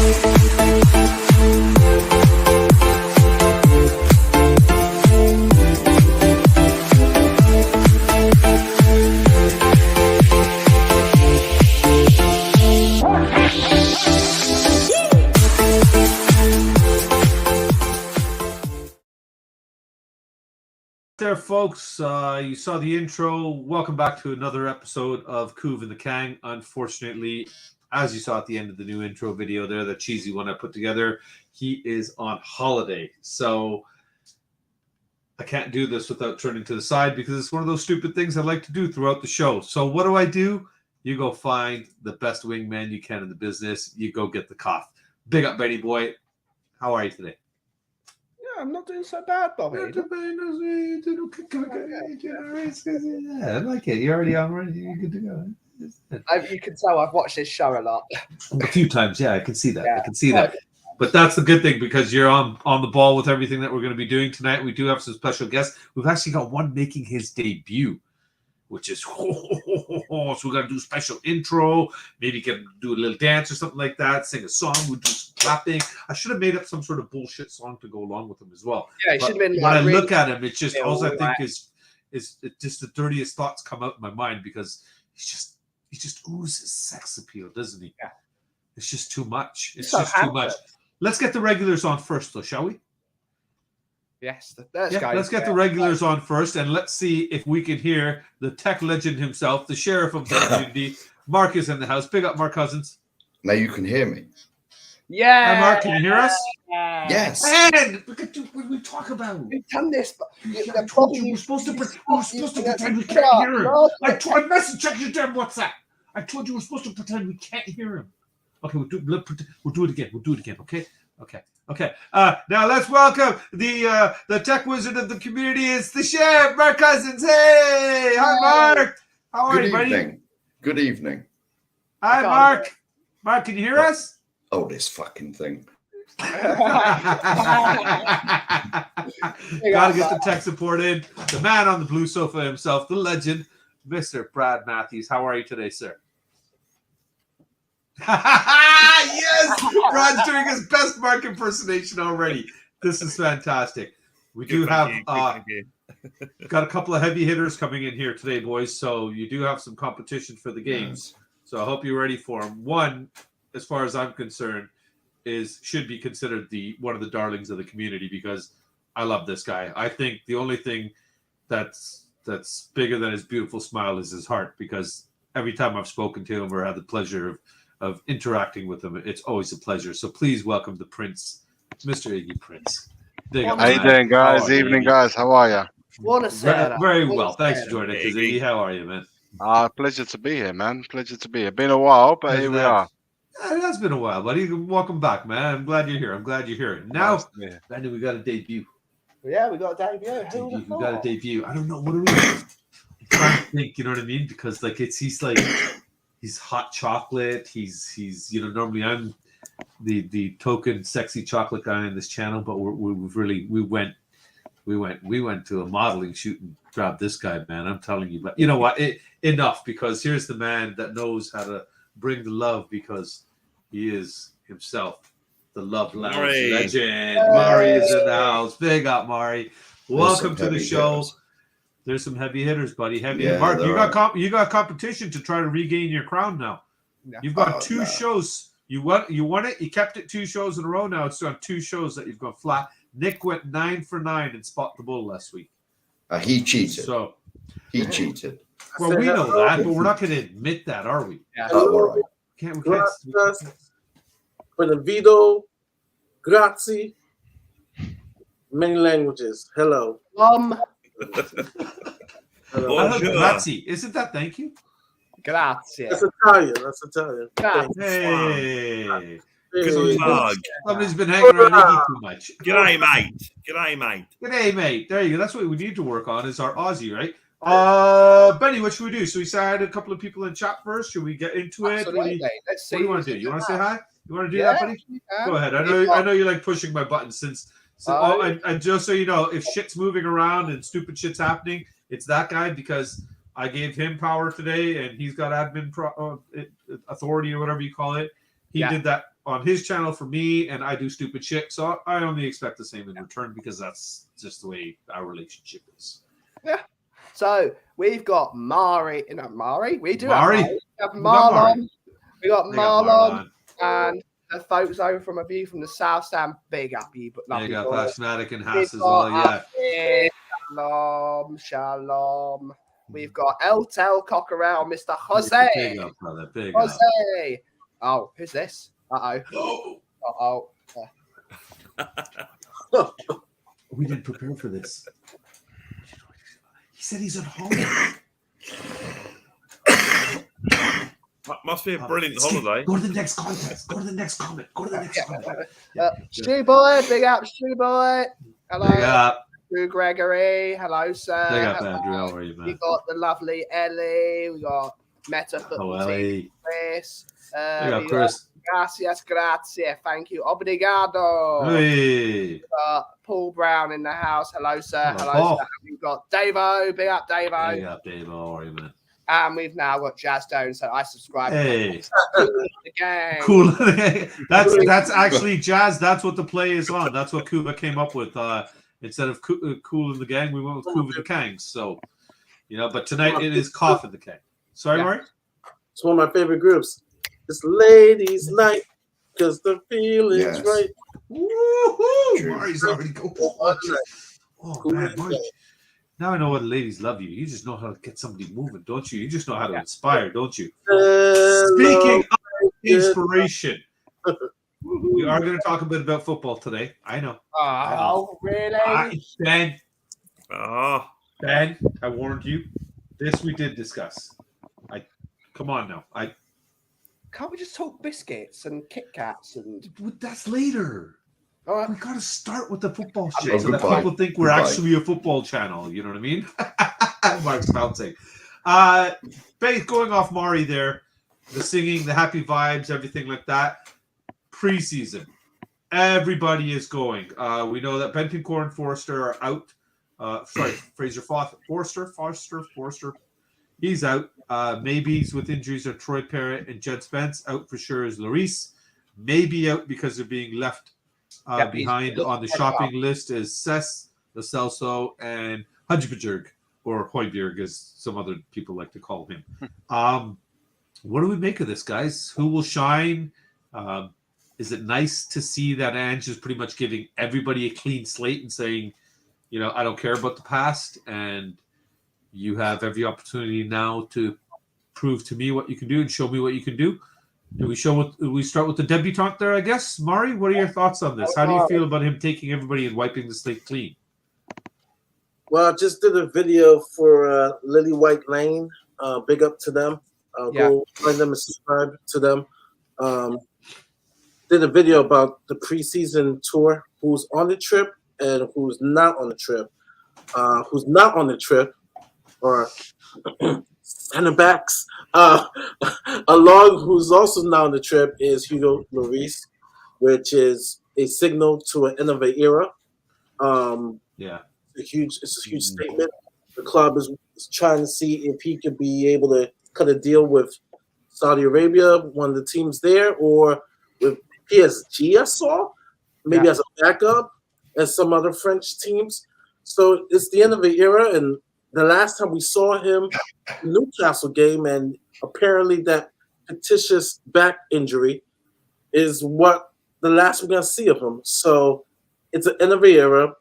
There, folks, you saw the intro. Welcome back to another episode of Kuva and the Kang. Unfortunately, as you saw at the end of the new intro video there, the cheesy one I put together, he is on holiday. So I can't do this without turning to the side because it's one of those stupid things I like to do throughout the show. So what do? You go find the best wingman you can in the business. You go get the Kauff. Big up, Benny boy. How are you today? I'm not doing so bad, Bobby. Yeah, I like it. You're already on. You're good to go. You can tell I've watched this show a lot. A few times, yeah. I can see that. Yeah. I can see that. But that's the good thing because you're on the ball with everything that we're going to be doing tonight. We do have some special guests. We've actually got one making his debut, which is so we're going to do a special intro. Maybe do a little dance or something like that. Sing a song. We'll do some clapping. I should have made up some sort of bullshit song to go along with him as well. Yeah, it should have been. When I look at him, it's just all I think is just the dirtiest thoughts come out in my mind because he just oozes sex appeal, doesn't he? Yeah. It's just too much. It's just too much. Let's get the regulars on first, though, shall we? Yes, let's get the regulars on first, and let's see if we can hear the tech legend himself, the sheriff of the community. Mark is in the house. Big up, Mark Cousins. Now you can hear me. Yeah. Hi, Mark. Can you hear us? Yes. And what did we talk about? We've done this, but I told you we're supposed to pretend we can't hear him. I message check your damn WhatsApp. I told you we're supposed to pretend we can't hear him. Okay, we'll do it again. We'll do it again. Okay. Now let's welcome the tech wizard of the community. It's the sheriff, Mark Cousins. Hey, hi, Mark. How are you, buddy? Good evening. Hi, Mark. Mark, can you hear us? Oh, this fucking thing. Gotta get the tech support in. The man on the blue sofa himself, the legend, Mr. Brad Matthews. How are you today, sir? Yes, Brad's doing his best Mark impersonation already. This is fantastic. We do have got a couple of heavy hitters coming in here today, boys. So you do have some competition for the games. So I hope you're ready for them. One, as far as I'm concerned, should be considered one of the darlings of the community because I love this guy. I think the only thing that's bigger than his beautiful smile is his heart because every time I've spoken to him or had the pleasure of interacting with him, it's always a pleasure. So please welcome the Prince, Mr. Iggy Prince. How you doing, guys? Evening, guys. How are you? What a setup. Very well. Thanks for joining us, Iggy. How are you, man? Pleasure to be here, man. Pleasure to be here. Been a while, but here we are. Yeah, it has been a while, buddy. Welcome back, man. I'm glad you're here. Now, Randy, we got a debut. Yeah, we got a debut. We got a debut. I don't know. What are we? I'm trying to think. You know what I mean? Because he's hot chocolate. He's normally I'm the token sexy chocolate guy on this channel, but we went to a modeling shoot and grabbed this guy, man. I'm telling you, but you know what? Enough, because here's the man that knows how to bring the love because he is himself the love lounge legend. Mari is in the house. Big up, Mari. Welcome to the show. Hitters. There's some heavy hitters, buddy. Mark, you got competition to try to regain your crown now. Yeah. You've got two shows. You won it. You kept it 2 shows in a row. Now it's on 2 shows that you've gone flat. Nick went 9 for 9 in Spot the Bull last week. He cheated. He cheated. Well, we know that, but we're not going to admit that, are we? Yeah. All right. Benvenuto, grazie, many languages. Hello. Grazie. Isn't that thank you? Grazie. That's Italian. Hey. Hey. Somebody's been hanging around Iggy too much. G'day, mate. G'day, mate. There you go. That's what we need to work on is our Aussie, right? Benny, what should we do? So we had a couple of people in chat first. Should we get into it? Let's see. What do you want to do? You want to say hi? You want to do that, buddy? Go ahead. I know you like pushing my buttons and just so you know, if shit's moving around and stupid shit's happening, it's that guy because I gave him power today and he's got admin authority or whatever you call it. He did that on his channel for me, and I do stupid shit. So I only expect the same in return because that's just the way our relationship is. Yeah. So we've got Mari. Not Mari. We do Mari? have Mari. We have Marlon. We got They got Marlon. Marlon. And the folks over from a view from the South Stand. Big up you, but not They big got up. Asthmatic and We've Haas as well. got Yeah. Shalom, shalom. We've got Eltel Cockerel, Mr. Jose. Big up, brother. Big up. Jose. Oh, who's this? Uh-oh. Oh, Uh-oh. we didn't prepare for this. He said he's at home. That must be a brilliant Steve, holiday. Go to the next contest. Go to the next comment. Go to the next comment. Stu Boy, big up, Stu Boy. Hello, Big up. Drew Gregory. Hello, sir. Big up, Hello. Andrew. How are you, We man? got the lovely Ellie. We got Meta Football Hello, Team, Ellie. Chris. Big up, We got Chris. Gracias, grazie. Thank you. Obrigado. Hey. We got Paul Brown in the house. Hello, sir. Hello, Hello, Paul. sir. We've got Davo. Big up, Davo. Big up, Dave. How are you, man? And we've now got Jazz Stone. So I subscribe Hey. to the gang. Cool. that's actually Jazz. That's what the play is on. That's what Kuva came up with. Instead of Cool in the Gang, we went with Kuva the Kang. So, but tonight it is Kauffie the Kang. Sorry, Yeah. Mark? It's one of my favorite groups. It's ladies' night because the feeling's Yes. right. Woohoo! True. Mari's already going. Oh, man, Mari. Now I know what ladies love you. You just know how to get somebody moving, don't you? You just know how to inspire, don't you? Speaking of inspiration, we are going to talk a bit about football today. I know. Oh, really? Ben, Ah, I warned you. This we did discuss. Come on now. Can't we just talk biscuits and Kit Kats and? That's later. All right. We got to start with the football Oh, shit so that goodbye. people think we're Goodbye. actually a football channel. You know what I mean? Mark's bouncing. Going off Mari there, the singing, the happy vibes, everything like that. Preseason. Everybody is going. We know that Bentancur and Forster are out. Fraser Forster. He's out. Maybe with injuries are Troy Parrott and Jed Spence. Out for sure is Lloris. Maybe out because they're being left behind on the shopping list is Cess, Lo Celso, and Hujbjerg, or Højbjerg, as some other people like to call him. What do we make of this, guys? Who will shine? Is it nice to see that Ange is pretty much giving everybody a clean slate and saying, I don't care about the past, and you have every opportunity now to prove to me what you can do and show me what you can do? Do we start with the debutante there, I guess? Mari, what are your thoughts on this? How do you feel about him taking everybody and wiping the slate clean? Well, I just did a video for Lily White Lane. Big up to them. Go find them and subscribe to them. Did a video about the preseason tour, who's on the trip and who's not on the trip. Who's not on the trip or center backs. Along who's also not on the trip is Hugo Lloris, which is a signal to an end of an era. It's a huge statement. The club is trying to see if he could be able to cut a deal with Saudi Arabia, one of the teams there, or with PSG, I saw, maybe as a backup, and some other French teams. So it's the end of the era, and the last time we saw him, Newcastle game, and apparently that fictitious back injury is what the last we're going to see of him. So it's an end of the era.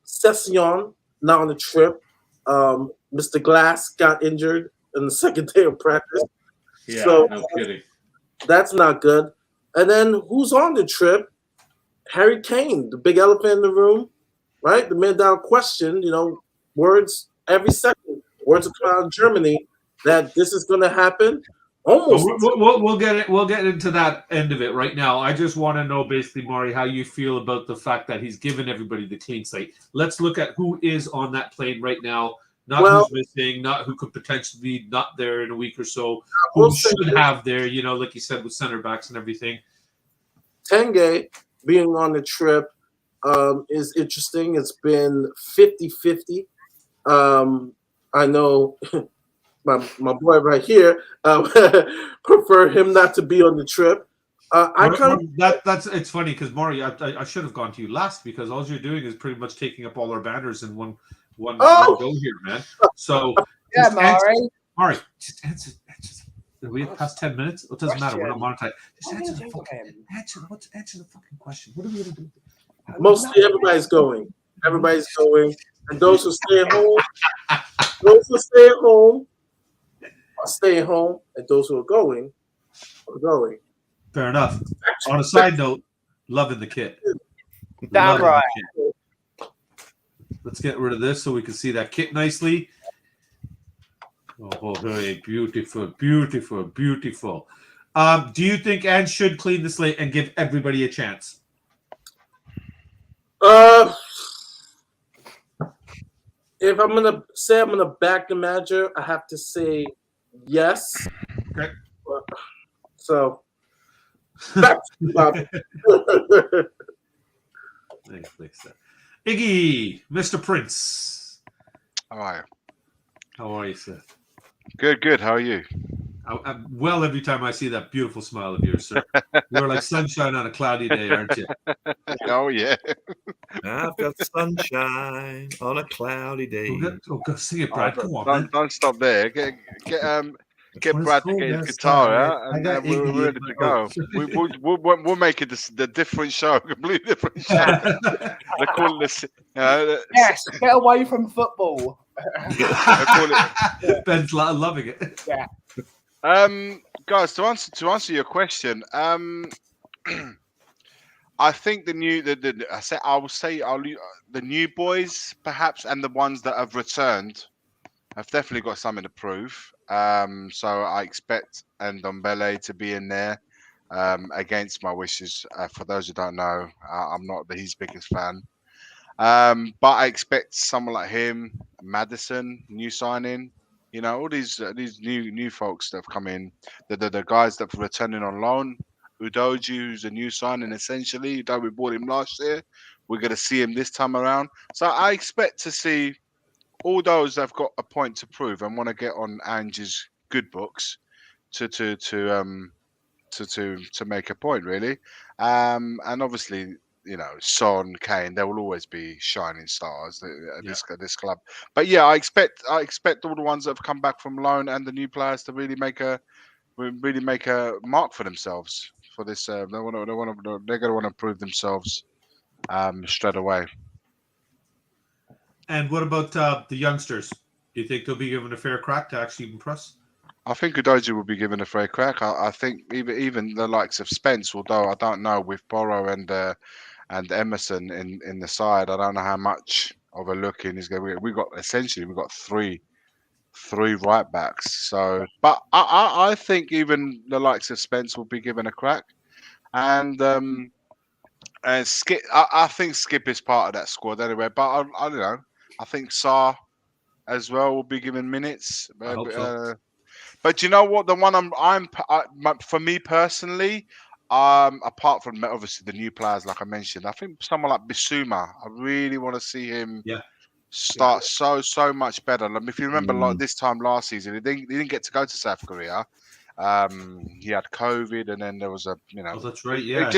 Session, not on the trip. Mr. Glass got injured in the second day of practice. Yeah, so no kidding. That's not good. And then who's on the trip? Harry Kane, the big elephant in the room, right? The man down question, words every second. Words are coming out of Germany that this is going to happen. Almost. We'll get into that end of it right now. I just want to know, basically, Mari, how you feel about the fact that he's given everybody the clean slate. Let's look at who is on that plane right now. Not who's missing, not who could potentially be not there in a week or so. Who should have there, like you said, with center backs and everything. Tanguy being on the trip is interesting. It's been 50-50. I know my boy right here prefer him not to be on the trip. That's it's funny because Maury, I should have gone to you last because all you're doing is pretty much taking up all our banners in one go here, man. So Yeah, Maury, just answer. Are we past 10 minutes? It doesn't matter. We're not monetized. Just answer the fucking question. What are we gonna do? Mostly everybody's going. Everybody's going. And those who stay at home, are staying home. And those who are going. Fair enough. On a side note, loving the kit. Damn right. Let's get rid of this so we can see that kit nicely. Oh, hey, beautiful, beautiful, beautiful. Do you think Anne should clean the slate and give everybody a chance? If I'm gonna say I'm gonna back the manager, I have to say yes. Okay. So back to you, Bobby. Thanks. Iggy, Mr. Prince. How are you? How are you, sir? Good. How are you? I'm well every time I see that beautiful smile of yours, sir. You're like sunshine on a cloudy day, aren't you? Oh, yeah. I've got sunshine on a cloudy day. Go sing it, Brad. Come on, man. Don't stop there. Get Brad to get his guitar out, and we're ready to go. We'll make it the different show, completely different show. They call this, Yes, get away from football. Ben's loving it. Yeah. Guys, to answer your question, I think the new boys perhaps, and the ones that have returned have definitely got something to prove. So I expect Ndombele to be in there against my wishes. For those who don't know, I'm not his biggest fan. But I expect someone like him, Madison, new signing, all these new folks that have come in, the guys that are returning on loan. Udoji, who's a new signing essentially, though we bought him last year, we're going to see him this time around. So I expect to see all those that have got a point to prove and want to get on Ange's good books to make a point, really. And obviously, Son, Kane, there will always be shining stars at this club. But yeah, I expect all the ones that have come back from loan and the new players to really make a mark for themselves for this. They're going to want to prove themselves straight away. And what about the youngsters? Do you think they'll be given a fair crack to actually impress? I think Udoji will be given a fair crack. I think even the likes of Spence, although I don't know with Borrow and Emerson in the side, I don't know how much of a look in he's going to be. We've got three right backs. So, but I think even the likes of Spence will be given a crack, and Skip. I think Skip is part of that squad anyway. But I don't know. I think Sarr as well will be given minutes. I hope so. But you know what? The one for me personally, apart from obviously the new players like I mentioned, I think someone like Bissouma, I really want to see him start so much better. Like if you remember, like this time last season, he didn't get to go to South Korea. He had COVID, and then there was Oh, that's right. Yeah.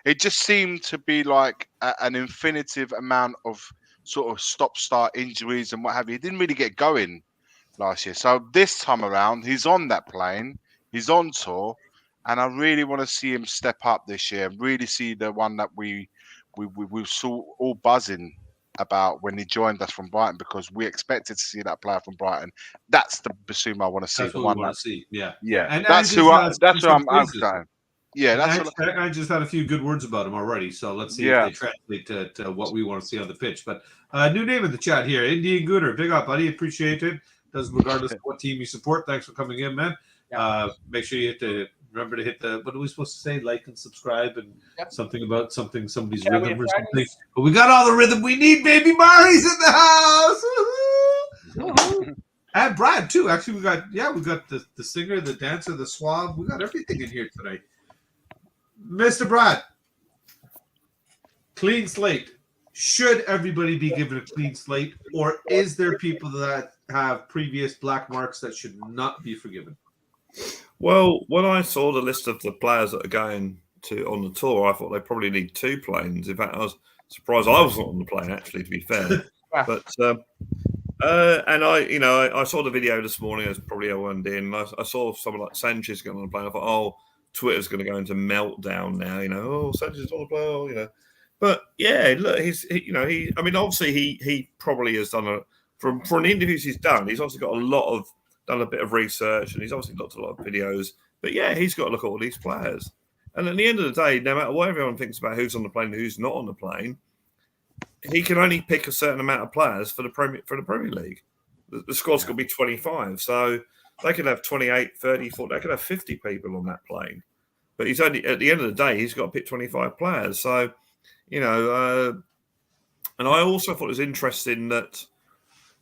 It just seemed to be like an infinitive amount of sort of stop-start injuries and what have you. He didn't really get going last year. So this time around, he's on that plane. He's on tour. And I really want to see him step up this year and really see the one that we saw all buzzing about when he joined us from Brighton, because we expected to see that player from Brighton. That's the Basuma I want to see. That's what we want to see. Yeah. And that's who I'm saying. Yeah, I just had a few good words about him already, so let's see if they translate to what we want to see on the pitch. But new name in the chat here, Indian Gooder. Big up, buddy. Appreciate it. Regardless of what team you support. Thanks for coming in, man. Make sure you remember to hit the, what are we supposed to say? Like and subscribe and something about somebody's rhythm or something. But we got all the rhythm we need, baby. Mari's in the house. And Brad too. Actually, we got the singer, the dancer, the swab. We got everything in here tonight. Mr. Brad, clean slate. Should everybody be given a clean slate, or is there people that have previous black marks that should not be forgiven? Well, when I saw the list of the players that are going on the tour, I thought they probably need 2 planes. In fact, I was surprised I wasn't on the plane, actually, to be fair. But and I saw the video this morning, as probably everyone did, and I saw someone like Sanchez getting on the plane. I thought, oh, Twitter's going to go into meltdown now. Sanchez on the plane. But yeah, look, I mean, obviously he probably has done from the interviews he's done. He's obviously done a bit of research, and he's obviously looked at a lot of videos. But yeah, he's got to look at all these players. And at the end of the day, no matter what everyone thinks about who's on the plane and who's not on the plane, he can only pick a certain amount of players for the Premier League. The squad's got to be 25, so they could have 28, 30, 40. They could have 50 people on that plane. But he's only at the end of the day, he's got to pick 25 players. So, and I also thought it was interesting that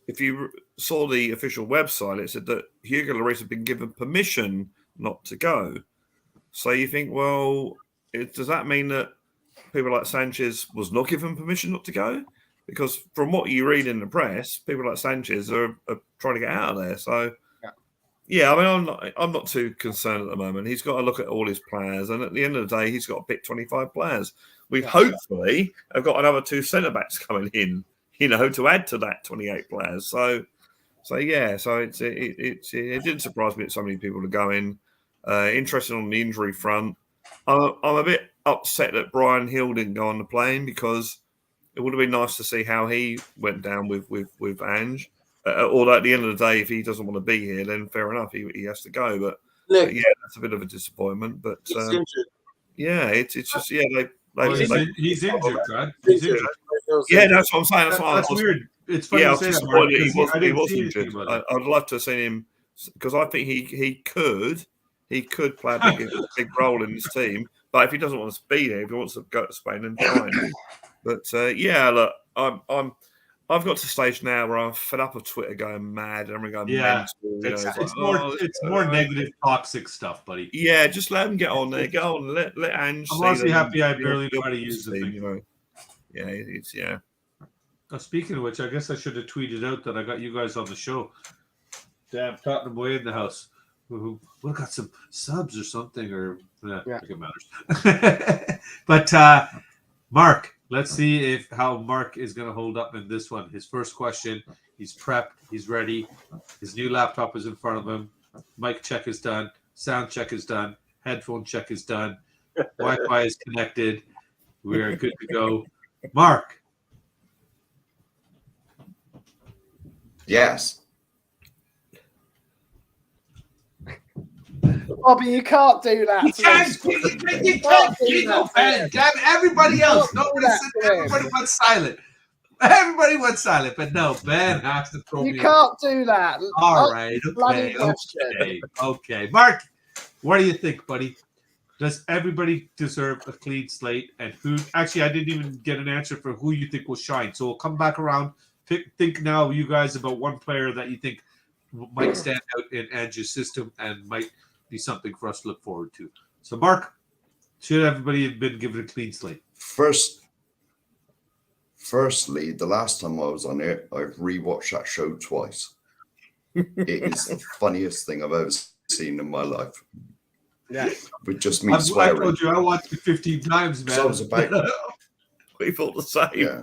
if you saw the official website, it said that Hugo Lloris had been given permission not to go. So you think, well, does that mean that people like Sanchez was not given permission not to go? Because from what you read in the press, people like Sanchez are trying to get out of there. So, yeah, I mean, I'm not too concerned at the moment. He's got to look at all his players, and at the end of the day, he's got to pick 25 players. We hopefully have got another 2 centre backs coming in, to add to that 28 players. So it didn't surprise me that so many people are going. Interested on the injury front. I'm a bit upset that Brian Hill didn't go on the plane, because it would have been nice to see how he went down with Ange. Although at the end of the day, if he doesn't want to be here, then fair enough, he has to go. But yeah, that's a bit of a disappointment. But yeah, it's just he's injured, Brad. He's injured. Yeah, that's what I'm saying. That's weird. It's funny to say that, he was injured. I'd love to have seen him, because I think he could play a big role in this team. But if he doesn't want to be there, if he wants to go to Spain, then fine. But look, I've got to the stage now where I'm fed up of Twitter going mad and everyone going mental. It's more negative, toxic stuff, buddy. Yeah, just let them get on there. Get on. Let Ange. I'm honestly happy I barely know how to use the thing. Yeah. Speaking of which, I guess I should have tweeted out that I got you guys on the show. Damn, Tottenham way in the house. We got some subs or something, or I think it matters. But Mark, let's see how Mark is going to hold up in this one. His first question, he's prepped, he's ready. His new laptop is in front of him. Mic check is done. Sound check is done. Headphone check is done. Wi-Fi is connected. We are good to go. Mark. Yes. Bobby, you can't do that. You can't do that. Damn everybody else. Everybody went silent. Everybody went silent, but no, Ben has to throw me. You can't do that. All right. Okay. Mark, what do you think, buddy? Does everybody deserve a clean slate? And who? Actually, I didn't even get an answer for who you think will shine. So we'll come back around. Think now, you guys, about one player that you think might stand out in Ange's system and might be something for us to look forward to. So, Mark, should everybody have been given a clean slate? Firstly, the last time I was on it, I've rewatched that show twice. It is the funniest thing I've ever seen in my life. Yeah. With just me I swearing. told you I watched it 15 times, man. So I was about... We thought the same. Yeah.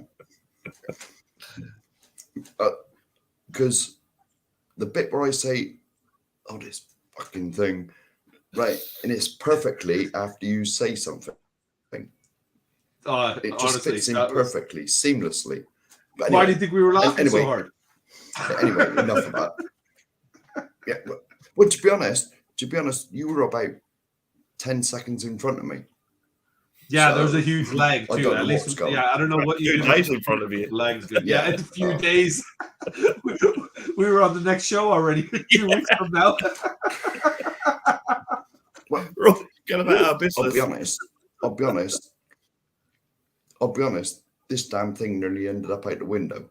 Because the bit where I say, oh, this fucking thing, right, and it's perfectly after you say something. It just honestly, fits in perfectly, seamlessly. But anyway, why do you think we were laughing so hard? Anyway, enough of that. Yeah, well, to be honest, you were about 10 seconds in front of me. Yeah, there was a huge lag too. At least, I don't know what you did. 2 days in front of you. Lag's good. Yeah, a few days. We were on the next show already. 2 weeks from now. Well, get about our business. I'll be honest. This damn thing nearly ended up out the window.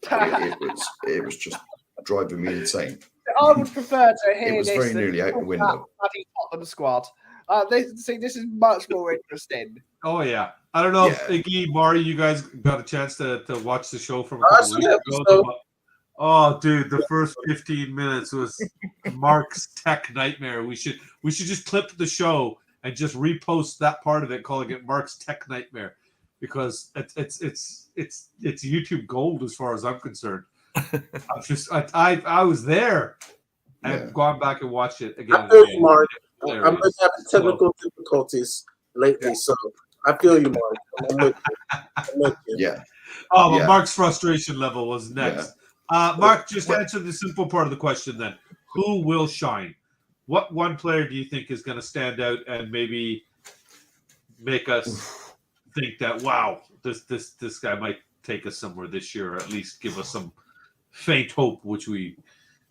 It was just driving me insane. I would prefer to hear this. It was very nearly out the window. Tottenham squad. This is much more interesting. Oh yeah, I don't know if Iggy, Mari, you guys got a chance to watch the show from a couple weeks ago. Oh, dude, the first 15 minutes was Mark's tech nightmare. We should just clip the show and just repost that part of it, calling it Mark's Tech Nightmare, because it's YouTube gold as far as I'm concerned. I was there and gone back and watched it again. I feel you, Mark. I'm just having technical difficulties lately, so I feel you, Mark. I'm with you. Yeah. Oh, but Mark's frustration level was next. Yeah. Mark, just answer the simple part of the question then. Who will shine? What one player do you think is going to stand out and maybe make us think that, wow, this guy might take us somewhere this year, or at least give us some faint hope, which we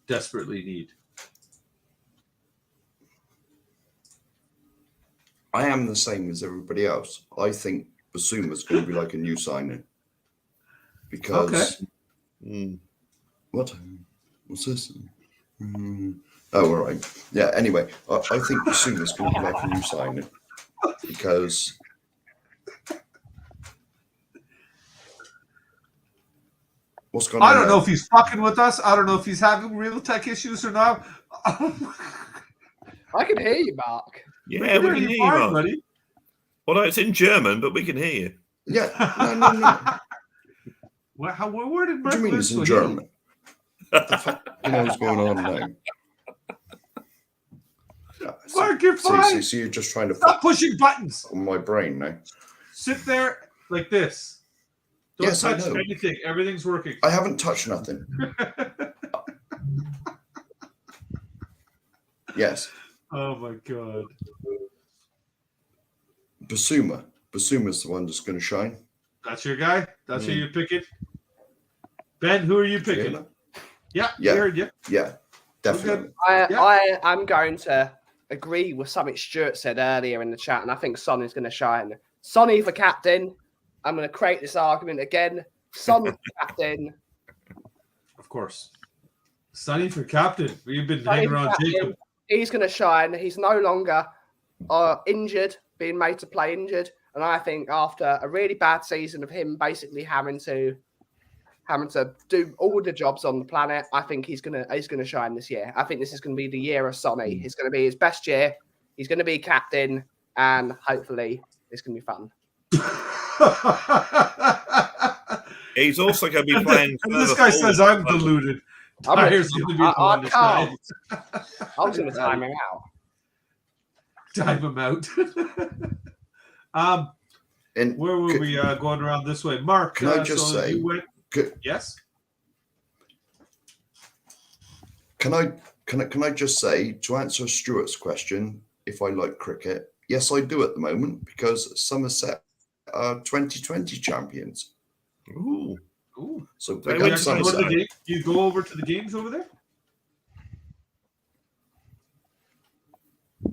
desperately need? I am the same as everybody else. I think Basuma's going to be like a new signing. Because what's this? Oh, all right. Yeah. Anyway, I think Basuma's going to be like a new signing because what's going on? I don't know if he's fucking with us. I don't know if he's having real tech issues or not. I can hear you, Mark. Yeah, we can hear you, Mark. Buddy. Well, no, it's in German, but we can hear you. Yeah. No. Where did Mark What do you mean it's in German? What the fuck is going on now? Mark, you're fine. So you're just trying to stop pushing buttons on my brain now. Sit there like this. Don't touch anything. Everything's working. I haven't touched nothing. Yes. Oh my god. Basuma's the one that's going to shine. That's your guy? That's who you're picking? Ben, who are you picking? Yeah, I heard you. Yeah, definitely. I am going to agree with something Stuart said earlier in the chat, and I think Son is going to shine. Sonny for captain. I'm going to create this argument again. Son for captain. Of course. Sonny for captain. We've been hanging around Jacob. He's going to shine. He's no longer injured, being made to play injured. And I think after a really bad season of him basically having to do all the jobs on the planet, I think he's gonna shine this year. I think this is going to be the year of Sonny. It's going to be his best year. He's going to be captain, and hopefully it's going to be fun. He's also going to be playing. This guy says I'm deluded. I can't. I was going to time him out. Time him out. And where were we going around this way? Mark, can I just say? Yes. Can I just say, to answer Stuart's question, if I like cricket? Yes, I do at the moment, because Somerset are 2020 champions. Ooh. So do you go over to the games over there?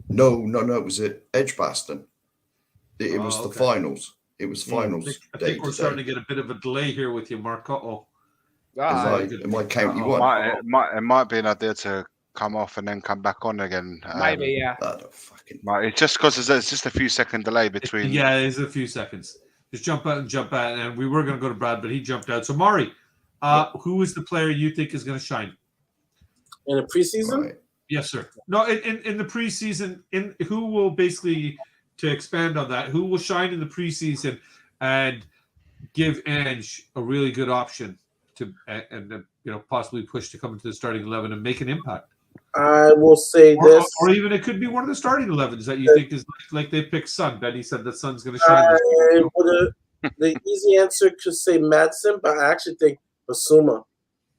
No. It was at Edgbaston. It was the finals. It was finals. I think we're starting to get a bit of a delay here with you, Mark. Am I counting you on? It might be an idea to come off and then come back on again. Maybe, yeah. It's just because there's just a few second delay between. Yeah, it's a few seconds. Just jump out, and we were going to go to Brad, but he jumped out. So, Mari, who is the player you think is going to shine in the preseason? Right. Yes, sir. No, in the preseason, who will basically, to expand on that, who will shine in the preseason and give Ange a really good option to and possibly push to come into the starting 11 and make an impact? I will say this, or even it could be one of the starting 11s that you think is like they picked Son. Betty said that Son's going to shine. The easy answer could say Madsen, but I actually think Basuma.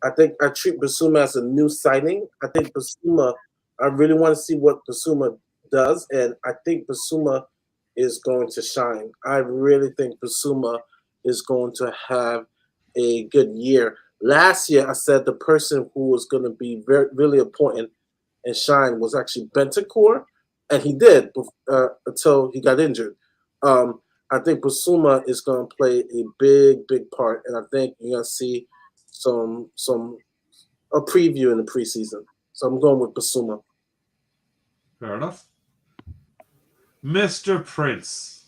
I think I treat Basuma as a new signing. I think Basuma. I really want to see what Basuma does, and I think Basuma is going to shine. I really think Basuma is going to have a good year. Last year, I said the person who was going to be really important and shine was actually Bentancur, and he did until he got injured. I think Basuma is going to play a big part, and I think you're going to see a preview in the preseason. So I'm going with Basuma. Fair enough. Mr. Prince.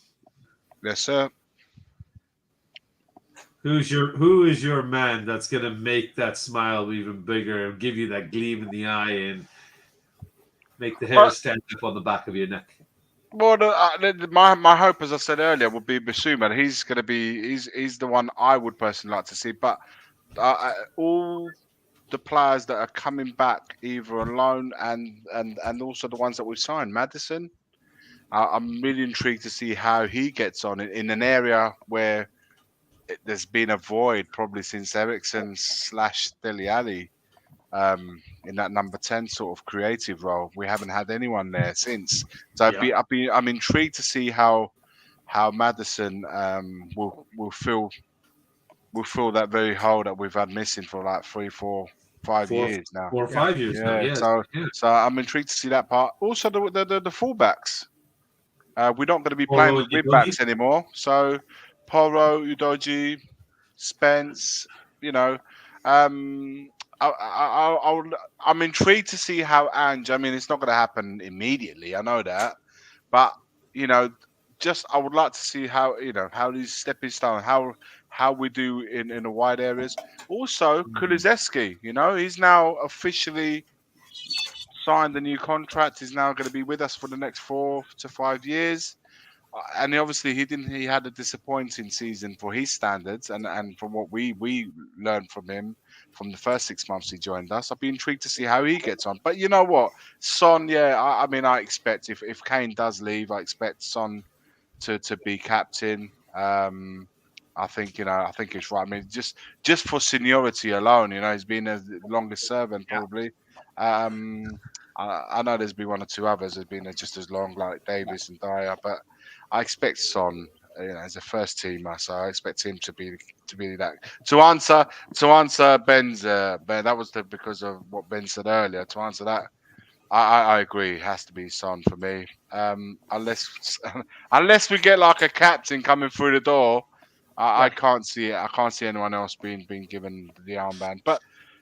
Yes, sir. Who is your man that's going to make that smile even bigger and give you that gleam in the eye and make the hair stand up on the back of your neck? Well, my hope, as I said earlier, would be Bissouma. He's going to be he's the one I would personally like to see. But all the players that are coming back, either on loan and also the ones that we've signed, Maddison, I'm really intrigued to see how he gets on in an area where there's been a void probably since Ericsson / Dele Alli. In that number 10 sort of creative role, we haven't had anyone there since. So I'm intrigued to see how Maddison will fill that very hole that we've had missing for like 3, 4, 5 years now. 4 or 5 years now. Yeah. So I'm intrigued to see that part. Also the fullbacks. We're not going to be playing with wing backs anymore. So Porro, Udoji, Spence, I'm intrigued to see how Ange. I mean, it's not going to happen immediately. I know that, but I would like to see how these stepping stones, how we do in the wide areas. Also, Kulusevski, he's now officially signed a new contract. He's now going to be with us for the next 4 to 5 years. And obviously he had a disappointing season for his standards and from what we learned from him from the first 6 months he joined us. I'd be intrigued to see how he gets on. But you know what? Son, I expect if Kane does leave, I expect Son to be captain. I think it's right. I mean, just for seniority alone, he's been the longest servant probably. I know there's been 1 or 2 others who've been just as long, like Davis and Dyer, but I expect Son, as a first teamer, so I expect him to be that. To answer Ben's Ben, that was because of what Ben said earlier. To answer that, I agree. It has to be Son for me. Unless we get like a captain coming through the door, I can't see it. I can't see anyone else being given the armband. But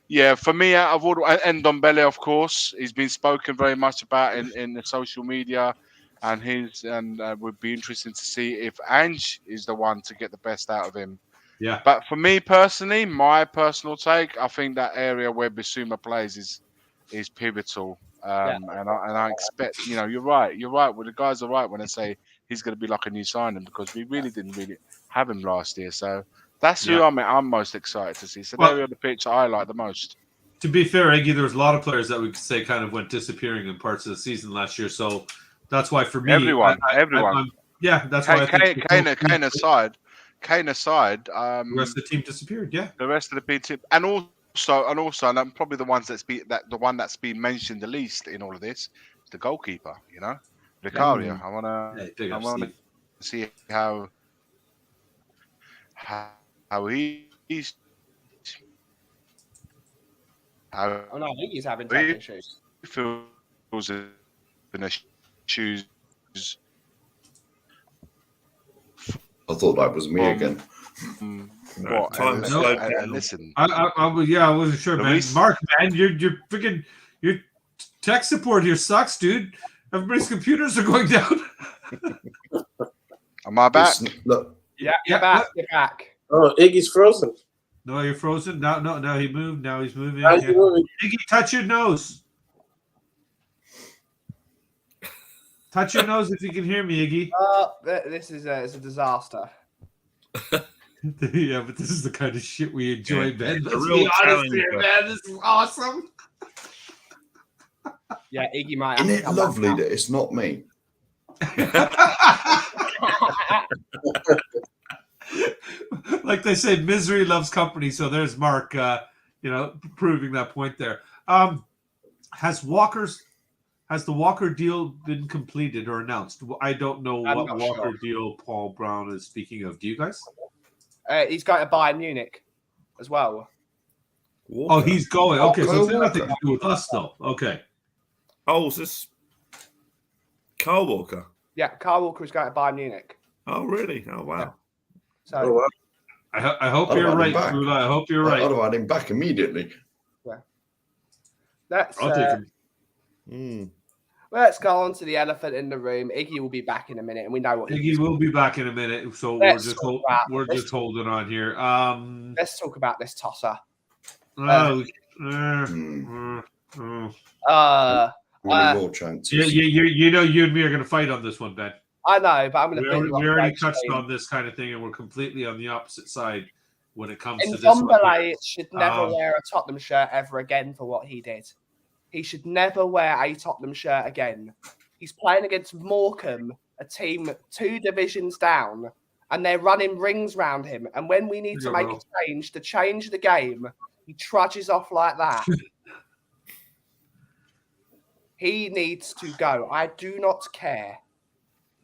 yeah, for me, and Ndombele, of course, he's been spoken very much about in the social media. And would be interesting to see if Ange is the one to get the best out of him. Yeah. But for me personally, my personal take, I think that area where Bissouma plays is pivotal. And I expect, you're right. Well, the guys are right when they say he's going to be like a new signing because we really didn't have him last year. So that's who I'm most excited to see. So the area of the pitch I like the most. To be fair, Eggy, there was a lot of players that we could say kind of went disappearing in parts of the season last year. So that's why for me, everyone. that's why Kane aside, the rest of the team disappeared. Yeah, the rest of the team, and I'm probably the one that's been mentioned the least in all of this, the goalkeeper. Vicario. I want to see how he's. I think he's having tech issues. Feels in his shoes. I thought that was me again. What? Time slowed down. Listen. I wasn't sure, man. Mark, man, your freaking your tech support here sucks, dude. Everybody's computers are going down. Am I back? Look. Yeah, you're back. Oh, Iggy's frozen. No, you're frozen. No, he moved. Now he's moving. How's he moving? Iggy, touch your nose. Touch your nose if you can hear me, Iggy. This is it's a disaster. Yeah, but this is the kind of shit we enjoy, Ben. Let's real be honest here, man. This is awesome. Yeah, Iggy might. Isn't it lovely that it's not me? Like they say, misery loves company. So there's Mark, proving that point there. Has the Walker deal been completed or announced? I don't know what Walker deal Paul Brown is speaking of. Do you guys? He's going to Bayern Munich as well. Walker. Oh, he's going. Okay, so it's Walker. nothing to do with us, though. Okay. Oh, is this Kyle Walker? Yeah, Kyle Walker is going to Bayern Munich. Oh, really? Oh, wow. So I hope you're right, Kuva. I hope you're right. I'd have had him back immediately. I'll take him. Let's go on to the elephant in the room. Iggy will be back in a minute, and we know what Iggy will be back in a minute. So we're just holding on here. Let's talk about this tosser. Really more chances. You know, you and me are going to fight on this one, Ben. I know, but I'm going to. We already touched on this kind of thing, and we're completely on the opposite side when it comes to this one. Ndombele should never wear a Tottenham shirt ever again for what he did. He should never wear a Tottenham shirt again. He's playing against Morecambe, a team 2 divisions down, and they're running rings round him. And when we need to make a change to change the game, he trudges off like that. He needs to go. I do not care.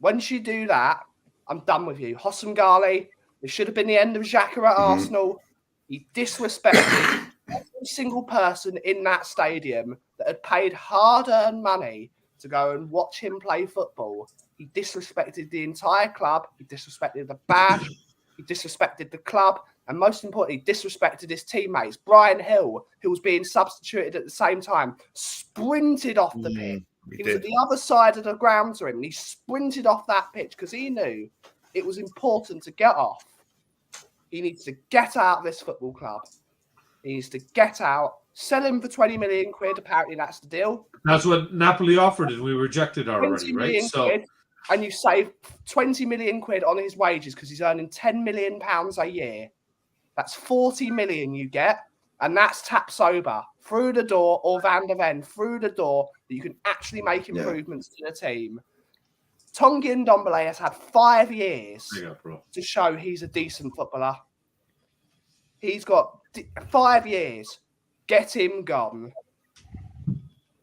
Once you do that, I'm done with you. Hossam Ghali, it should have been the end of Xhaka at Arsenal. He disrespected every single person in that stadium that had paid hard-earned money to go and watch him play football. He disrespected the entire club. He disrespected the badge. He disrespected the club. And most importantly, disrespected his teammates. Brian Hill, who was being substituted at the same time, sprinted off the pitch. He was at the other side of the ground to him, and he sprinted off that pitch because he knew it was important to get off. He needs to get out of this football club. He needs to get out, sell him for 20 million quid. Apparently, that's the deal. That's what Napoli offered, and we rejected already, right? So, quid, and you save 20 million quid on his wages because he's earning 10 million pounds a year. That's 40 million you get, and that's tap sober through the door, or Van der Ven through the door, that you can actually make improvements to the team. Tanguy Ndombele has had 5 years to show he's a decent footballer. He's got 5 years. Get him gone.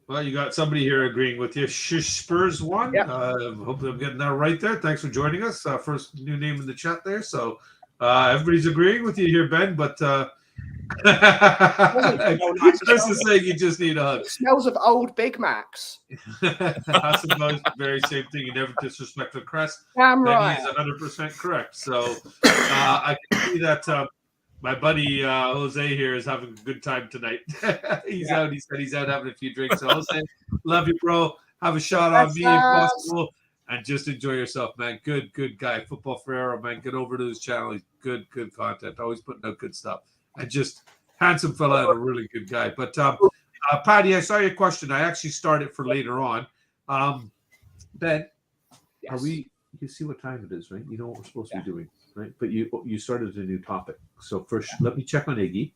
Well, you got somebody here agreeing with you. Spurs won. Yep. Hopefully I'm getting that right there. Thanks for joining us. First new name in the chat there. So everybody's agreeing with you here, Ben, but Chris is saying you just need a hug. It smells of old Big Macs. I suppose very same thing. You never disrespect the crest. Damn right. He's 100% correct. So I can see that my buddy Jose here is having a good time tonight. He's out. He said he's out having a few drinks. So Jose, love you, bro. Have a shot on me if possible. And just enjoy yourself, man. Good guy. Football Ferrero, man. Get over to his channel. He's good content. Always putting out good stuff. And just handsome fella and a really good guy. But Patty, I saw your question. I actually started for later on. Ben, are we? You see what time it is, right? You know what we're supposed to be doing, right? But you started a new topic. So first, let me check on Iggy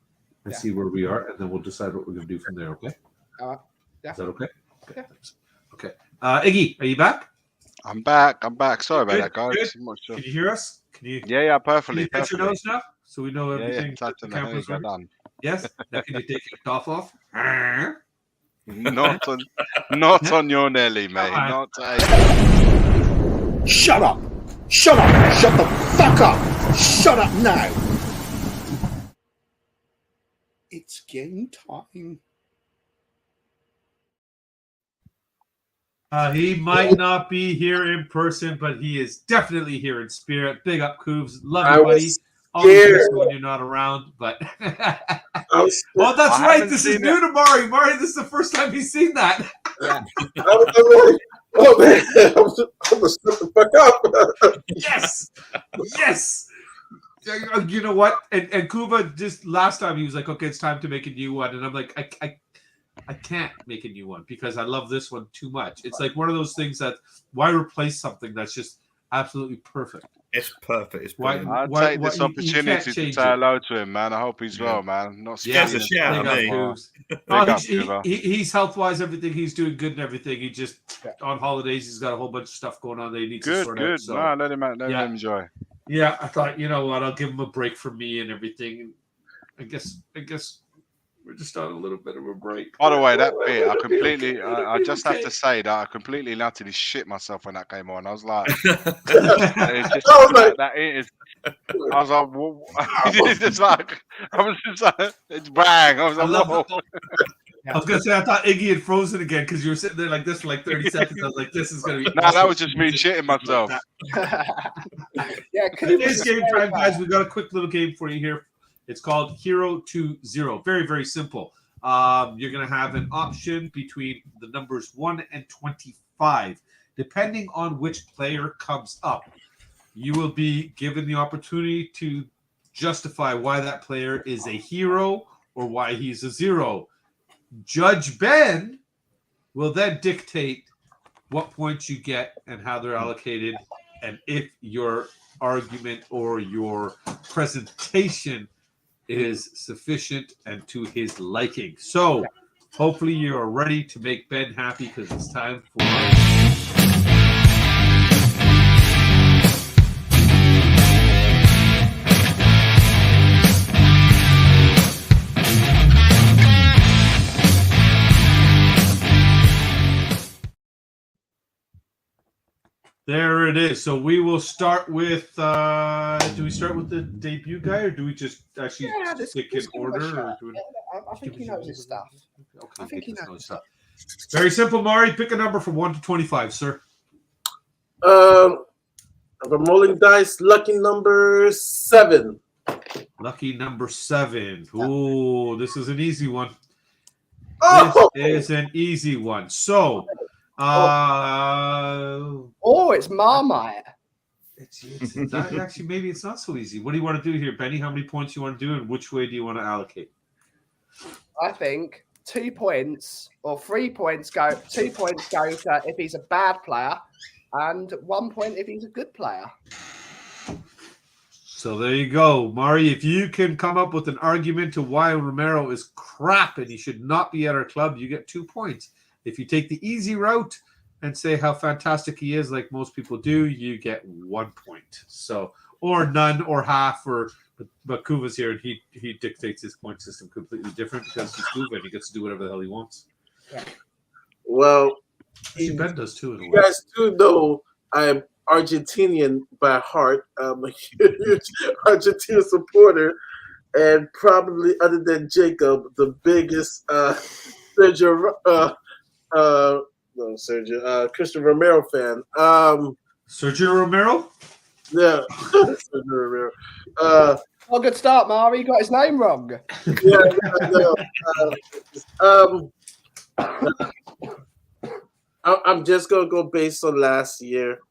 and see where we are, and then we'll decide what we're going to do from there. Okay? Is that okay? Okay. Okay. Iggy, are you back? I'm back. Sorry about that, guys. Good. Can you hear us? Can you? Yeah, perfectly. Can you touch your nose now? So we know everything. The cameras done. Yes. Now can you take your cough off? Not on your Nelly, mate. Not. Shut up! Shut up! Shut the fuck up! Shut up now! It's game time. He might not be here in person, but he is definitely here in spirit. Big up, Coobs. Love you, buddy. Always when you're not around, but oh, that's right. This is new to Mari. Mari, this is the first time he's seen that. Yeah. I'm like, oh man, I'm gonna slip the fuck up. Yes. You know what? And Kuva just last time he was like, okay, it's time to make a new one, and I'm like, I can't make a new one because I love this one too much. It's like one of those things that why replace something that's just absolutely perfect. It's perfect. It's brilliant. I'll take this opportunity to say hello to him, man. I hope he's well, man. Not yes, a shout. He's health-wise, everything. He's doing good and everything. He just on holidays, he's got a whole bunch of stuff going on that he needs to sort out. So, let him enjoy. Yeah, I thought, you know what, I'll give him a break from me and everything. I guess we're just on a little bit of a break. By the way, that bit, I just have to say that I completely utterly shit myself when that came on. I was like, it's bang. I was like, whoa. I was going to say, I thought Iggy had frozen again because you were sitting there like this for like 30 seconds. I was like, this is going to be awesome. That was just me shitting myself. It is game time, guys. We got a quick little game for you here. It's called Hero to Zero. Very, very simple. You're going to have an option between the numbers 1 and 25. Depending on which player comes up, you will be given the opportunity to justify why that player is a hero or why he's a zero. Judge Ben will then dictate what points you get and how they're allocated, and if your argument or your presentation is sufficient and to his liking. So hopefully you are ready to make Ben happy, because it's time for There it is. So we will start with. Do we start with the debut guy, or do we just actually stick in order? I think he knows his stuff. Okay, I think he knows his stuff. Very simple, Mari. Pick a number from 1 to 25, sir. I'm rolling dice. Lucky number 7. Lucky number 7. Ooh, this is an easy one. Oh! This is an easy one. So. It's Marmite. Actually, maybe it's not so easy. What do you want to do here, Benny? How many points you want to do, and which way do you want to allocate? I think 2 points or 3 points go. 2 points go to if he's a bad player, and 1 point if he's a good player. So there you go, Mari. If you can come up with an argument to why Romero is crap and he should not be at our club, you get 2 points. If you take the easy route and say how fantastic he is, like most people do, you get 1 point. So, or none, or half, but Kuva's here and he dictates his point system completely different because he's Kuva and he gets to do whatever the hell he wants. Yeah. Well, Ben does too. In a you way. guys do know I'm Argentinian by heart. I'm a huge Argentina supporter, and probably other than Jacob, the biggest Christian Romero fan. Sergio Romero? Yeah, Sergio Romero. Oh, good start, Mari. You got his name wrong. I'm just gonna go based on last year,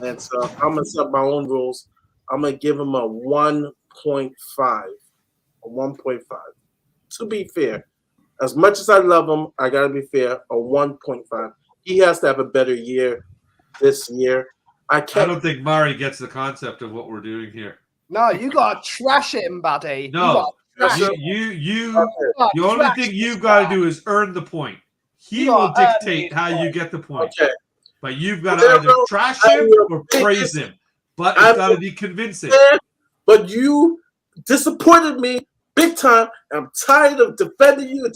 and so I'm gonna set my own rules. I'm gonna give him a 1.5, a 1.5. To be fair, as much as I love him, I gotta be fair. A 1.5. He has to have a better year this year. I don't think Mari gets the concept of what we're doing here. No, you gotta trash him, buddy. No, the only thing you've got to do is earn the point. He will dictate how you get the point. Okay. But you've got to either trash him or praise him. But it's got to be convincing. But you disappointed me big time. I'm tired of defending you.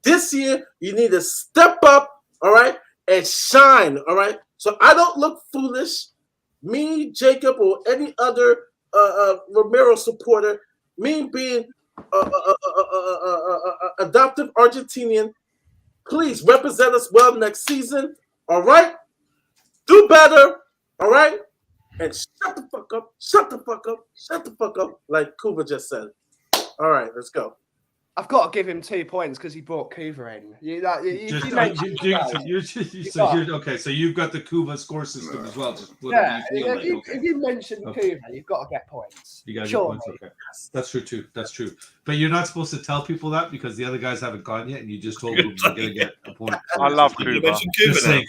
This year, you need to step up, all right, and shine, all right? So I don't look foolish. Me, Jacob, or any other Romero supporter, me being adoptive Argentinian, please represent us well next season, all right? Do better, all right? And shut the fuck up, like Kuva just said. All right, let's go. I've got to give him 2 points because he brought Kuva in. Okay, so you've got the Kuva score system as well. Just if you mention Kuva, you've got to get points. You got to get points. Okay, that's true too. That's true. But you're not supposed to tell people that because the other guys haven't gone yet, and you just told them you're going to get a point. I love Kuva.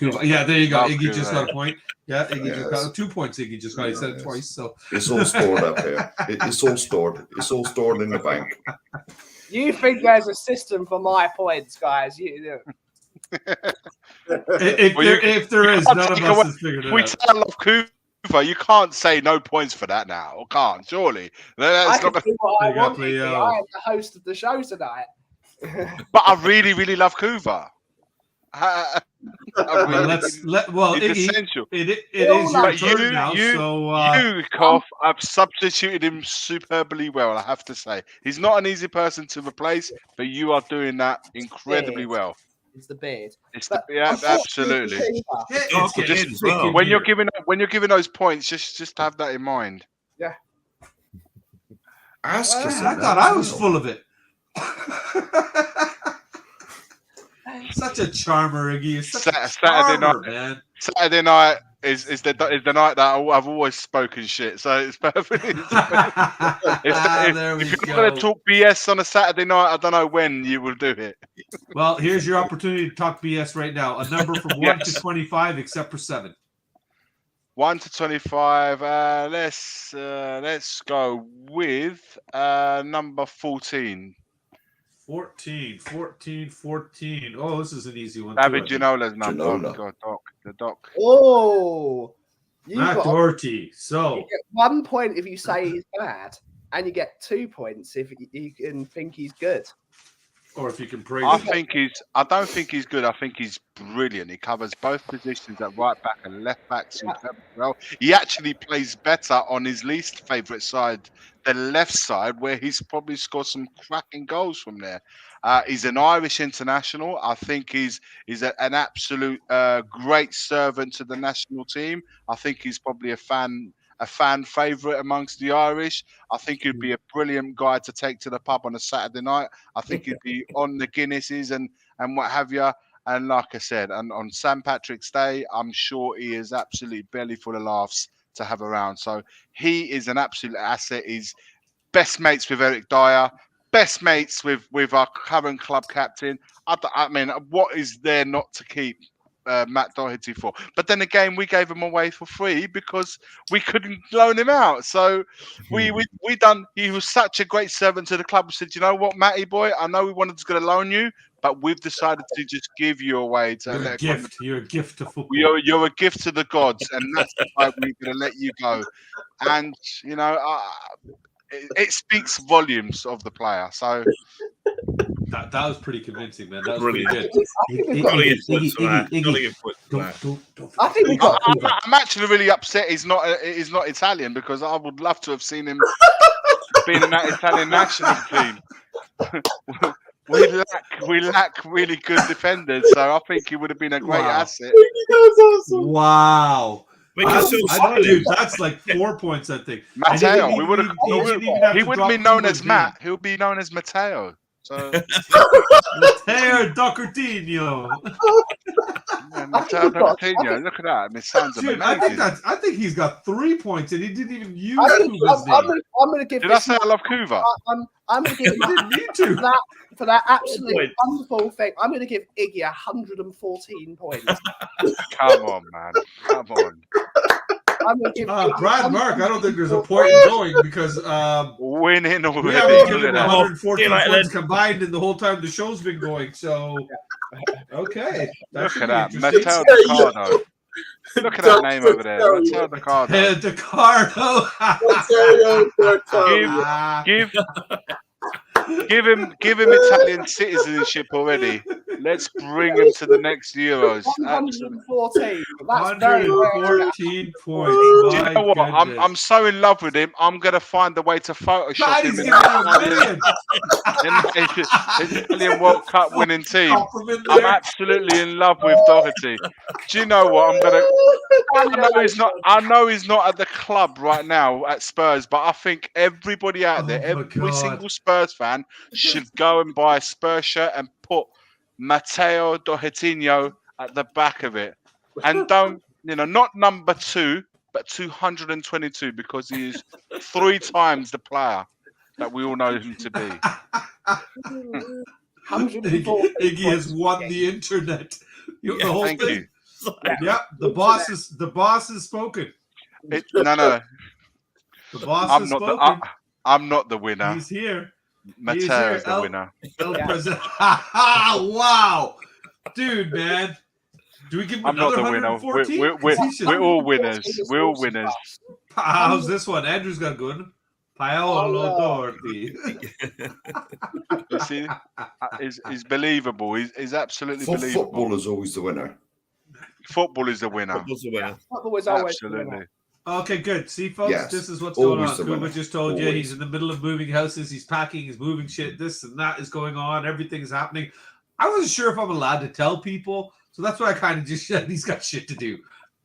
Kuva. Yeah, there you go. Iggy Kuva. just got a point. Yeah, Iggy just got 2 points. Iggy just got. He said it twice. So it's all stored up here. It's all stored. It's all stored in the bank. You think there's a system for my points, guys? If there is, none of us has figured it out. We tell off Kuva. You can't say no points for that now. Can't, surely. I can do what I want. I am the host of the show tonight. But I really, really love Kuva. Iggy, essential. It is your turn now. You, Kauff, I've substituted him superbly well, I have to say. He's not an easy person to replace, but you are doing that incredibly well. It's the beard. Absolutely. When you're giving those points, just have that in mind. Yeah. I thought I was full of it. Such a charmer, Iggy. You're such a Saturday charmer, night, man. Saturday night is the night that I've always spoken shit. So it's perfectly. There we if you're go. not going to talk BS on a Saturday night, I don't know when you will do it. Well, here's your opportunity to talk BS right now. A number from 1 to 25, except for 7. 1 to 25. Let's go with number 14. 14. Oh, this is an easy one. David too. Ginola's number. Ginola. Oh, God, the doc. Oh, Matt Doherty. So you get 1 point if you say he's bad, and you get 2 points if you can think he's good. or if you can praise I him. don't think he's good. I think he's brilliant. He covers both positions at right back and left back superbly well. He actually plays better on his least favourite side, the left side, where he's probably scored some cracking goals from there. He's an Irish international. I think he's an absolute great servant to the national team. I think he's probably a fan favourite amongst the Irish. I think he'd be a brilliant guy to take to the pub on a Saturday night. I think he'd be on the Guinnesses and what have you. And like I said, and on St. Patrick's Day, I'm sure he is absolutely belly full of laughs to have around. So he is an absolute asset. He's best mates with Eric Dyer, best mates with our current club captain. I mean, what is there not to keep Matt Doherty for? But then again, we gave him away for free because we couldn't loan him out. So we done. He was such a great servant to the club. We said, you know what, Matty boy, I know we wanted to loan you, but we've decided to just give you away. You're a gift. You're a gift to football. You're a gift to the gods, and that's why we're going to let you go. And you know, it speaks volumes of the player. So. That was pretty convincing, man. That was Brilliant. pretty good. I think we got. I'm actually really upset he's not Italian, because I would love to have seen him being in that Italian national team. we lack really good defenders, so I think he would have been a great asset. Wow. Dude, that's like 4 points, I think. Matteo, he would have been known as Matt. He'll be known as Matteo. So Matteo Dohertinho. Matteo Dohertinho. Look at that. I mean, it sounds amazing. I think he's got 3 points, and he didn't even use Kuva's name. I'm going to give. Did I say I love Kuva? I'm going to give didn't need to. for that absolutely wonderful thing. I'm going to give Iggy 114 points. Come on, man. Come on. I'm going to give Brad Mark, I don't think there's a point in going because winning already. we haven't given 114 points combined in the whole time the show's been going. So, okay. Look at that. Matteo Ricardo. Look at that name over there. Matteo Ricardo. Give him Italian citizenship already. Let's bring him to the next Euros. 114. That's 114 points. Do you know what? I'm so in love with him. I'm gonna find a way to Photoshop him in the Italian World Cup winning team. I'm absolutely in love with Doherty. Do you know what? I know he's not at the club right now at Spurs, but I think everybody out there, every single Spurs fan, should go and buy a Spurs shirt and put Matteo Dohertinho at the back of it. And don't, not number 2, but 222, because he is 3 times the player that we all know him to be. Iggy has won the internet. The whole Thank thing. you. Yeah, the boss has spoken. No. The boss has spoken. I'm not the winner. He's here. Matteo is the winner. Wow, dude, man. Do we give him I'm not another the winner. 114? We're all winners. We're all winners. How's this one? Andrew's got a good one. Paolo Doherty. You see, he's believable. He's absolutely believable. Football is always the winner. Football is the winner. Football is always Absolutely. Okay, good. See, folks, Yes, this is what's going on. always the winner. Kuva just told you Always. he's in the middle of moving houses. He's packing. He's moving shit. This and that is going on. Everything is happening. I wasn't sure if I'm allowed to tell people, so that's why I kind of just said he's got shit to do.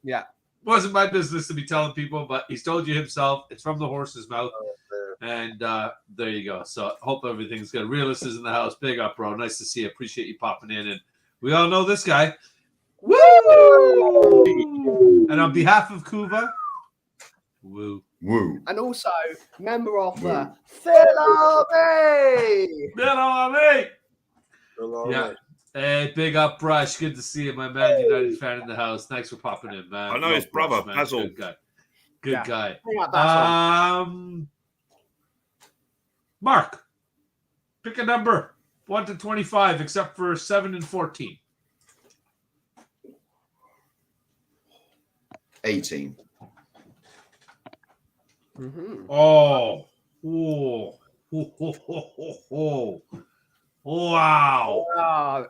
Yeah. Wasn't my business to be telling people, but he's told you himself. It's from the horse's mouth. And there you go. So hope everything's good. Realist is in the house. Big up, bro. Nice to see you. Appreciate you popping in. And We all know this guy. Woo! And on behalf of Kuva, woo. Woo. And also, member of the Woo. Phil Army. Yeah. Hey, big up, Brush. Good to see you, my Man United fan in the house. Thanks for popping in, man. I know his Brush, brother, man. Basil. Good guy. Good guy. Bring out Basil. Mark, pick a number 1 to 25, except for 7 and 14. 18. Mhm. Oh. Oh. Wow. Oh,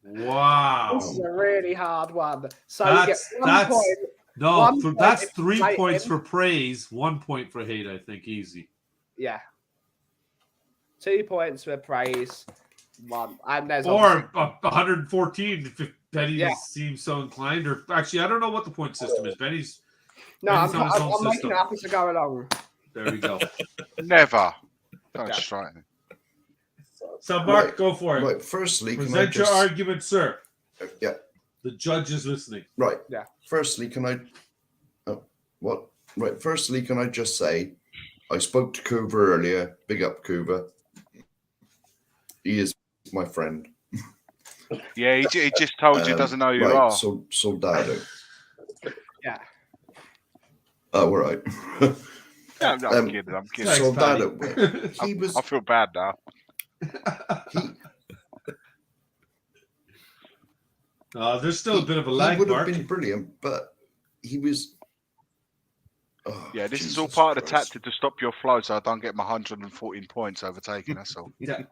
Wow. this is a really hard one. So you get That's- 1 that's- point. No, 1 point that's if 3 you hate points him. for praise, 1 point for hate, I think. Easy. Yeah. 2 points for praise. 1. And there's Or 114 if Benny Yeah. seems so inclined. Or actually, I don't know what the point system is. Benny's. no, Benny's on his own I'm making system. it up as I go along. There we go. Never. Don't Yeah. strike me. So, Mark, Right. go for it. Right. Firstly, can I Present your just... argument, sir. Yeah. The judge is listening. Right. Yeah. Firstly, can I... Oh, what? Right. Firstly, can I just say, I spoke to Kuva earlier. Big up, Kuva. He is my friend. Yeah, he just told you he doesn't know who you right, are. So, Soldado. Yeah. Oh, all right. No, I'm kidding. I'm kidding. Thanks, Soldado. Paddy. He was... I feel bad now. There's still a bit of a He lag, would have Mark. been brilliant, but he was... Oh, Yeah, this is Jesus all part of the Christ. tactic to stop your flow, so I don't get my 114 points overtaken. That's all. Yeah.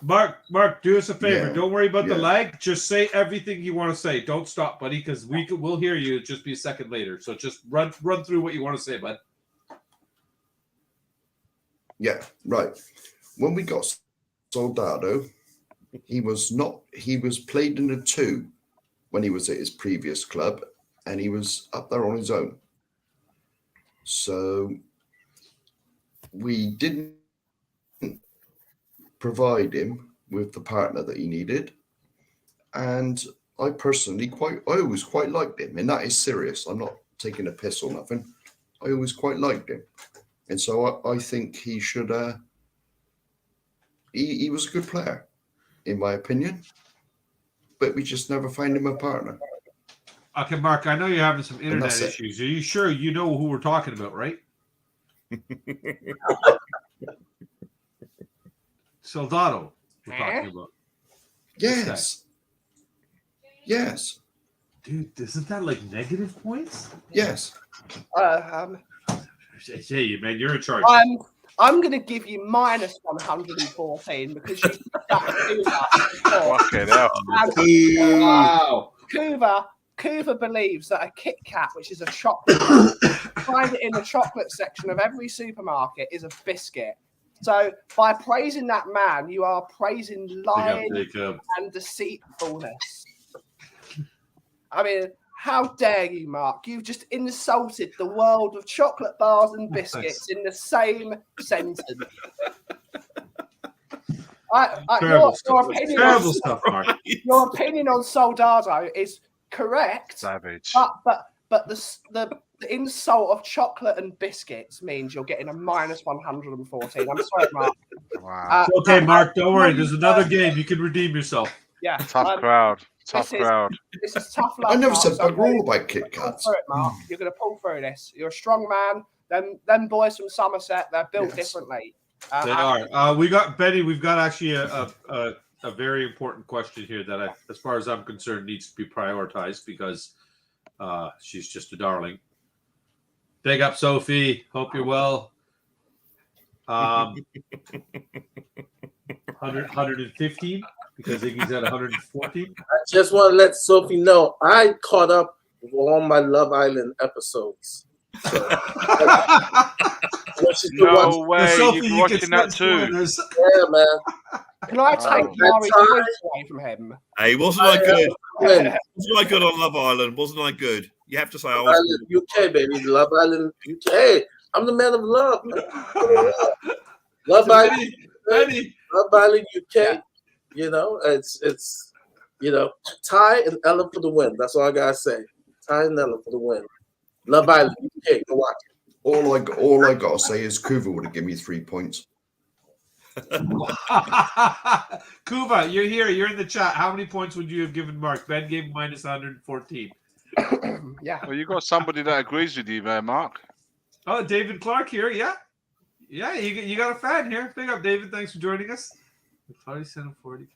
Mark, do us a favor. Yeah, Don't worry about the yeah. lag. Just say everything you want to say. Don't stop, buddy, because we'll hear you. It'll just be a second later. So just run through what you want to say, bud. Yeah, right. When we got Soldado, he was played in a 2 when he was at his previous club, and he was up there on his own. So we didn't provide him with the partner that he needed, and I always quite liked him, and that is serious. I'm not taking a piss or nothing. I always quite liked him, and so I think he should. He was a good player, in my opinion, but we just never find him a partner. Okay, Mark, I know you're having some internet that's it. issues. Are you sure you know who we're talking about, right? Soldado, we're talking about. Yes. Yes. Dude, isn't that like negative points? Yes. Hey, man, you're in charge. I'm going to give you minus 114 because you said that Fucking hell. Wow. Kuva believes that a Kit Kat, which is a chocolate, find it in the chocolate section of every supermarket, is a biscuit. So by praising that man, you are praising lying and deceitfulness. I mean, how dare you, Mark? You've just insulted the world of chocolate bars and biscuits in the same sentence. Terrible Your stuff, Mark. your opinion on Soldado is correct, Savage. but the insult of chocolate and biscuits means you're getting a minus 114. I'm sorry, Mark. Wow. Okay, Mark, don't worry. There's another game. You can redeem yourself. Yeah, Tough crowd. Tough this is- crowd. this is tough love. I never Mark, said so bugger all about Kit pull Kats. through it, Mark. You're going to pull through this. You're a strong man. Them boys from Somerset, they're built Yes. differently. They are. We got Benny. We've got actually a very important question here that, as far as I'm concerned, needs to be prioritized because she's just a darling. Big up, Sophie. Hope you're well. 115 because Iggy's at 114. I just want to let Sophie know I caught up with all my Love Island episodes. So, No way. Sophie, You're you watching can that spend too. spoilers. yeah, man. Can I take Mari away from him? Hey, wasn't I good? Island, Wasn't I good on Love Island? Wasn't I good? You have to say I Love was. Island, UK, baby. Love Island, UK. Hey, I'm the man of love. Man. Love Island, Benny. Love Island, UK. You know, it's Ty and Ella for the win. That's all I gotta say. Ty and Ella for the win. Love Island. Okay, go watch it. All I gotta say is Kuva would have given me 3 points. Kuva, you're here. You're in the chat. How many points would you have given Mark? Ben gave minus 114. Yeah. Well, you got somebody that agrees with you there, Mark. Oh, David Clark here. Yeah. Yeah, you got a fan here. Big up, David. Thanks for joining us. 40.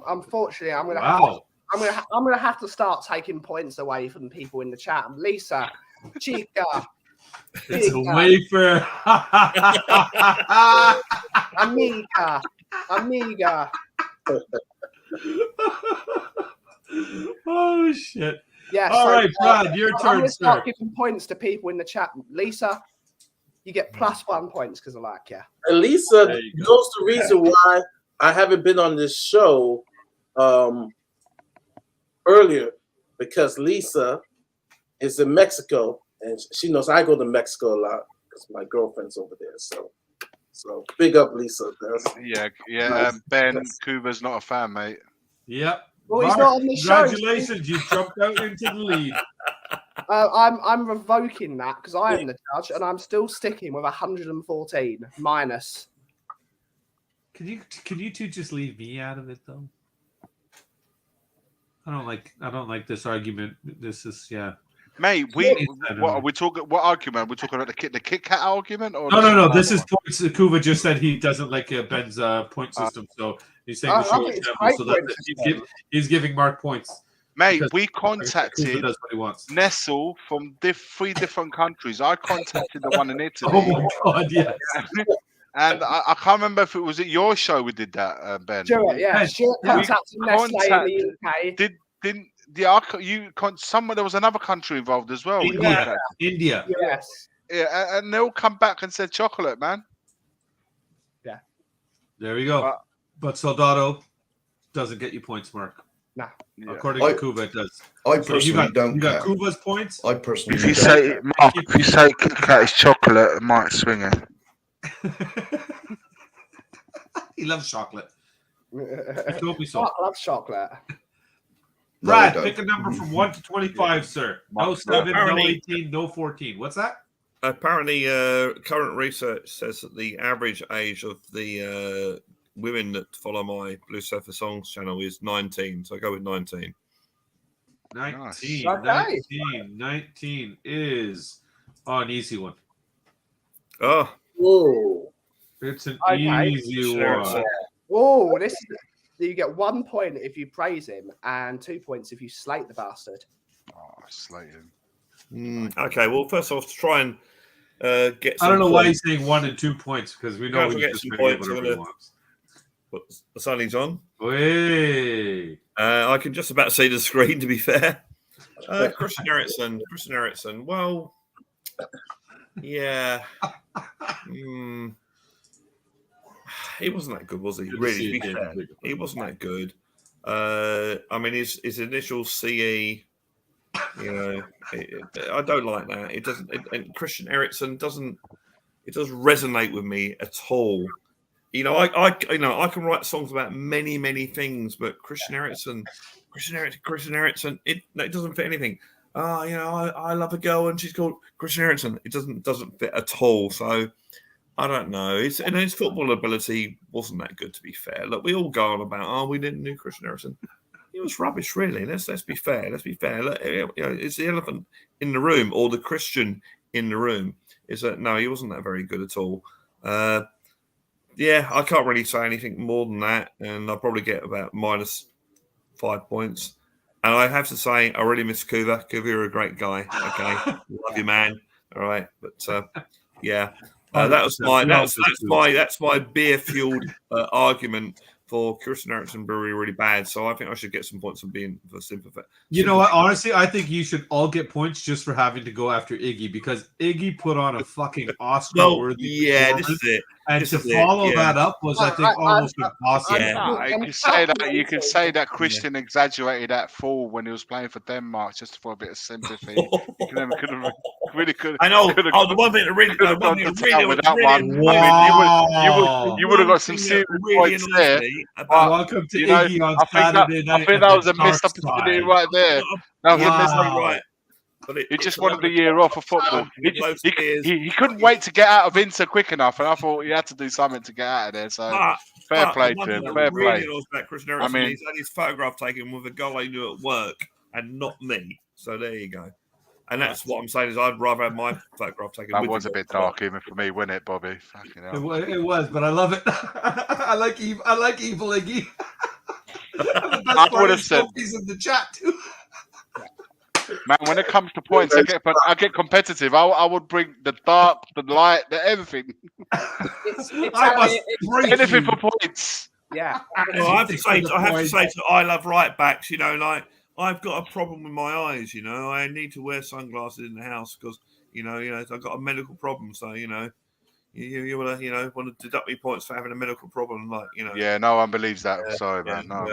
Unfortunately, I'm gonna have to start taking points away from people in the chat. Lisa, Chica, it's a wafer. Amiga. Oh shit. Yeah. All right, Brad, your I'm turn, gonna sir. start giving points to people in the chat. Lisa, you get +1 points because I like you. And Lisa There you knows the reason why I haven't been on this show earlier, because Lisa is in Mexico and she knows I go to Mexico a lot because my girlfriend's over there. So big up, Lisa. Yeah. Nice. Ben Kuva's not a fan, mate. Yep. Well, he's Mark, not on the show. congratulations, you jumped out into the lead. I'm revoking that because I am the judge, and I'm still sticking with 114 minus. Can you two just leave me out of it though? I don't like this argument. This is Mate, what are we talking? What argument? Are we talking about the Kit Kat argument? Or No. This is points. Kuva just said he doesn't like Ben's point system, so he's saying the show example. So that he's giving Mark points. Mate, because we Kuva contacted does what he wants. Nestle from 3 different countries. I contacted the one in Italy. Oh my god, yeah. And I can't remember if it was at your show we did that, Ben. Stuart, yeah. Stuart contacted Nestle in the UK. There was another country involved as well. India. Yes. Yeah, and they all come back and said chocolate, man. Yeah. There we go. But Soldado doesn't get you points, Mark. Nah. Yeah. According to Kuva, it does. I personally don't You got care. Kuva's points? I personally If you don't say Kit Kat is chocolate, it might swing it. He loves chocolate. He told me so. I love chocolate. Brad, No, I pick a number from 1 to 25, sir. No Mark, 7, no apparently- 18, no 14. What's that? Apparently, current research says that the average age of the women that follow my Blue Surfer Songs channel is 19. So I go with 19. 19. Okay. 19 is an easy one. Oh, Whoa. It's an Okay. easy Sure. one. Oh, you get 1 point if you praise him and 2 points if you slate the bastard. Oh, slate him. okay. Well, first off, to try and get some I don't know why points. he's saying 1 and 2 points because we know Can't he's forget just some going to get points, whatever he I'm wants. But the sunny's on. Hey. I can just about see the screen, to be fair. Christian Eriksen. Well, yeah. He wasn't that good, was he? Good to Really, see to be you fair. again. He wasn't that good. I mean, his initial CE, I don't like that. It doesn't. And Christian Eriksen doesn't. It doesn't resonate with me at all. I can write songs about many things, but Christian Eriksen, it doesn't fit anything. I love a girl and she's called Christian Eriksen. It doesn't fit at all. So I don't know. His football ability wasn't that good, to be fair. Look, we all go on about, we didn't know Christian Eriksen. He was rubbish, really. Let's be fair. Let's be fair. Look, it's the elephant in the room, or the Christian in the room. Is that no? He wasn't that very good at all. I can't really say anything more than that, and I'll probably get about minus -5 points. And I have to say, I really miss Kuva. Kuva, you're a great guy. Okay, love you, man. All right, but that's my beer fueled argument for Christian Eriksen being really bad. So I think I should get some points for being for sympathy. You know what? Honestly, I think you should all get points just for having to go after Iggy because Iggy put on a fucking Oscar-worthy this is it. And This to is it, follow yeah. that up was, I think, almost impossible. Yeah. You can say that Christian exaggerated that fall when he was playing for Denmark just for a bit of sympathy. You could have really could. I know. The one thing that really, Could have gone to town with that one. Wow. You would have got some serious really points there. Welcome to Iggy on Saturday night. I think that was a missed opportunity right there. That was a missed Wow. right. But he just wanted the year off of football. He couldn't wait to get out of Inter quick enough, and I thought he had to do something to get out of there. So fair play to him. Fair play. I mean, he's had his photograph taken with a guy I knew at work, and not me. So there you go. And that's what I'm saying is I'd rather have my photograph taken. That was a bit dark even for me, wasn't it, Bobby? Fucking hell. It was, but I love it. I like evil Iggy. I would have said he's in the chat too. Man, when it comes to points, I get competitive. I would bring the dark, the light, everything. Anything for points. Yeah. Well, I have to say to I love right backs. You know, like I've got a problem with my eyes. You know, I need to wear sunglasses in the house because you know I've got a medical problem. So you know, you want to deduct me points for having a medical problem, like you know. Yeah, no one believes that. Sorry, man. No,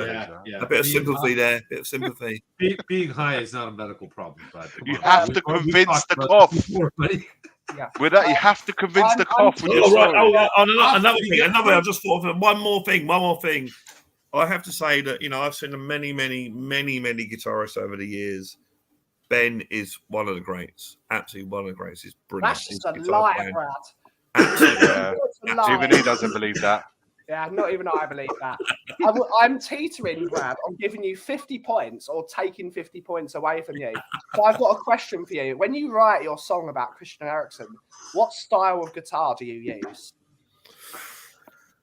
a bit of sympathy there. A bit of sympathy. Being high is not a medical problem, but you have to convince the Kauff. With that, you have to convince the Kauff. Another thing. I just thought of one more thing. I have to say that I've seen many guitarists over the years. Ben is one of the greats. Absolutely one of the greats. He's brilliant. That's just a lie, Brad. Even he doesn't believe that. Yeah, not even I believe that. I'm teetering, Brad, on giving you 50 points or taking 50 points away from you. So I've got a question for you. When you write your song about Christian Eriksen, what style of guitar do you use?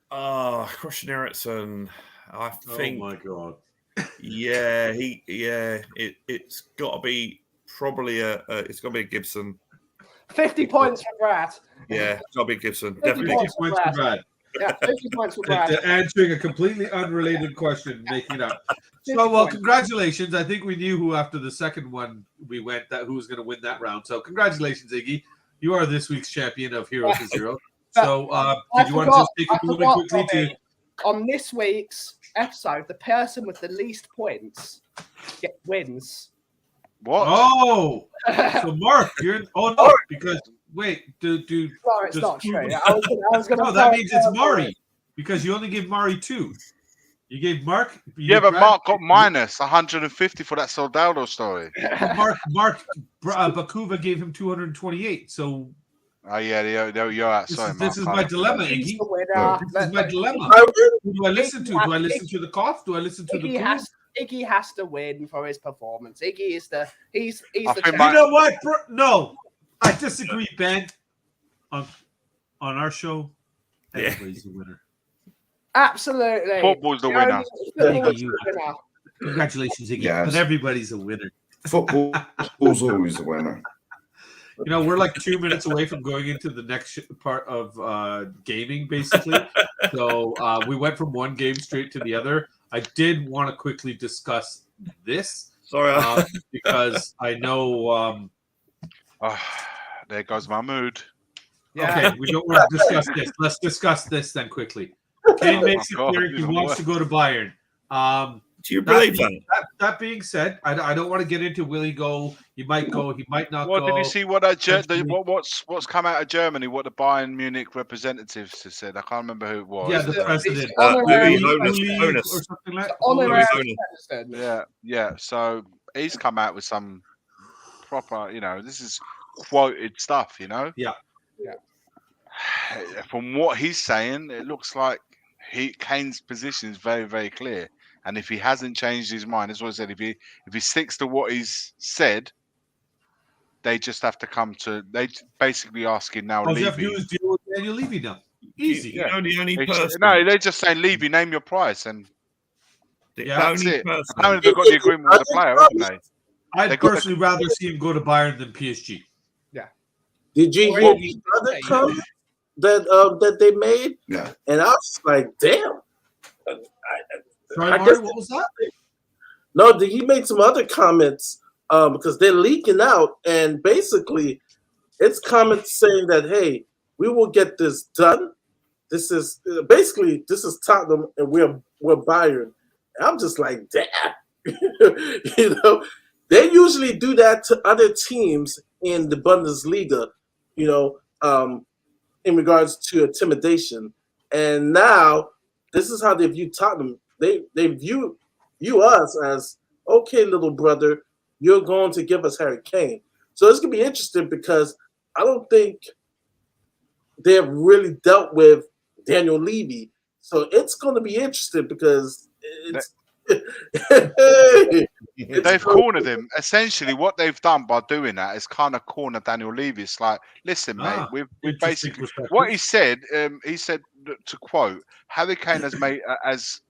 Christian Eriksen, I think. Oh my god. Yeah, it's got to be probably it's got to be a Gibson. 50 points for Brad. Yeah, it's got to be a Gibson. 50 Definitely. points for Brad. Yeah, 50 points for Brad. Answering a completely unrelated question, making it up. So, well, congratulations. I think we knew who after the second one we went who was going to win that round. So, congratulations, Iggy. You are this week's champion of Hero to Zero. So, did you want to just take a moment quickly to? On this week's episode, the person with the least points wins. What? Oh, so Mark, you're in. Oh no, because wait, Sorry, it's not true. I was gonna no, that means it's Mari because you only gave Mari 2. You gave Mark. But Mark got minus 150 for that Soldado story. But Kuva gave him 228. So. Oh yeah, you're out. Sorry, this is my dilemma, Iggy. This is my dilemma. Who do I listen to? Do I listen to the Kauff? Do I listen to the Kuva? Iggy has to win for his performance. Iggy is he's the you know what? No, I disagree, Ben. On our show, everybody's the winner. Absolutely. Football's the winner. Congratulations, Iggy. Yes. But everybody's a winner. Football's always the winner. We're like 2 minutes away from going into the next part of gaming, basically. So we went from one game straight to the other. I did want to quickly discuss this. Sorry, because I know. There goes my mood. Yeah. Okay, we don't want to discuss this. Let's discuss this then quickly. Kane makes it clear he wants to go to Bayern. Do you believe that? That being said, I don't want to get into will he go? He might go. He might not go. go. Did you see what what's come out of Germany? What the Bayern Munich representatives have said? I can't remember who it was. Yeah, the president. Or something like that. Yeah. So he's come out with some proper. This is quoted stuff. Yeah. From what he's saying, it looks like Kane's position is very, very clear. And if he hasn't changed his mind, that's what I said. If he sticks to what he's said, they just have to come to. They basically asking now. All you have to do is deal with Daniel Levy now. Easy. The only person. No, they're just saying Levy, name your price, and that's it. Person. Apparently they've got the agreement with the player, haven't they? I'd personally rather see him go to Bayern than PSG. Yeah. Did you hear the other comment that they made? Yeah. And I was like, damn. Sorry, Mario, what was that? No, he made some other comments because they're leaking out, and basically, it's comments saying that, hey, we will get this done, this is basically Tottenham and we're Bayern. And I'm just like, damn. You know, they usually do that to other teams in the Bundesliga, you know, in regards to intimidation. And now this is how they view Tottenham. They view us as, okay, little brother, you're going to give us Harry Kane. So it's going to be interesting because I don't think they've really dealt with Daniel Levy. So it's going to be interesting because they've cornered him. Essentially, what they've done by doing that is kind of corner Daniel Levy. It's like, listen, mate, we've basically what he said. He said, to quote, Harry Kane has made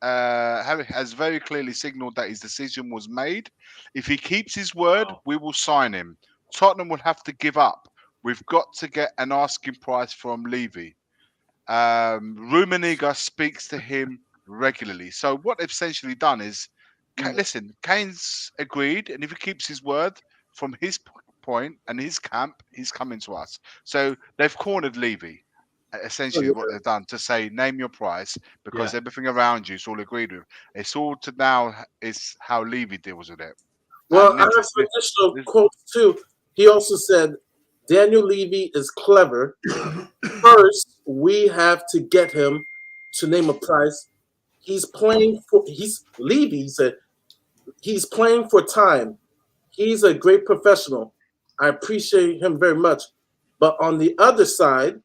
Harry has very clearly signalled that his decision was made. If he keeps his word, we will sign him. Tottenham will have to give up. We've got to get an asking price from Levy. Rummenigge speaks to him regularly. So what they've essentially done is, listen, Kane's agreed, and if he keeps his word from his point and his camp, he's coming to us. So they've cornered Levy, essentially what they've done, to say, name your price, because everything around you is all agreed with. It's all to now is how Levy deals with it. Well, I have some additional quotes too. He also said, Daniel Levy is clever. First, we have to get him to name a price. Levy said, he's playing for time. He's a great professional. I appreciate him very much. But on the other side,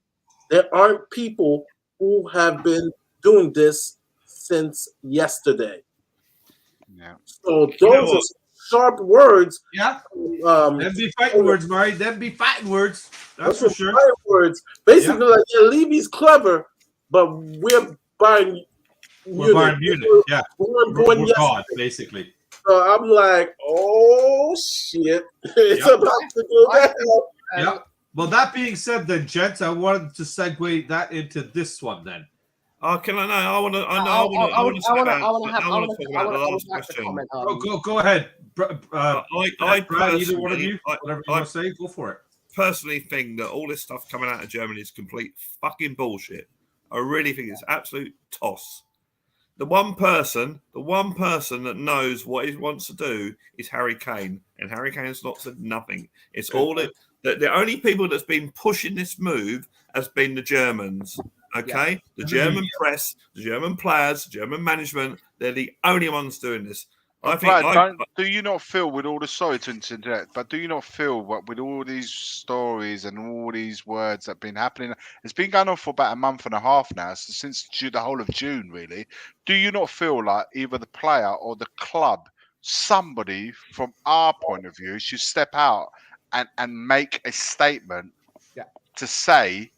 there aren't people who have been doing this since yesterday. Yeah. So those are sharp words. Yeah. Them be fighting words, Murray. Them be fighting words. That's for sure. Fighting words. Basically, like, Levy's clever, but we're buying Munich. Yeah. We're God, basically. So I'm like, oh shit. It's about to go down. Yeah. Well, that being said, then, gents, I wanted to segue that into this one then. Can I know? I want to talk about the last question. Go ahead. I either one of you, whatever you want to say, go for it. Personally think that all this stuff coming out of Germany is complete fucking bullshit. I really think it's absolute toss. The one person that knows what he wants to do is Harry Kane, and Harry Kane's not said nothing. It's all that the only people that's been pushing this move has been the Germans. Okay, the German press, the German players, the German management, they're the only ones doing this. I think. Do you not feel, with all the sorry to interject, but do you not feel what with all these stories and all these words that have been happening? It's been going on for about a month and a half now, since the whole of June, really. Do you not feel like either the player or the club, somebody from our point of view, should step out and make a statement to say,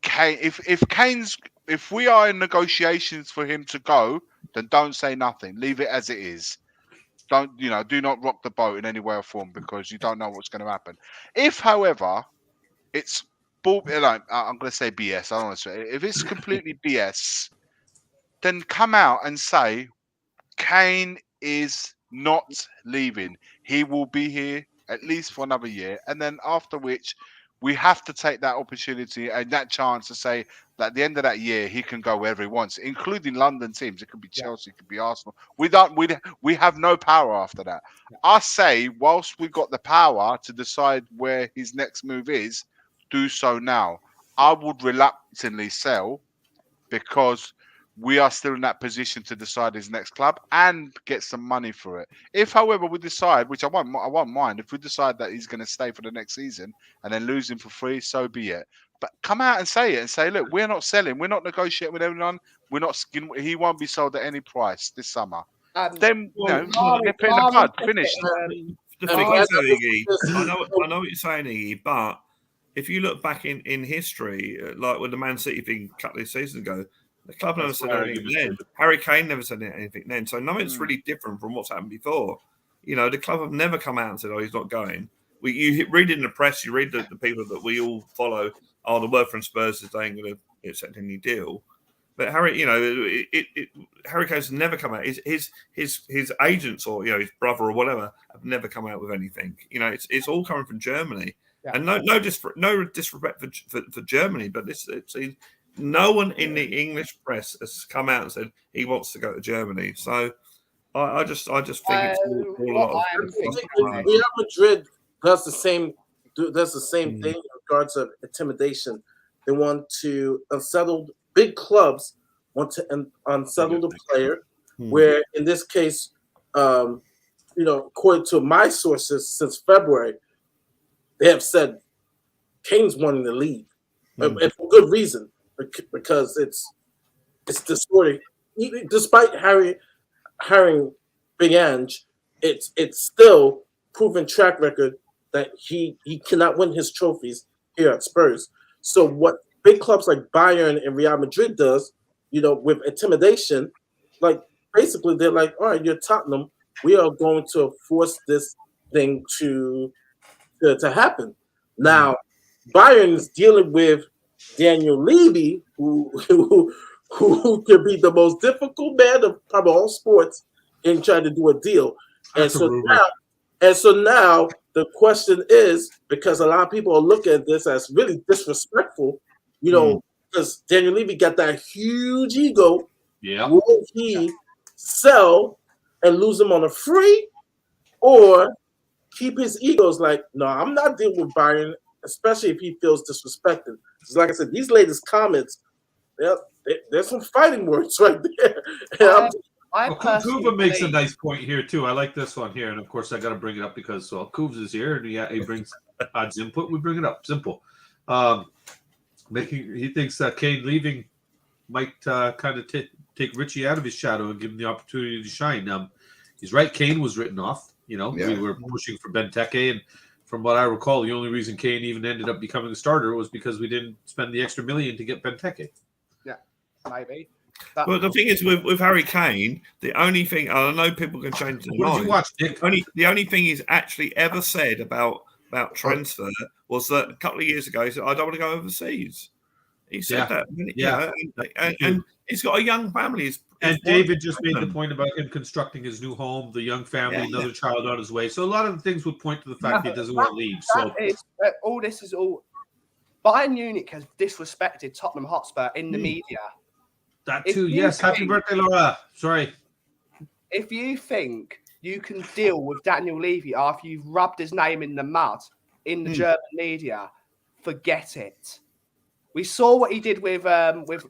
Kane, if we are in negotiations for him to go, then don't say nothing. Leave it as it is. Do not rock the boat in any way or form, because you don't know what's going to happen. If, however, it's I'm going to say BS. I don't want to say it. If it's completely BS, then come out and say Kane is not leaving. He will be here at least for another year, and then after which, we have to take that opportunity and that chance to say that at the end of that year, he can go wherever he wants, including London teams. It could be Chelsea, it could be Arsenal. We have no power after that. I say, whilst we've got the power to decide where his next move is, do so now. I would reluctantly sell, because we are still in that position to decide his next club and get some money for it. If, however, we decide, which I won't mind, if we decide that he's going to stay for the next season and then lose him for free, so be it. But come out and say it, and say, look, we're not selling, we're not negotiating with anyone, he won't be sold at any price this summer. Then, nip it in the bud, finished. The thing is, Iggy, I know what you're saying, Iggy, but if you look back in history, like with the Man City thing a couple of seasons ago, the club never said anything then. Harry Kane never said anything then. So nothing's really different from what's happened before. The club have never come out and said, "Oh, he's not going." You read it in the press, you read the people that we all follow. Oh, the word from Spurs is they ain't going to accept any deal. But Harry, Harry Kane's never come out. His agents or his brother or whatever have never come out with anything. It's all coming from Germany. Yeah. And no disrespect for Germany, but no one in the English press has come out and said he wants to go to Germany. So I just think it's all a lot of. Real Madrid does the same. Does the same thing in regards of intimidation. They want to unsettle big clubs. Want to unsettle the player. Where in this case, according to my sources since February, they have said Kane's wanting to leave, and for good reason, because it's distorted. Despite hiring Big Ange, it's still proven track record that he cannot win his trophies here at Spurs. So what big clubs like Bayern and Real Madrid does, with intimidation, like basically they're like, all right, you're Tottenham, we are going to force this thing to happen. Now, Bayern is dealing with Daniel Levy, who could be the most difficult man of probably all sports in trying to do a deal. And so now the question is, because a lot of people are looking at this as really disrespectful, because Daniel Levy got that huge ego. Yeah. Will he sell and lose him on a free, or keep his egos like, no, I'm not dealing with Bayern, especially if he feels disrespected. Because like I said, these latest comments, there's some fighting words right there. Kuva makes a nice point here too. I like this one here, and of course I got to bring it up because Kuva is here, and he brings odds input. We bring it up. Simple. He thinks that Kane leaving might kind of take Richie out of his shadow and give him the opportunity to shine. He's right. Kane was written off. We were pushing for Benteke, and from what I recall, the only reason Kane even ended up becoming a starter was because we didn't spend the extra $1 million to get Benteke. Yeah, maybe. Well, the thing is with Harry Kane, the only thing, and I know people can change their What mind. did you watch, Dick? The only thing he's actually ever said about transfer was that a couple of years ago he said, "I don't want to go overseas." He said that, and he's got a young family. And David just made the point about him constructing his new home, the young family, another child on his way. So a lot of the things would point to the fact he doesn't want to leave. So all this is all. Bayern Munich has disrespected Tottenham Hotspur in the media. That too, yes. Happy birthday, Laura. Sorry. If you think you can deal with Daniel Levy after you've rubbed his name in the mud in the German media, forget it. We saw what he did with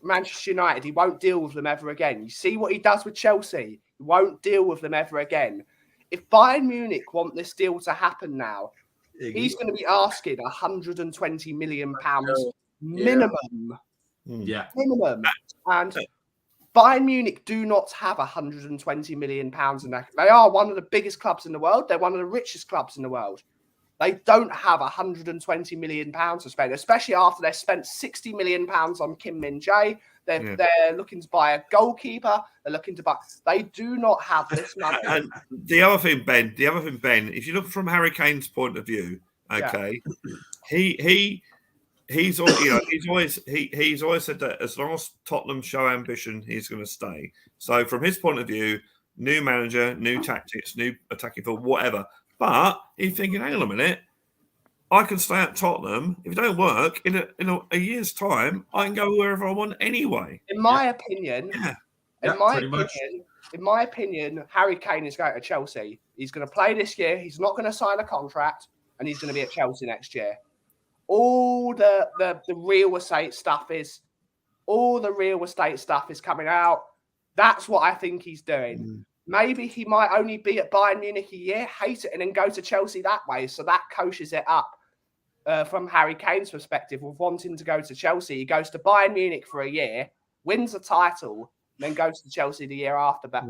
Manchester United. He won't deal with them ever again. You see what he does with Chelsea. He won't deal with them ever again. If Bayern Munich want this deal to happen now, he's going to be asking £120 million minimum. Yeah. Minimum. And Bayern Munich do not have £120 million in that. They are one of the biggest clubs in the world. They're one of the richest clubs in the world. They don't have £120 million to spend, especially after they've spent £60 million on Kim Min-jae. They're looking to buy a goalkeeper. They're looking to buy. They do not have this money. And the other thing, Ben, if you look from Harry Kane's point of view, okay, he's always said that as long as Tottenham show ambition, he's going to stay. So from his point of view, new manager, new tactics, new attacking for whatever. But he's thinking, hang on a minute, I can stay at Tottenham. If it don't work, in a year's time, I can go wherever I want anyway. In my opinion, in my opinion, Harry Kane is going to Chelsea. He's going to play this year. He's not going to sign a contract, and he's going to be at Chelsea next year. All the real estate stuff is coming out. That's what I think he's doing. Maybe he might only be at Bayern Munich a year, hate it, and then go to Chelsea that way. So that coaches it up from Harry Kane's perspective of wanting to go to Chelsea. He goes to Bayern Munich for a year, wins a title, and then goes to Chelsea the year after. But I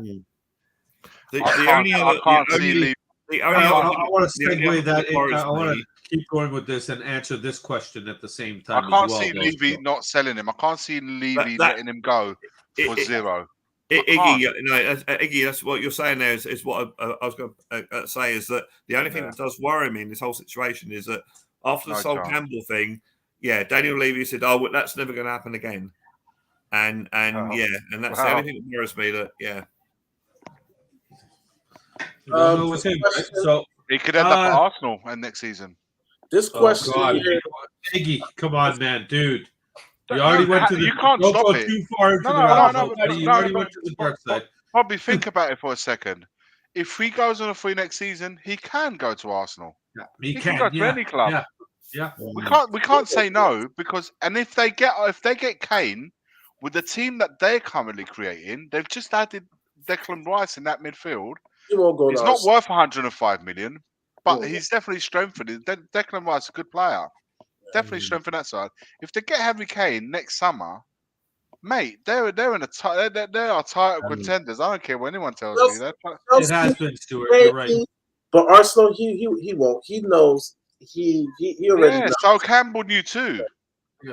want to segue that in. I want to keep going with this and answer this question at the same time. I can't see Levy not selling him. I can't see Levy letting him go for zero. Iggy, that's what you're saying there is what I was going to say is that the only thing that does worry me in this whole situation is that after the Sol Campbell thing, Daniel Levy said, "Oh, that's never going to happen again," and that's the only thing that worries me. So he could end up at Arsenal next season. This question, Iggy, come on, man, dude. You already went to the. You can't Don't stop go it. too far into the No, rabbit no, hole, buddy. You already went to the dark side. Bobby, think about it for a second. If he goes on a free next season, he can go to Arsenal. Yeah, He can go to any club. Yeah. We can't say no because if they get Kane with the team that they're currently creating, they've just added Declan Rice in that midfield. He won't go. It's not worth 105 million, but he's definitely strengthened it. Declan Rice is a good player. Definitely strengthened that side. If they get Harry Kane next summer, mate, they're in a they are title contenders. I don't care what anyone tells me. It has been, Stuart. You're right. But Arsenal, he won't. He knows. He already knows. So Campbell knew too.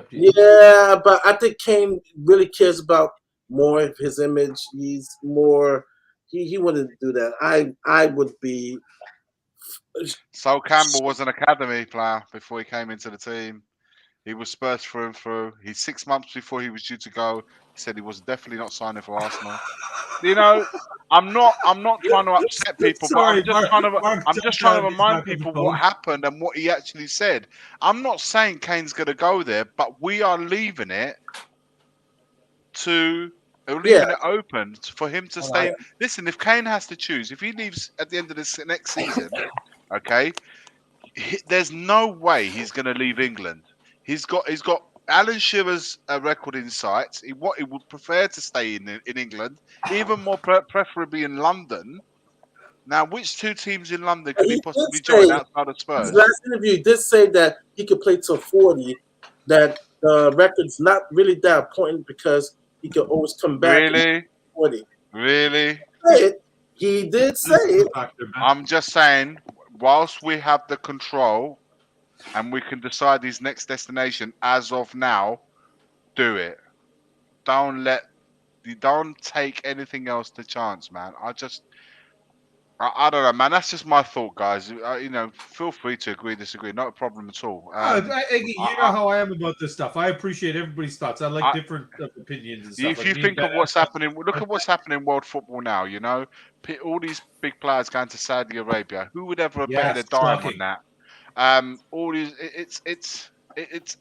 Yeah, but I think Kane really cares about more of his image. He's more. He wouldn't do that. I would be. So Campbell was an academy player before he came into the team. He was Spurs through and through. He's 6 months before he was due to go. He said he was definitely not signing for Arsenal. You know, I'm not trying to upset people, Sorry, but I'm just trying to remind people what happened and what he actually said. I'm not saying Kane's going to go there, but we are leaving it open for him to stay. Listen, if Kane has to choose, if he leaves at the end of this next season, okay, there's no way he's going to leave England. He's got Alan Shearer's record in sight. He would prefer to stay in England, even more preferably in London. Now, which two teams in London could he possibly join outside of Spurs? His last interview, he did say that he could play till 40. That the record's not really that important because he could always come back. Really? 40. Really? He did say it. I'm just saying, whilst we have the control and we can decide his next destination as of now, do it. Don't take anything else to chance, man. I don't know, man. That's just my thought, guys. Feel free to agree, disagree. Not a problem at all. You know how I am about this stuff. I appreciate everybody's thoughts. I like different opinions and stuff. If you think of what's happening, look at what's happening in world football now. You know, all these big players going to Saudi Arabia. Who would ever have betted a dime on that? All these, it's.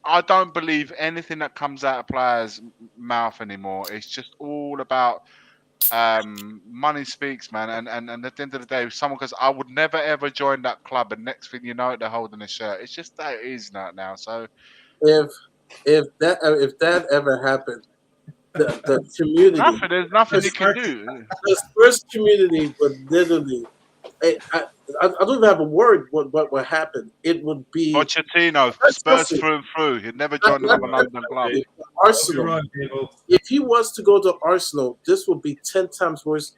I don't believe anything that comes out of players' mouth anymore. It's just all about. Money speaks, man, and at the end of the day, if someone goes, I would never ever join that club, and next thing you know, they're holding a shirt. It's just that it is not now. So, if that ever happened, the community, there's nothing you can do. The Spurs community would literally. I don't even have a word. What would happen? It would be Pochettino, Spurs through and through. He'd never join another London club. Arsenal. If he was to go to Arsenal, this would be 10 times worse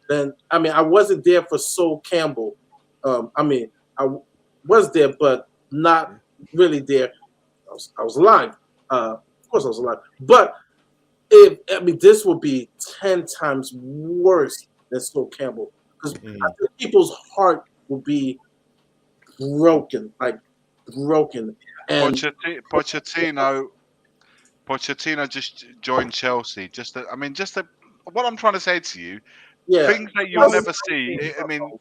than. I mean, I wasn't there for Sol Campbell. I was there, but not really there. I was alive. Of course, I was alive. But this would be 10 times worse than Sol Campbell. Because people's heart will be broken. And Pochettino just joined Chelsea. What I'm trying to say to you, things that you'll never see. I mean,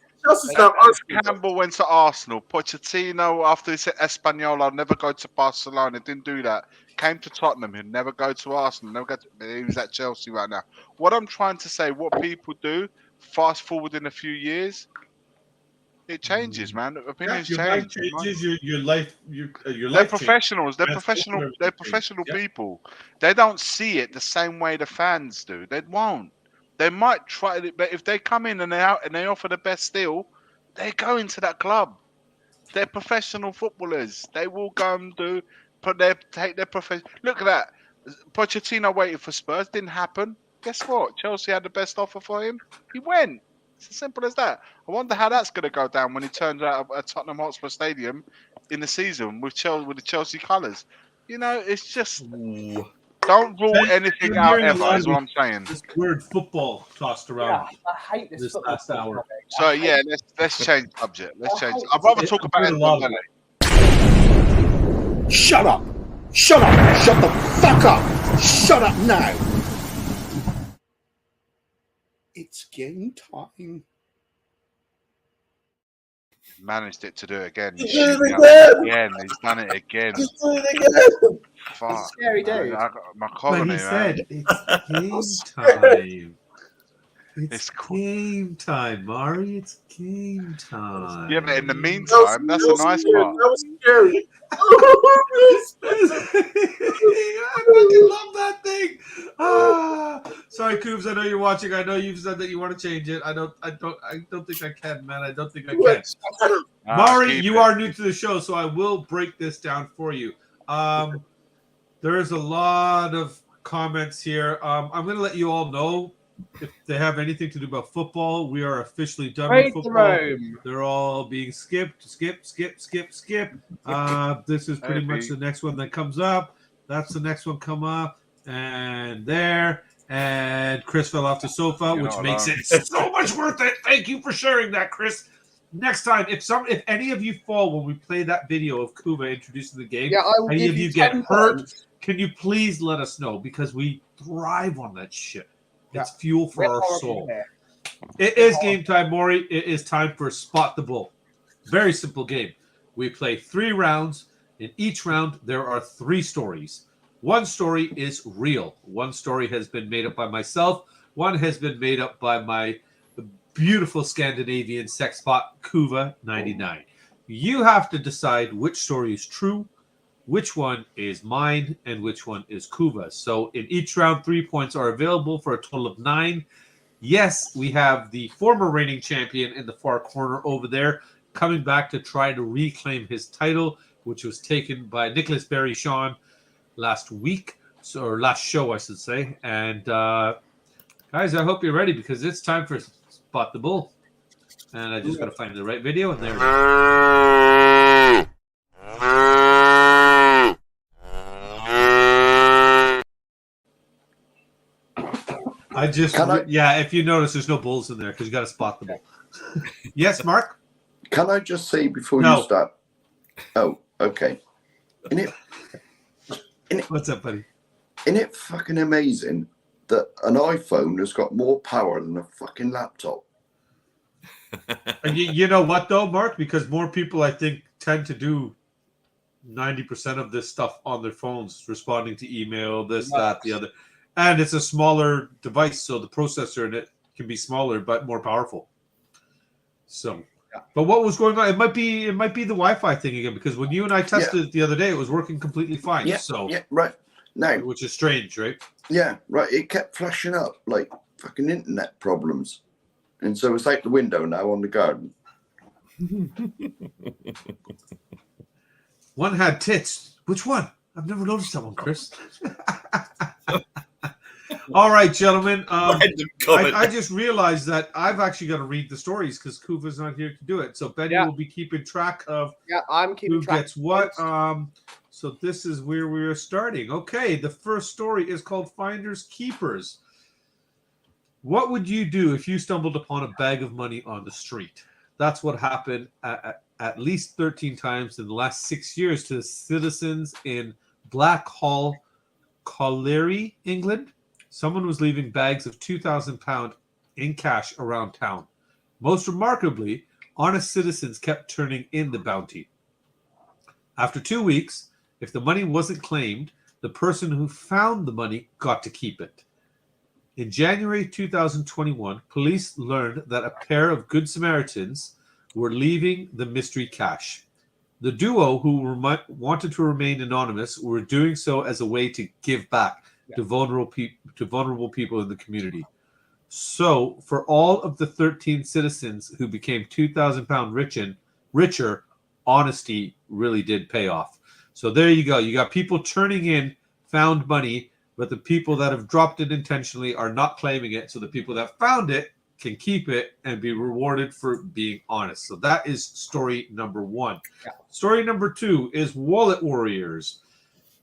Campbell went to Arsenal. Pochettino, after he said Espanyol, I'll never go to Barcelona. Didn't do that. Came to Tottenham. He'd never go to Arsenal. He's at Chelsea right now. What I'm trying to say, what people do, fast forward in a few years, it changes, man. Opinions change. Your life. They're professionals. They're professional. They're professional people. They don't see it the same way the fans do. They won't. They might try it, but if they come in and they offer the best deal, they go into that club. They're professional footballers. They will go and take their profession. Look at that. Pochettino waited for Spurs. Didn't happen. Guess what? Chelsea had the best offer for him. He went. It's as simple as that. I wonder how that's going to go down when he turns out at Tottenham Hotspur Stadium in the season with the Chelsea colours. You know, it's just don't rule anything out ever. Is what I'm saying. This word football tossed around. Yeah, I hate this last hour. So let's change subject. Let's change. I'd rather talk about it. Shut up! Shut up! Shut the fuck up! Shut up now! It's game time. Managed it to do it again. He did it again. He's done it again. He's doing it again. Fuck. scary dude. I got my But colony, he man. said it's game time. It's It's cool. game time, Mari. It's game time. Yeah, but in the That meantime, that's the was nice scary. part. That was scary. I fucking love that thing. Sorry, Coobs. I know you're watching. I know you've said that you want to change it. I don't think I can, man. I don't think I can. Mari, keep you it. are new to the show, so I will break this down for you. There is a lot of comments here. I'm going to let you all know if they have anything to do about football. We are officially done with football. They're all being skipped. Skip. This is pretty much the next one that comes up. That's the next one come up. And there. And Chris fell off the sofa, which makes it so much worth it. Thank you for sharing that, Chris. Next time, if any of you fall when we play that video of Kuva introducing the game, any of you get hurt, can you please let us know? Because we thrive on that shit. It's fuel for our soul. It is game time, Maury. It is time for Spot the Bull. Very simple game. We play 3 rounds. In each round, there are 3 stories. One story is real. One story has been made up by myself. One has been made up by my beautiful Scandinavian sex bot, Kuva99. You have to decide which story is true, which one is mine, and which one is Kuva's. So in each round, 3 points are available for a total of 9. Yes, we have the former reigning champion in the far corner over there coming back to try to reclaim his title, which was taken by Nicholas Berry-Sean last week, or last show, I should say. And guys, I hope you're ready because it's time for Spot the Bull. And I just got to find the right video, and there it is. If you notice, there's no bulls in there because you got to spot the bull. Yes, Mark? Can I just say before you start? Oh, okay. What's up, buddy? Isn't it fucking amazing that an iPhone has got more power than a fucking laptop? You know what, though, Mark? Because more people, I think, tend to do 90% of this stuff on their phones, responding to email, this, that, the other. And it's a smaller device, so the processor in it can be smaller but more powerful. So, but what was going on? It might be the Wi-Fi thing again, because when you and I tested it the other day, it was working completely fine. Right. Now, which is strange, right? Yeah, right. It kept flashing up like fucking internet problems, and so it's out the window now on the garden. One had tits. Which one? I've never noticed that one, Chris. All right, gentlemen. I just realized that I've actually got to read the stories because Kuva's not here to do it. So Benny will be keeping track of I'm keeping track who gets what. So this is where we're starting. Okay, the first story is called Finders Keepers. What would you do if you stumbled upon a bag of money on the street? That's what happened at least 13 times in the last 6 years to citizens in Blackhall, Colliery, England. Someone was leaving bags of £2,000 in cash around town. Most remarkably, honest citizens kept turning in the bounty. After 2 weeks, if the money wasn't claimed, the person who found the money got to keep it. In January 2021, police learned that a pair of Good Samaritans were leaving the mystery cache. The duo, who wanted to remain anonymous, were doing so as a way to give back to vulnerable people in the community. So, for all of the 13 citizens who became £2,000 richer, honesty really did pay off. So there you go. You got people turning in found money, but the people that have dropped it intentionally are not claiming it. So the people that found it can keep it and be rewarded for being honest. So that is story number 1. Story number 2 is Wallet Warriors.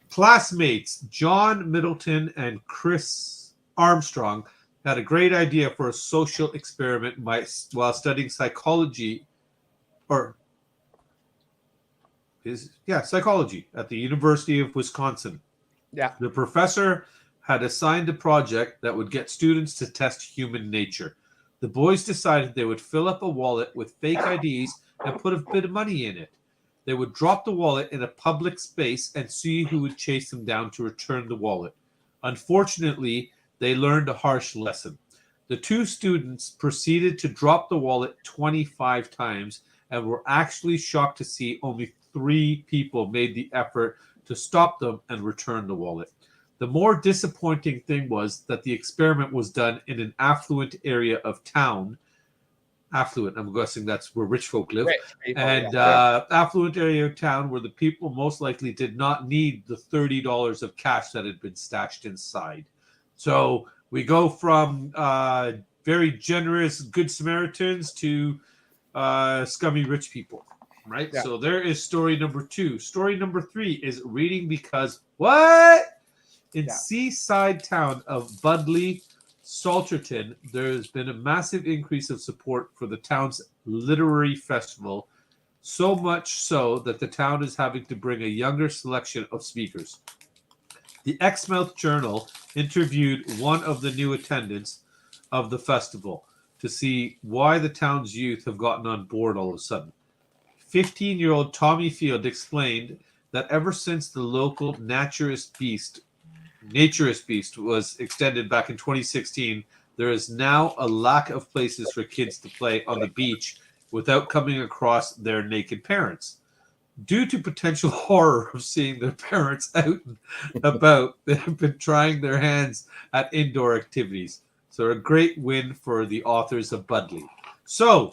Classmates John Middleton and Chris Armstrong had a great idea for a social experiment while studying psychology at the University of Wisconsin. The professor had assigned a project that would get students to test human nature. The boys decided they would fill up a wallet with fake IDs and put a bit of money in it. They would drop the wallet in a public space and see who would chase them down to return the wallet. Unfortunately, they learned a harsh lesson. The two students proceeded to drop the wallet 25 times and were actually shocked to see only 3 people made the effort to stop them and return the wallet. The more disappointing thing was that the experiment was done in an affluent area of town. Affluent, I'm guessing that's where rich folk live. Rich people, And yeah. affluent area of town where the people most likely did not need the $30 of cash that had been stashed inside. So we go from very generous Good Samaritans to scummy rich people, right? Yeah. So there is story number 2. Story number 3 is reading because what? In seaside town of Budleigh, Salterton, there has been a massive increase of support for the town's literary festival, so much so that the town is having to bring a younger selection of speakers. The Exmouth Journal interviewed one of the new attendants of the festival to see why the town's youth have gotten on board all of a sudden. 15-year-old Tommy Field explained that ever since the local Naturist Beast was extended back in 2016, there is now a lack of places for kids to play on the beach without coming across their naked parents. Due to potential horror of seeing their parents out and about, they have been trying their hands at indoor activities. So a great win for the authors of Budleigh. So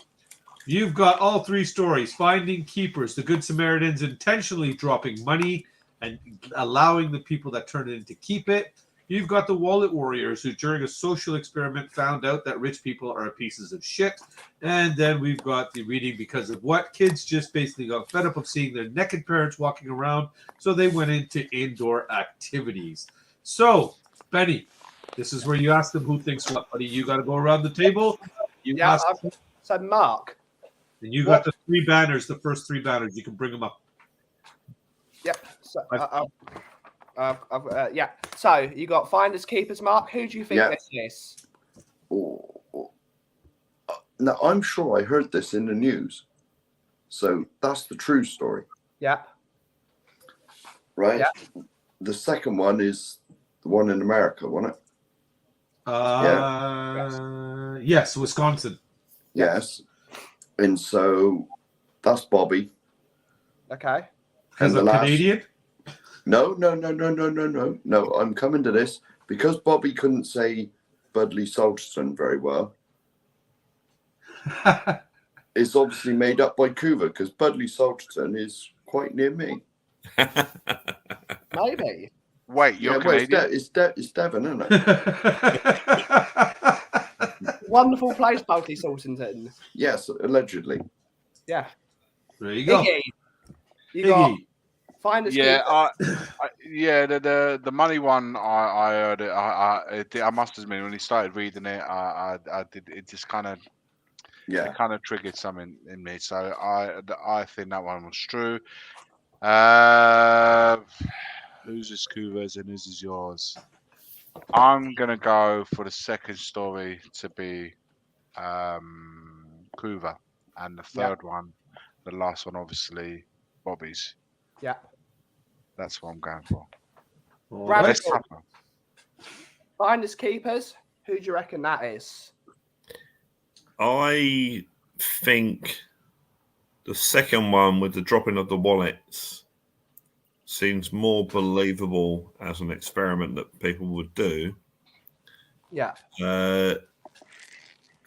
you've got all 3 stories. Finding keepers, the Good Samaritans intentionally dropping money and allowing the people that turn it in to keep it. You've got the wallet warriors who during a social experiment found out that rich people are pieces of shit. And then we've got the reading because of what? Kids just basically got fed up of seeing their naked parents walking around, so they went into indoor activities. So, Benny, this is where you ask them who thinks what, buddy. You got to go around the table. You ask them, So, Mark. and you got the 3 banners, the first 3 banners. You can bring them up. Yep. So, yeah. So you got finders keepers, Mark. Who do you think this is? Now I'm sure I heard this in the news, so that's the true story. Yeah. Right. Yeah. The second one is the one in America, wasn't it? Yes, Wisconsin. Yes. And so that's Bobby. Okay. Because I'm Canadian? No. No, I'm coming to this. Because Bobby couldn't say Budleigh Salterton very well, it's obviously made up by Kuva, because Budleigh Salterton is quite near me. Maybe. Wait, you're Canadian? It's Devon, isn't it? Wonderful place, Budleigh Salterton. Yes, allegedly. Yeah. There you go. Iggy. You got finders keepers. The money one. I heard it. I must admit, when he started reading it, I did. It just kind of, it kind of triggered something in me. So I think that one was true. Whose is Kuva's and whose is yours? I'm gonna go for the second story to be Kuva, and the third one, the last one, obviously Bobby's. Yeah, that's what I'm going for. Brad, finders keepers. Who do you reckon that is? I think the second one with the dropping of the wallets seems more believable as an experiment that people would do. Yeah. So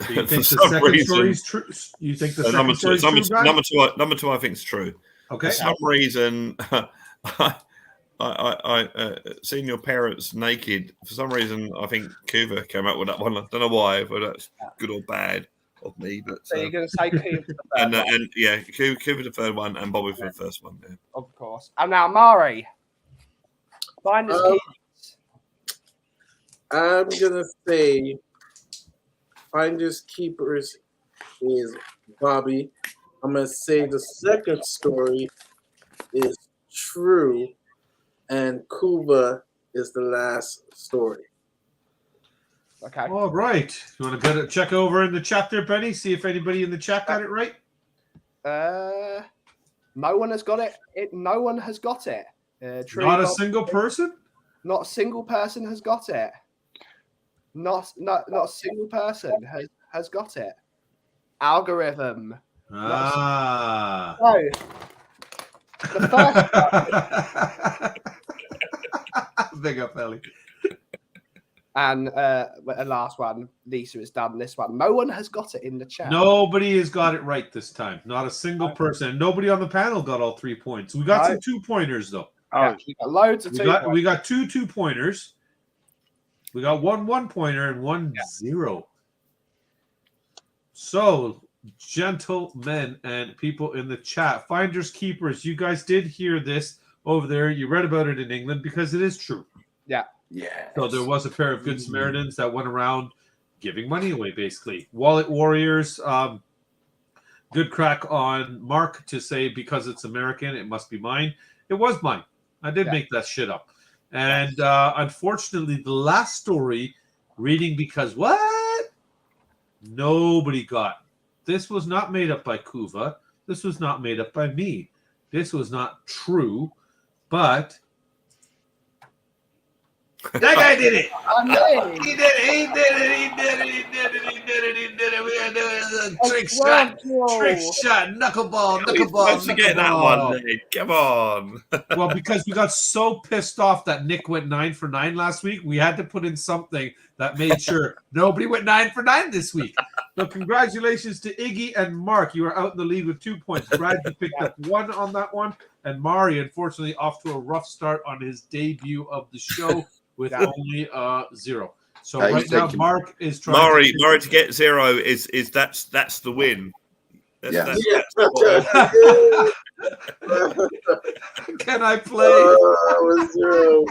you think the second story is true? You think the second story is true, number two, I think is true. Okay. For some reason, I seeing your parents naked. For some reason, I think Kuva came up with that one. I don't know why, but that's good or bad of me. But so you're going to say Kuva for the third one? And yeah, Kuva the third one, and Bobby for the first one. Yeah. Of course. And now Mari, finders keepers. I'm gonna say finders keepers is Bobby. I'm gonna say the second story is true, and Kuva is the last story. Okay. All right. You want to check over in the chat there, Benny? See if anybody in the chat got it right. No one has got it. No one has got it. Not a single person? Not a single person has got it. Not a single person has got it. Algorithm. Ah. So, the first Big up, Ellie. and the last one, Lisa has done this one. No one has got it in the chat. Nobody has got it right this time. Not a single person. Nobody on the panel got all 3 points. We got some 2-pointers, though. Yeah, we got loads of we got 2 2-pointers. We got 1 1-pointer and 1 0. So, gentlemen and people in the chat, finders keepers, you guys did hear this over there. You read about it in England because it is true. Yeah. Yeah. So there was a pair of good Samaritans that went around giving money away, basically. Wallet Warriors, good crack on Mark to say because it's American, it must be mine. It was mine. I did make that shit up. And unfortunately, the last story, reading because what? Nobody got. This was not made up by Kuva. This was not made up by me. This was not true, but that guy did it. He did it. He did it. He did it. He did it. He did it. He did it. We had a trick shot. Trick shot. Knuckleball. Knuckleball. To get that one, Nate. Come on. Well, because we got so pissed off that Nick went 9 for 9 last week, we had to put in something that made sure nobody went 9 for 9 this week. So congratulations to Iggy and Mark. You are out in the lead with 2 points. Brad, you picked up 1 on that one. And Mari, unfortunately, off to a rough start on his debut of the show with only 0. So right now, Mark is trying Mari to get 0 is that's the win. That's Can I play? Oh, 0.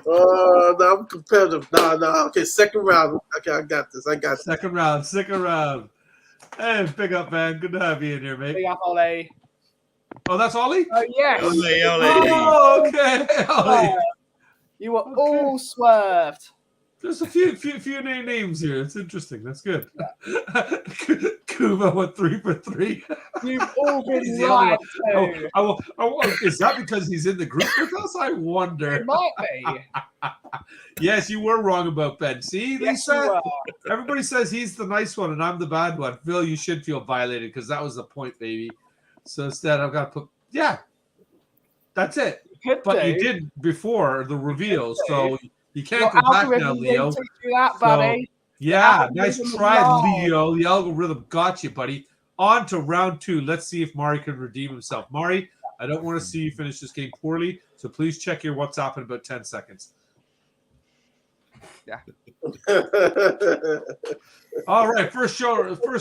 Oh, no, I'm competitive. No. Okay, second round. Okay, I got this. Second round. Hey, big up, man. Good to have you in here, mate. Big up, Ollie. Oh, that's Ollie? Oh, yes. Ollie. Oh, okay. Ollie. You were all swerved. There's a few names here. It's interesting. That's good. Kuva went 3 for 3. You've all been right too. Is that because he's in the group with us? I wonder. It might be. Yes, you were wrong about Ben. See, Yes, Lisa? Everybody says he's the nice one and I'm the bad one. Phil, you should feel violated because that was the point, baby. So instead, I've got to put, that's it. But you did before the reveal, so you can't go back now, Leo. Buddy. Yeah, nice try, Leo. The algorithm got you, buddy. On to round 2. Let's see if Mari can redeem himself. Mari, I don't want to see you finish this game poorly, so please check your WhatsApp in about 10 seconds. Yeah. All right, first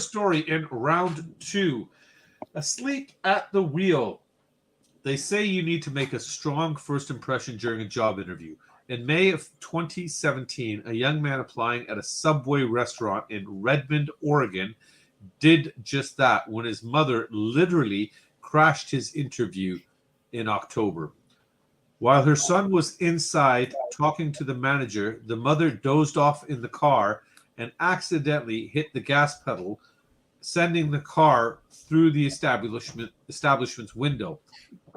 story in round 2. Asleep at the wheel. They say you need to make a strong first impression during a job interview. In May of 2017, a young man applying at a Subway restaurant in Redmond, Oregon, did just that when his mother literally crashed his interview in October. While her son was inside talking to the manager, the mother dozed off in the car and accidentally hit the gas pedal, sending the car through the establishment's window.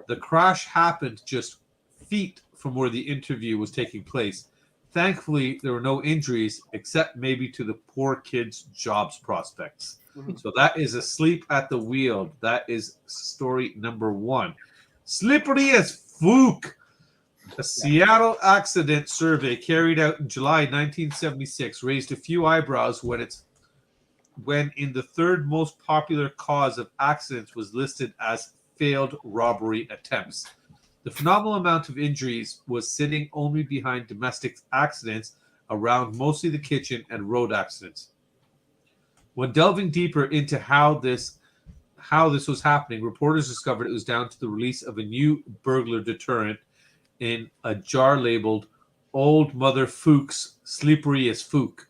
The crash happened just feet from where the interview was taking place. Thankfully, there were no injuries except maybe to the poor kid's jobs prospects. So that is Asleep at the Wheel. That is story number 1. Slippery as Fook. A Seattle accident survey carried out in July 1976 raised a few eyebrows when in the third most popular cause of accidents was listed as failed robbery attempts. The phenomenal amount of injuries was sitting only behind domestic accidents around mostly the kitchen and road accidents. When delving deeper into how this was happening, reporters discovered it was down to the release of a new burglar deterrent in a jar labeled Old Mother Fook's Slippery as Fook.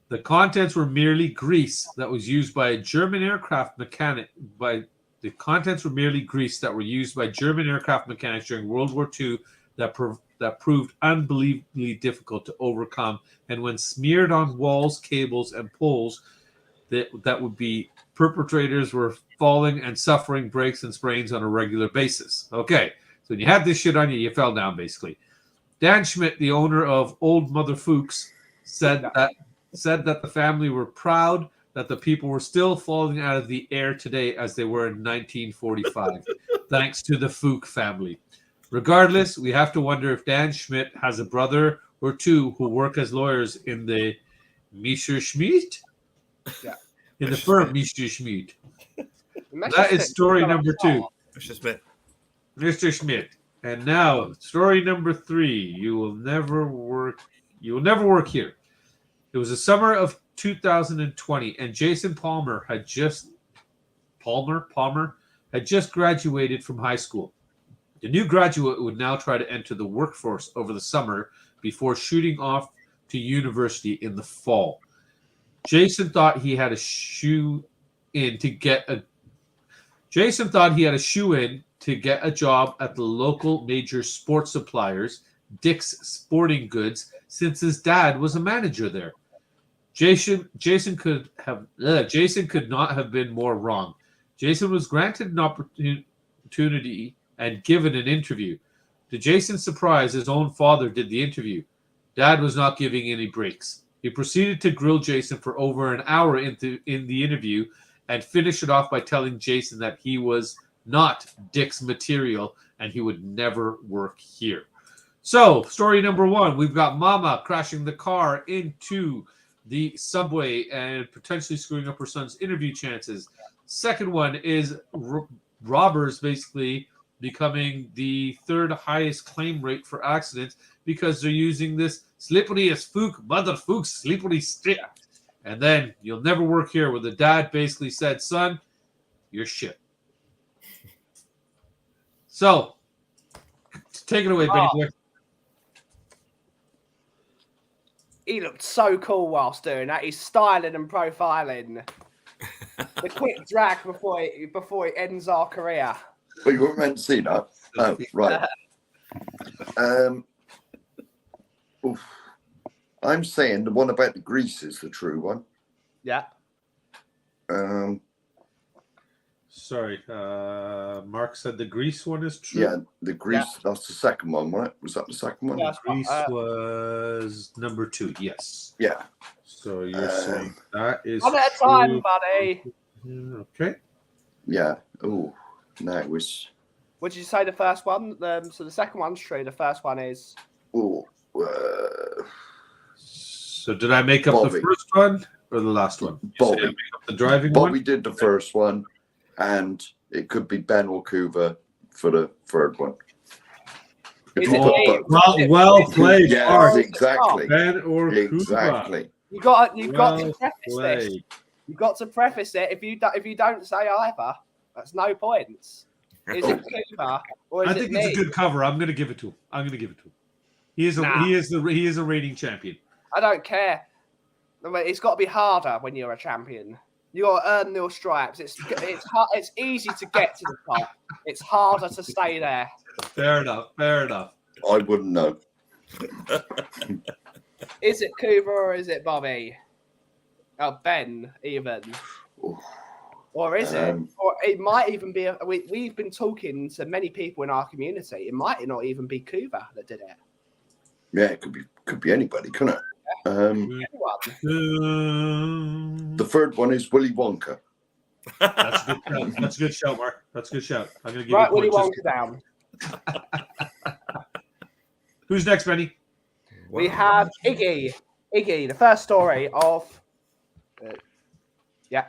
The contents were merely grease that was used by a German aircraft mechanic. The contents were merely grease that were used by German aircraft mechanics during World War II that proved unbelievably difficult to overcome. And when smeared on walls, cables, and poles, that would be perpetrators were falling and suffering breaks and sprains on a regular basis. Okay, so when you had this shit on you, you fell down basically. Dan Schmidt, the owner of Old Mother Fuchs, said that the family were proud that the people were still falling out of the air today as they were in 1945, thanks to the Fuchs family. Regardless, we have to wonder if Dan Schmidt has a brother or two who work as lawyers in the Mr. Schmidt? Yeah. In the firm Mr. Schmidt. That is story number 2. Mr. Smith. Mr. Schmidt. And now, story number 3. You will never work here. It was the summer of 2020, and Jason Palmer had just graduated from high school. The new graduate would now try to enter the workforce over the summer before shooting off to university in the fall. Jason thought he had a shoe in to get a job at the local major sports suppliers, Dick's Sporting Goods, since his dad was a manager there. Jason could not have been more wrong. Jason was granted an opportunity and given an interview. To Jason's surprise, his own father did the interview. Dad was not giving any breaks. He proceeded to grill Jason for over an hour in the interview and finished it off by telling Jason that he was not Dick's material and he would never work here. So, story number 1, we've got Mama crashing the car into the subway and potentially screwing up her son's interview chances. Second one is robbers basically becoming the 3rd highest claim rate for accidents because they're using this slippery as Fuchs, Mother Fuchs, slippery stick. And then you'll never work here, where the dad basically said, son, you're shit. So, take it away, Benny boy. He looked so cool whilst doing that. He's styling and profiling. The quick drag before it ends our career. But you weren't meant to see that. Oh, right. I'm saying the one about the grease is the true one. Yeah. Sorry, Mark said the Greece one is true. Yeah, the Greece. Yeah. That's the second one, right? Was that the second one? Yeah, Greece was number 2. Yes. Yeah. So you're saying that is one at a time, buddy. Okay. Yeah. Oh, no, it was. Would you say the first one? So the second one's true. The first one is. Oh. So did I make up Bobby. The first one or the last one? Bobby. Make up the driving Bobby one? did the first one, and it could be Ben or Kuva for the third one. Well played. Yes, Mark. exactly. Ben or exactly. Kuva. You've got to preface this. You've got to preface it. If you don't say either, that's no points. Is it Kuva or is I think it it's a good cover. I'm going to give it to him. He is a rating champion. I don't care. It's got to be harder when you're a champion. You got to earn your stripes. It's hard. It's easy to get to the top. It's harder to stay there. Fair enough. I wouldn't know. Is it Kuva or is it Bobby? Oh, Ben, even. Or is it? Or it might even be. We've been talking to many people in our community. It might not even be Kuva that did it. Yeah, it could be anybody, couldn't it? The third one is Willy Wonka. That's a good shout, Mark. That's a good shout. I'm going to give right, you Willy Wonka down. Who's next, Benny? We have Iggy. Iggy, the first story of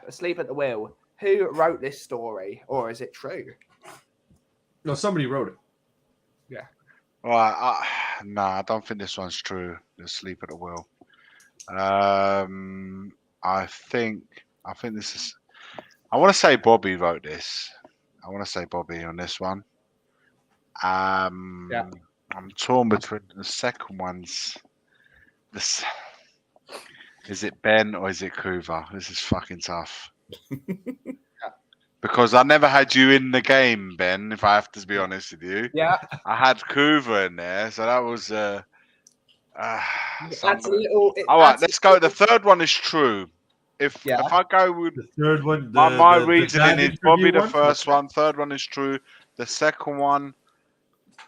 Asleep at the Wheel. Who wrote this story, or is it true? No, somebody wrote it. Yeah. Well, no, I don't think this one's true. Asleep at the Wheel. I think this is. I want to say Bobby wrote this. I want to say Bobby on this one. I'm torn between the second ones. This is it Ben or is it Kuva? This is fucking tough. Because I never had you in the game, Ben, if I have to be honest with you. Yeah. I had Kuva in there, so that was that's a little. All right, let's go. The third one is true. if Yeah. I go with The third one, my the reasoning dad is Bobby interview the one? first one, third one is true. The second one,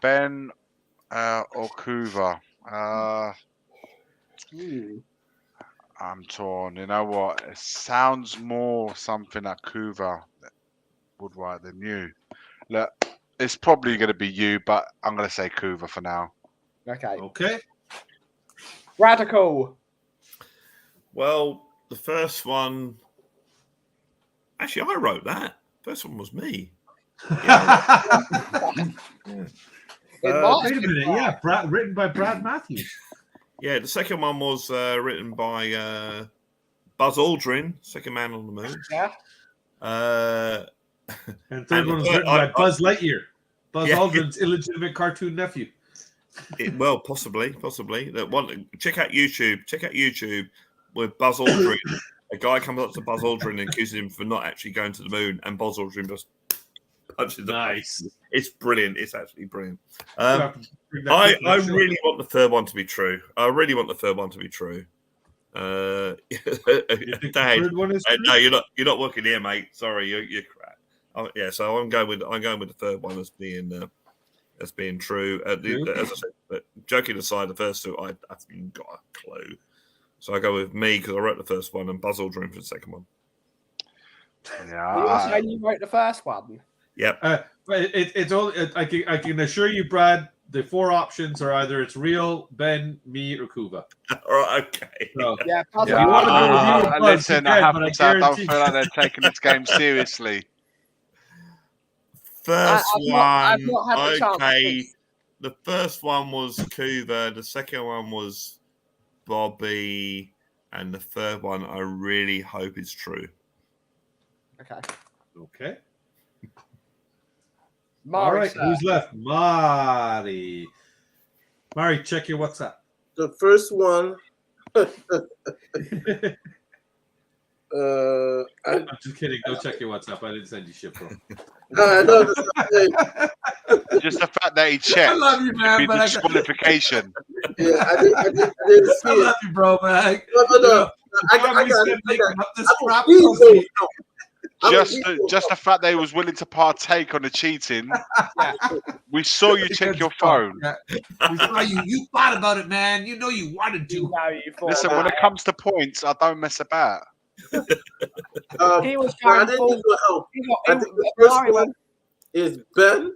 Ben or Kuva. I'm torn. You know what? It sounds more something like Kuva would write than you. Look, it's probably going to be you, but I'm going to say Kuva for now. Okay. Okay. Radical. Well, the first one. Actually, I wrote that. First one was me. Yeah. It might Wait a be minute. Brad. Yeah, written by Brad Matthews. Yeah, the second one was written by Buzz Aldrin, second man on the moon. Yeah. And third And one was the- written by Buzz Lightyear. Buzz Yeah. Aldrin's illegitimate cartoon nephew. Well, possibly. That one. Check out YouTube with Buzz Aldrin. A guy comes up to Buzz Aldrin and accuses him for not actually going to the moon, and Buzz Aldrin just punches the Nice. It's brilliant. It's absolutely brilliant. You'll have to bring that I clip next show. really want the third one to be true. You think the Dad, third one is no, you're not working here, mate. Sorry, you're crap. Yeah, so I'm going with the third one as being true. As I said, but joking aside, the first two I haven't got a clue. So I go with me because I wrote the first one and Buzz Aldrin for the second one. You were saying you wrote the first one. Yep. It's only. I can assure you, Brad. The four options are either it's real, Ben, me, or Kuva. All right. Okay. So, Yeah. Buzz you wanna go with you, Buzz, Listen, you I can, have but to say, I don't guarantee- feel like they're taking this game seriously. First I've not one. had the chance to Okay. think. The first one was Kuva. The second one was Bobby. And the third one, I really hope is true. Okay. Okay. Mari, All right. sir. Who's left? Mari. Mari, check your WhatsApp. The first one. I'm just kidding. Go check your WhatsApp. I didn't send you shit, bro. no, Just the fact that he checked I love you, man, be but I, disqualification. yeah, I didn't see I it. love you, bro, man. No. I got this crap. please Kauffie. Just the fact that he was willing to partake on the cheating. We saw you check your phone. Yeah. We saw you. You thought about it, man. You know you wanted to. Listen, when it comes to points, I don't mess about. He was I going didn't full. need your help. He got- I think the first Mari one went- is Ben.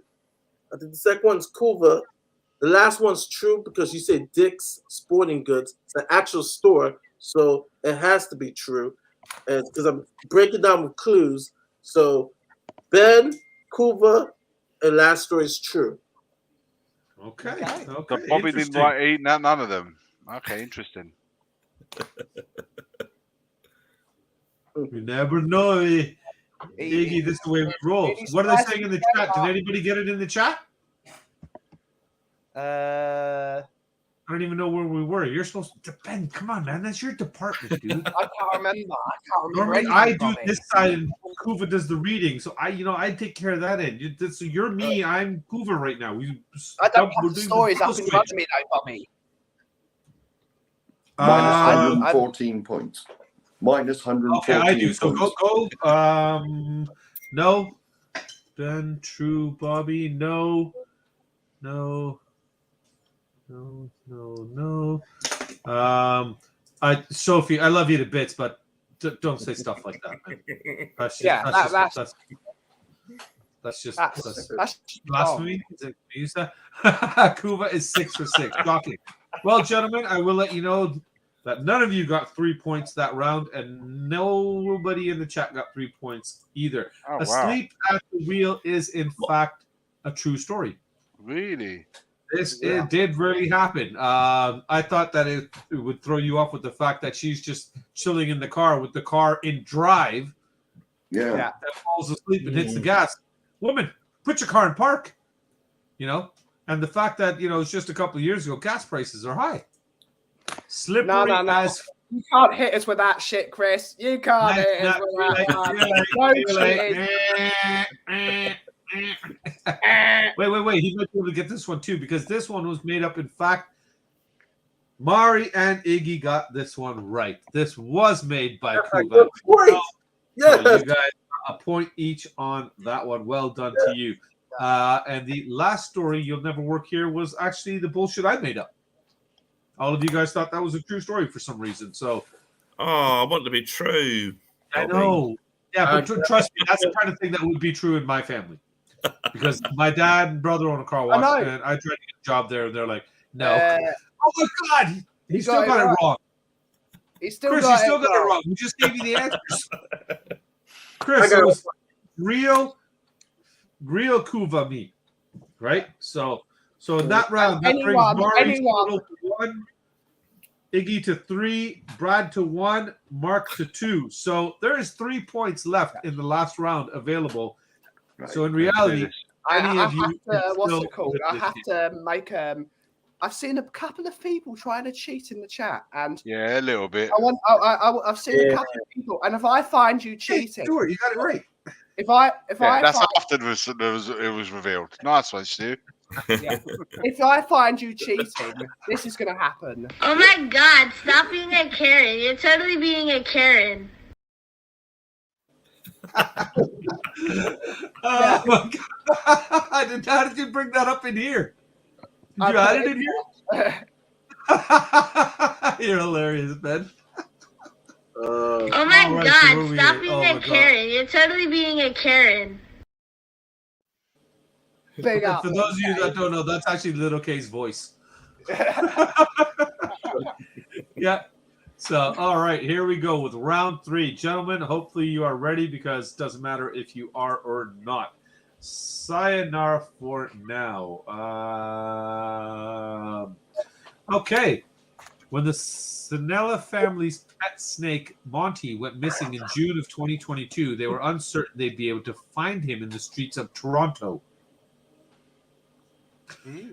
I think the second one's Kuva. The last one's true because you said Dick's Sporting Goods. It's an actual store, so it has to be true. And because I'm breaking down with clues. So Ben, Kuva, and last story is true. Okay. So Bobby didn't write none of them. Okay, interesting. You never know. Iggy, this is the way we roll. What are they saying in the chat? Did anybody get it in the chat? I don't even know where we were. You're supposed to depend. Come on, man. That's your department, dude. I can't remember. Normally, I do this side and Kuva does the reading. So I take care of that end. So you're me. I'm Kuva right now. I don't we're have the doing stories up full in front switch. of me, though, Bobby. Minus I- 114 points. Minus 114 Okay, I do. So points. go. No. Ben, true. Bobby, no. Sophie, I love you to bits, but don't say stuff like that, man. That's just blasphemy. Is it use that? Kuva is 6 for 6. Shocking. Well, gentlemen, I will let you know that none of you got 3 points that round, and nobody in the chat got 3 points either. Oh, wow. Asleep at the wheel is, in fact, a true story. Really? It did really happen. I thought that it would throw you off with the fact that she's just chilling in the car with the car in drive. Yeah. That falls asleep and hits the gas. Woman, put your car in park. And the fact that it's just a couple of years ago, gas prices are high. Slippery No. as. You can't hit us with that shit, Chris. You can't hit us with that. Wait. He might be able to get this one too, because this one was made up, in fact, Mari and Iggy got this one right. This was made by Kuva. Good point. So Yes. you guys, a point each on that one. Well done to you. And the last story, You'll Never Work Here, was actually the bullshit I made up. All of you guys thought that was a true story for some reason. So, I want it to be true. I know. Yeah, but trust me, that's the kind of thing that would be true in my family. Because my dad and brother own a car wash, and I tried to get a job there, and they're like, no. Oh, my God. He still got it wrong. Chris, you still got it wrong. We just gave you the answers. Chris, it was real Kuva meat, right? So in that round, that brings Mari's total to 1, Iggy to 3, Brad to 1, Mark to 2. So there is 3 points left in the last round available. Right. So in reality, I have to make I've seen a couple of people trying to cheat in the chat, and a little bit. I've seen a couple of people, and if I find you cheating, Stuart, you got it right. That's after it was revealed. Nice one, Stu. If I find you cheating, this is going to happen. Oh my God! Stop being a Karen. You're totally being a Karen. Oh my God! How did you bring that up in here? Did you add it in here? You're hilarious, Ben. Oh my God! Stop being a Karen. You're totally being a Karen. For those of you that don't know, that's actually Little K's voice. Yeah. So, all right, here we go with round 3. Gentlemen, hopefully you are ready because it doesn't matter if you are or not. Sayonara for now. Okay. When the Sinella family's pet snake, Monty, went missing in June of 2022, they were uncertain they'd be able to find him in the streets of Toronto.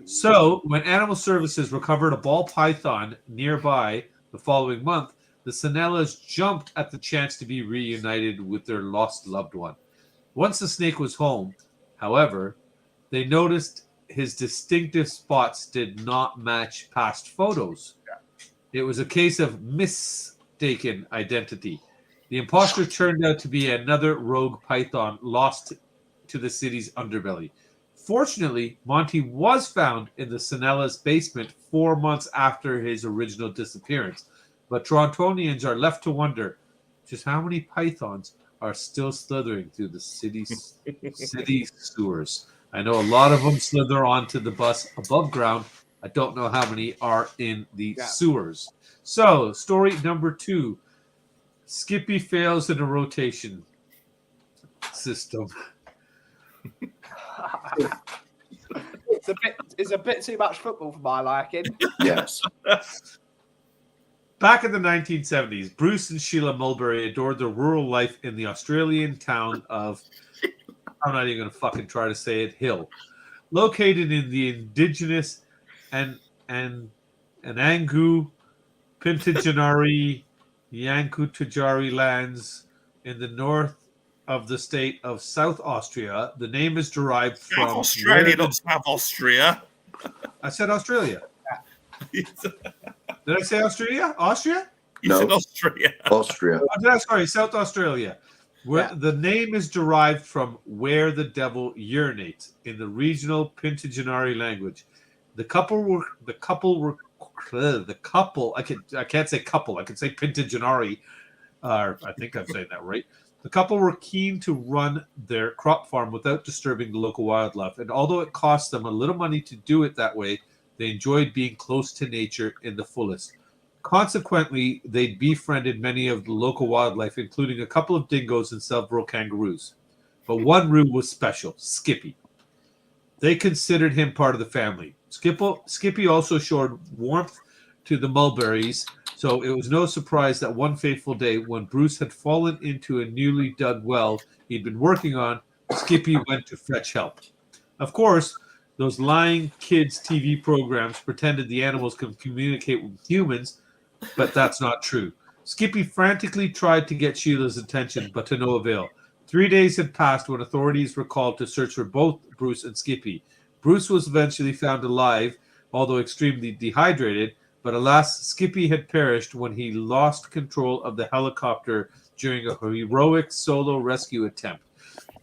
So, when Animal Services recovered a ball python nearby the following month, the Sinellas jumped at the chance to be reunited with their lost loved one. Once the snake was home, however, they noticed his distinctive spots did not match past photos. It was a case of mistaken identity. The imposter turned out to be another rogue python lost to the city's underbelly. Fortunately, Monty was found in the Sinella's basement 4 months after his original disappearance. But Torontonians are left to wonder just how many pythons are still slithering through the city sewers. I know a lot of them slither onto the bus above ground. I don't know how many are in the sewers. So, story number 2. Skippy fails in a rotation system. It's a bit too much football for my liking. Yes. Back in the 1970s, Bruce and Sheila Mulberry adored the rural life in the Australian town of, I'm not even going to fucking try to say it, Hill. Located in the indigenous Anangu Pintajanari Yankutujari lands in the north of the state of South Austria. The name is derived from Australia, not South Austria. I said Australia. Did I say Australia? Austria? You said Austria. Austria. Sorry, South Australia. Where the name is derived from where the devil urinates in the regional Pintajanari language. The couple. I can't say couple. I can say Pintajanari. I think I'm saying that right. The couple were keen to run their crop farm without disturbing the local wildlife, and although it cost them a little money to do it that way, they enjoyed being close to nature in the fullest. Consequently, they befriended many of the local wildlife, including a couple of dingoes and several kangaroos. But one roo was special, Skippy. They considered him part of the family. Skippy also showed warmth to the Mulberries, so it was no surprise that one fateful day, when Bruce had fallen into a newly dug well he'd been working on, Skippy went to fetch help. Of course, those lying kids' TV programs pretended the animals can communicate with humans, but that's not true. Skippy frantically tried to get Sheila's attention, but to no avail. 3 days had passed when authorities were called to search for both Bruce and Skippy. Bruce was eventually found alive, although extremely dehydrated, but alas, Skippy had perished when he lost control of the helicopter during a heroic solo rescue attempt.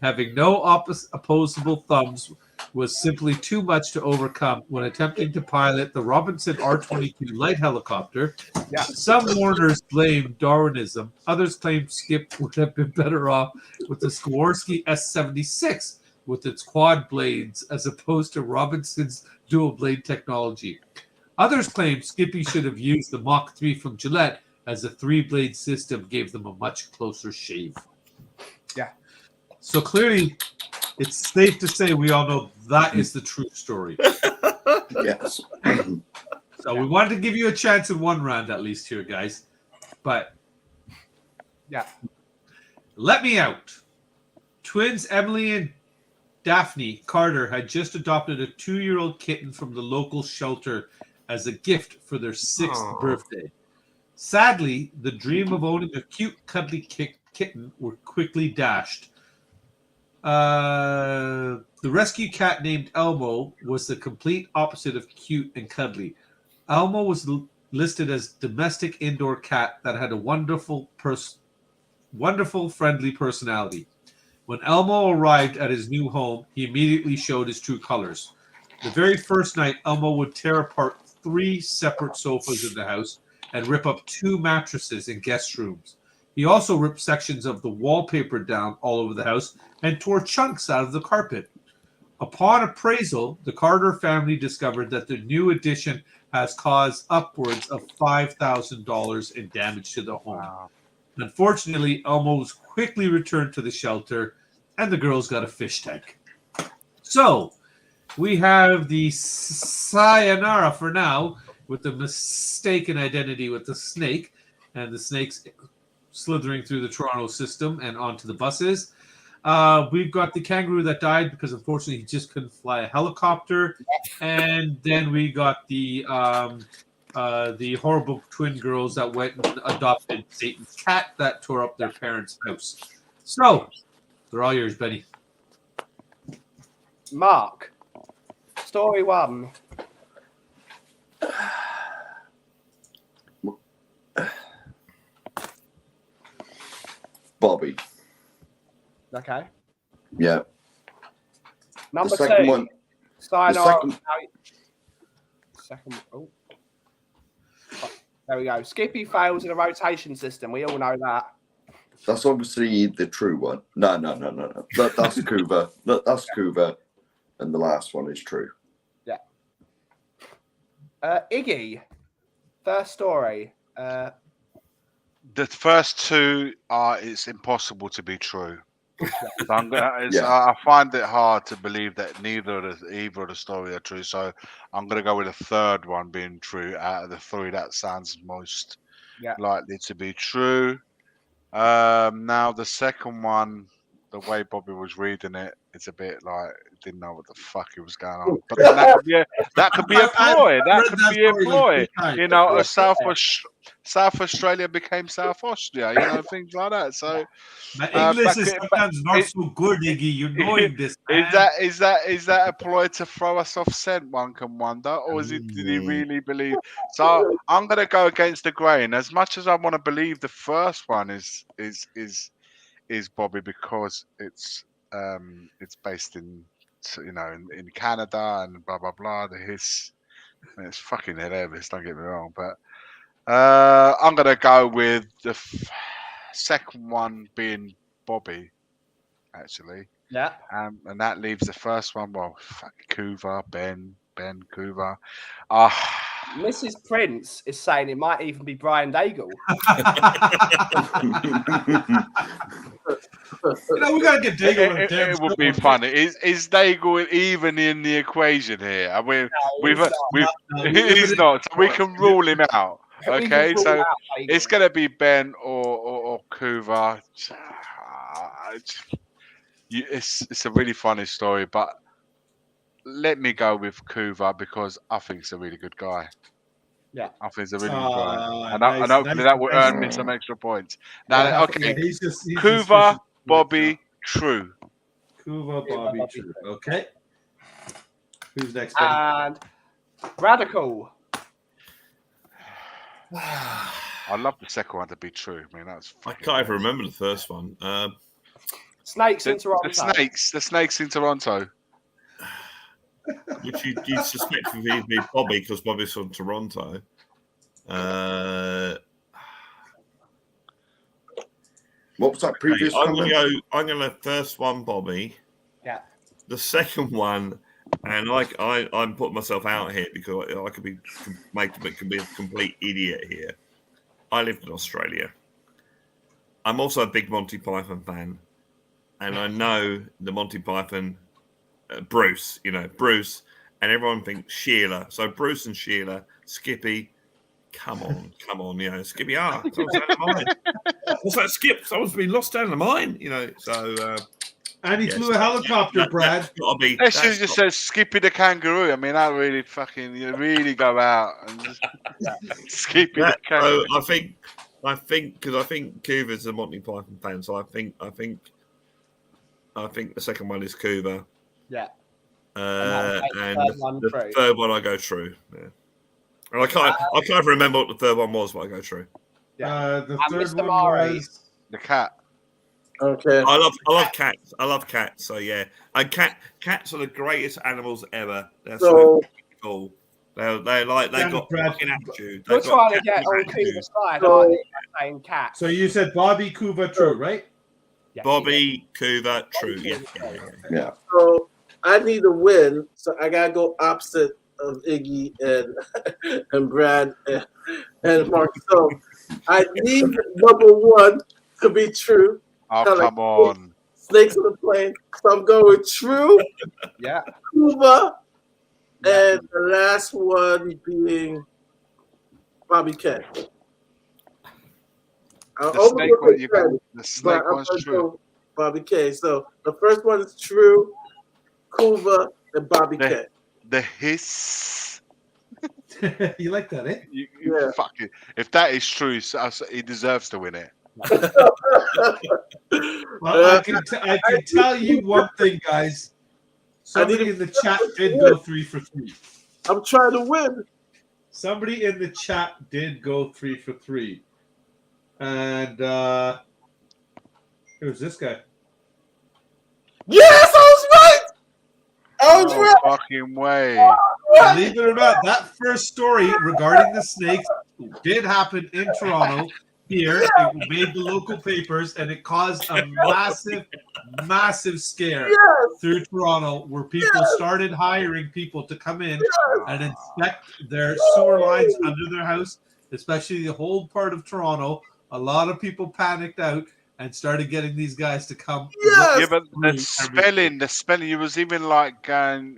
Having no opposable thumbs was simply too much to overcome when attempting to pilot the Robinson R-22 light helicopter. Yeah. Some mourners blamed Darwinism. Others claimed Skip would have been better off with the Sikorsky S-76 with its quad blades as opposed to Robinson's dual blade technology. Others claimed Skippy should have used the Mach 3 from Gillette, as the 3-blade system gave them a much closer shave. Yeah. So clearly, it's safe to say we all know that is the true story. Yes. So we wanted to give you a chance in one round at least here, guys. But yeah, let me out. Twins Emily and Daphne Carter had just adopted a 2-year-old kitten from the local shelter as a gift for their 6th birthday. Sadly, the dream of owning a cute, cuddly kitten were quickly dashed. The rescue cat named Elmo was the complete opposite of cute and cuddly. Elmo was listed as domestic indoor cat that had a wonderful, friendly personality. When Elmo arrived at his new home, he immediately showed his true colors. The very first night, Elmo would tear apart 3 separate sofas in the house and rip up 2 mattresses in guest rooms. He also ripped sections of the wallpaper down all over the house and tore chunks out of the carpet. Upon appraisal, the Carter family discovered that the new addition has caused upwards of $5,000 in damage to the home. Wow. Unfortunately, Elmo was quickly returned to the shelter, and the girls got a fish tank. So, we have the sayonara for now, with the mistaken identity with the snake, and the snake's slithering through the Toronto system and onto the buses. We've got the kangaroo that died because unfortunately he just couldn't fly a helicopter, and then we got the horrible twin girls that went and adopted Satan's cat that tore up their parents' house. So they're all yours, Benny. Mark, story 1. Bobby. Okay. Yeah. Number the second 2. one. Sayonara. Second. Oh. There we go. Skippy fails in a rotation system. We all know that. That's obviously the true one. No. That's Kuva. That's Kuva. And the last one is true. Yeah. Iggy. First story. The first 2 are it's impossible to be true. So I find it hard to believe that either of the story are true. So I'm going to go with the third one being true out of the 3. That sounds most likely to be true. Now the second one, the way Bobby was reading it, it's a bit like didn't know what the fuck it was going on. But then that could be a ploy. That could be a ploy. You know, South Australia became South Austria. You know, things like that. So my English is sometimes not so good, Iggy. You're knowing this. Is that a ploy to throw us off scent? One can wonder, or did he really believe? So I'm going to go against the grain. As much as I want to believe the first one is Bobby because it's based in in Canada and blah blah blah. It's fucking hilarious. Don't get me wrong, but I'm gonna go with the second one being Bobby, actually. Yeah. And that leaves the first one. Well, fuck Kuva, Ben Kuva. Mrs. Prince is saying it might even be Brian Daigle. We gotta get Daigle. It would be funny. Is Daigle even in the equation here? I mean, he's not. So we can rule him out. Okay, so it's gonna be Ben or Kuva. It's a really funny story, but let me go with Kuva because I think he's a really good guy. Yeah, I think he's a really good guy, and hopefully that will earn me some extra points. Now, okay, he's Kuva, Bobby, true. Kuva, Bobby, true. Okay. Who's next? And Radical. I'd love the second one to be true. I mean, that's. I can't even remember the first one. Snakes in Toronto. The snakes in Toronto. Which you suspect would be Bobby because Bobby's from Toronto. What was that previous comment? I'm going to first one, Bobby. Yeah. The second one, and I'm putting myself out here because I could be a complete idiot here. I lived in Australia. I'm also a big Monty Python fan, and I know the Monty Python Bruce, Bruce, and everyone thinks Sheila. So Bruce and Sheila, Skippy. Come on, Skippy. What's that, Skip? Someone's been lost down the mine, So, and he flew a helicopter, Brad. That should just says Skippy the kangaroo. I mean, that really fucking really go out and just Skippy the kangaroo. So I think because I think Kuva's a Monty Python fan, so I think the second one is Kuva. Yeah. And the third one I go true. Yeah. And I can't remember what the third one was, but I go true. Yeah. The third Mr. one was the cat. Okay. I love cats. I love cats. So yeah, and cats are the greatest animals ever. They're so cool. They got fucking attitude. You're trying to get on Kuva's side, aren't you? Saying cat. So you said Bobby, Kuva, true, right? Yeah, Bobby, Kuva, true. Yeah. So I need to win, so I gotta go opposite of Iggy and Brad and Mark. So I need number one to be true. Oh, come on. Snakes on the plane. So I'm going true. Yeah. Kuva. And the last one being Bobby Kane. The snake one's true. Bobby Kane. So the first one is true. Kuva and Bobby Kane. The hiss. You like that, eh? Yeah. Fuck it. If that is true, he deserves to win it. Well, I can tell you one thing, guys. Somebody in the chat did go 3 for 3. I'm trying to win. Somebody in the chat did go 3 for 3. And who's this guy? Yes, I was right. I was No right. fucking way. Believe it or not, that first story regarding the snakes did happen in Toronto. Here, it made the local papers, and it caused a massive scare through Toronto, where people started hiring people to come in and inspect their sewer lines under their house, especially the whole part of Toronto. A lot of people panicked out and started getting these guys to come. Yeah, but the spelling, you was even like going.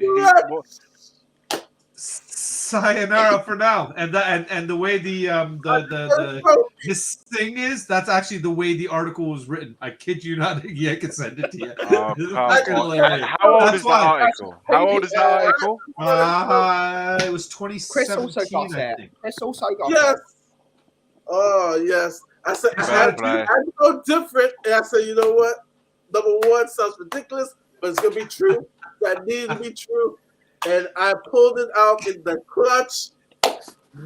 Sayonara for now, and the way this thing is, that's actually the way the article was written. I kid you not. Yeah, I can send it to you. Oh, how old is that article? How old is that article? It was 2017. Chris also got yes. Oh yes. I said I go different, and I said, you know what? Number one sounds ridiculous, but it's gonna be true. That needs to be true. And I pulled it out in the clutch.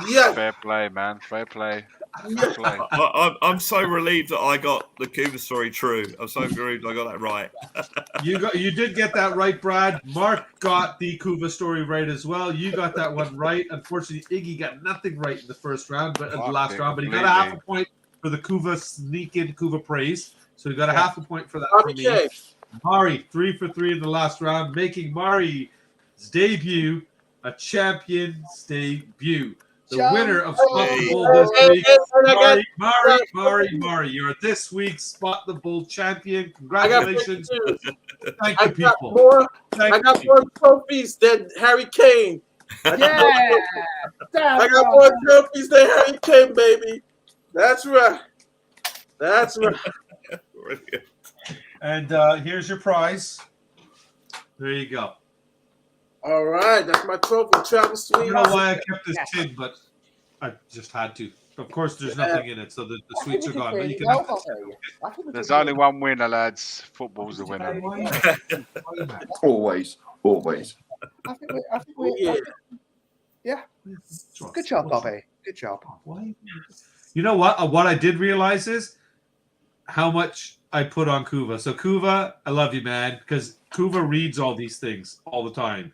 Yes. Fair play, man. Fair play. Yes. I'm so relieved that I got the Kuva story true. I'm so relieved I got that right. You did get that right, Brad. Mark got the Kuva story right as well. You got that one right. Unfortunately, Iggy got nothing right in the first round, but in the last round. But he got a half a point for the Kuva sneak in Kuva praise. So he got a half a point for that from me. Mari, 3 for 3 in the last round, making Mari's debut a champion's debut. The winner of Spot the Bull this week, Mari, you're this week's Spot the Bull champion. Congratulations. Thank you, people. I got more trophies than Harry Kane. I got more trophies than Harry Kane, baby. That's right. That's right. And here's your prize. There you go. All right, that's my trophy. Travel Suite. I don't know why I kept this tin, but I just had to. Of course, there's nothing in it, so the sweets are gone. But you can have There's only one winner, lads. Football's the winner. Always. I think we Good job, Bobby. Good job. Why? You know what? What I did realize is how much I put on Kuva. So Kuva, I love you, man, because Kuva reads all these things all the time,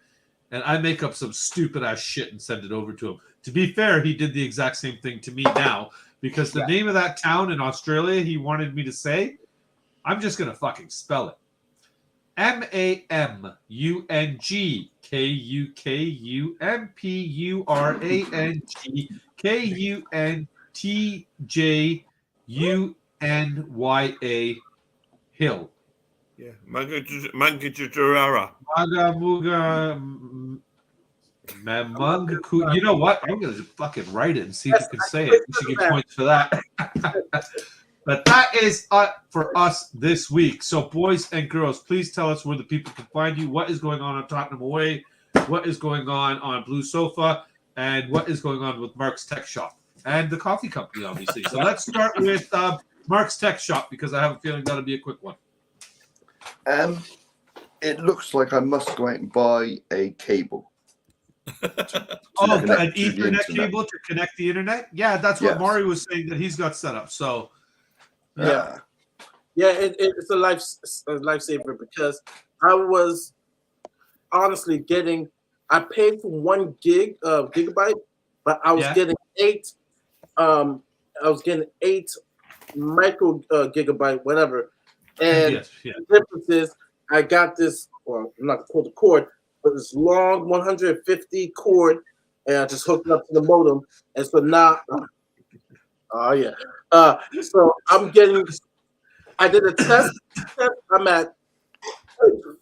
and I make up some stupid ass shit and send it over to him. To be fair, he did the exact same thing to me now, because the name of that town in Australia he wanted me to say, I'm just gonna fucking spell it. MAMUNGKUKUMPURANTJUNYA Hill. Yeah, Mangajurara. Mamungaku. You know what? I'm going to fucking write it and see if you can say it. You should get points for that. But that is for us this week. So, boys and girls, please tell us where the people can find you. What is going on Tottenham Away? What is going on Blue Sofa? And what is going on with Mark's Tech Shop and the coffee company, obviously. So let's start with Mark's Tech Shop, because I have a feeling that'll be a quick one. It looks like I must go out and buy a cable. An Ethernet cable to connect the internet? Yeah, that's what Mari was saying that he's got set up. So, yeah, it's a lifesaver, because I was honestly I paid for 1 gigabyte, but I was getting 8. I was getting 8 micro gigabyte, whatever. And the difference is, I got this. Well, I'm not gonna pull the cord, but this long 150 cord, and I just hooked it up to the modem. And so now, so I'm getting. I did a test. I'm at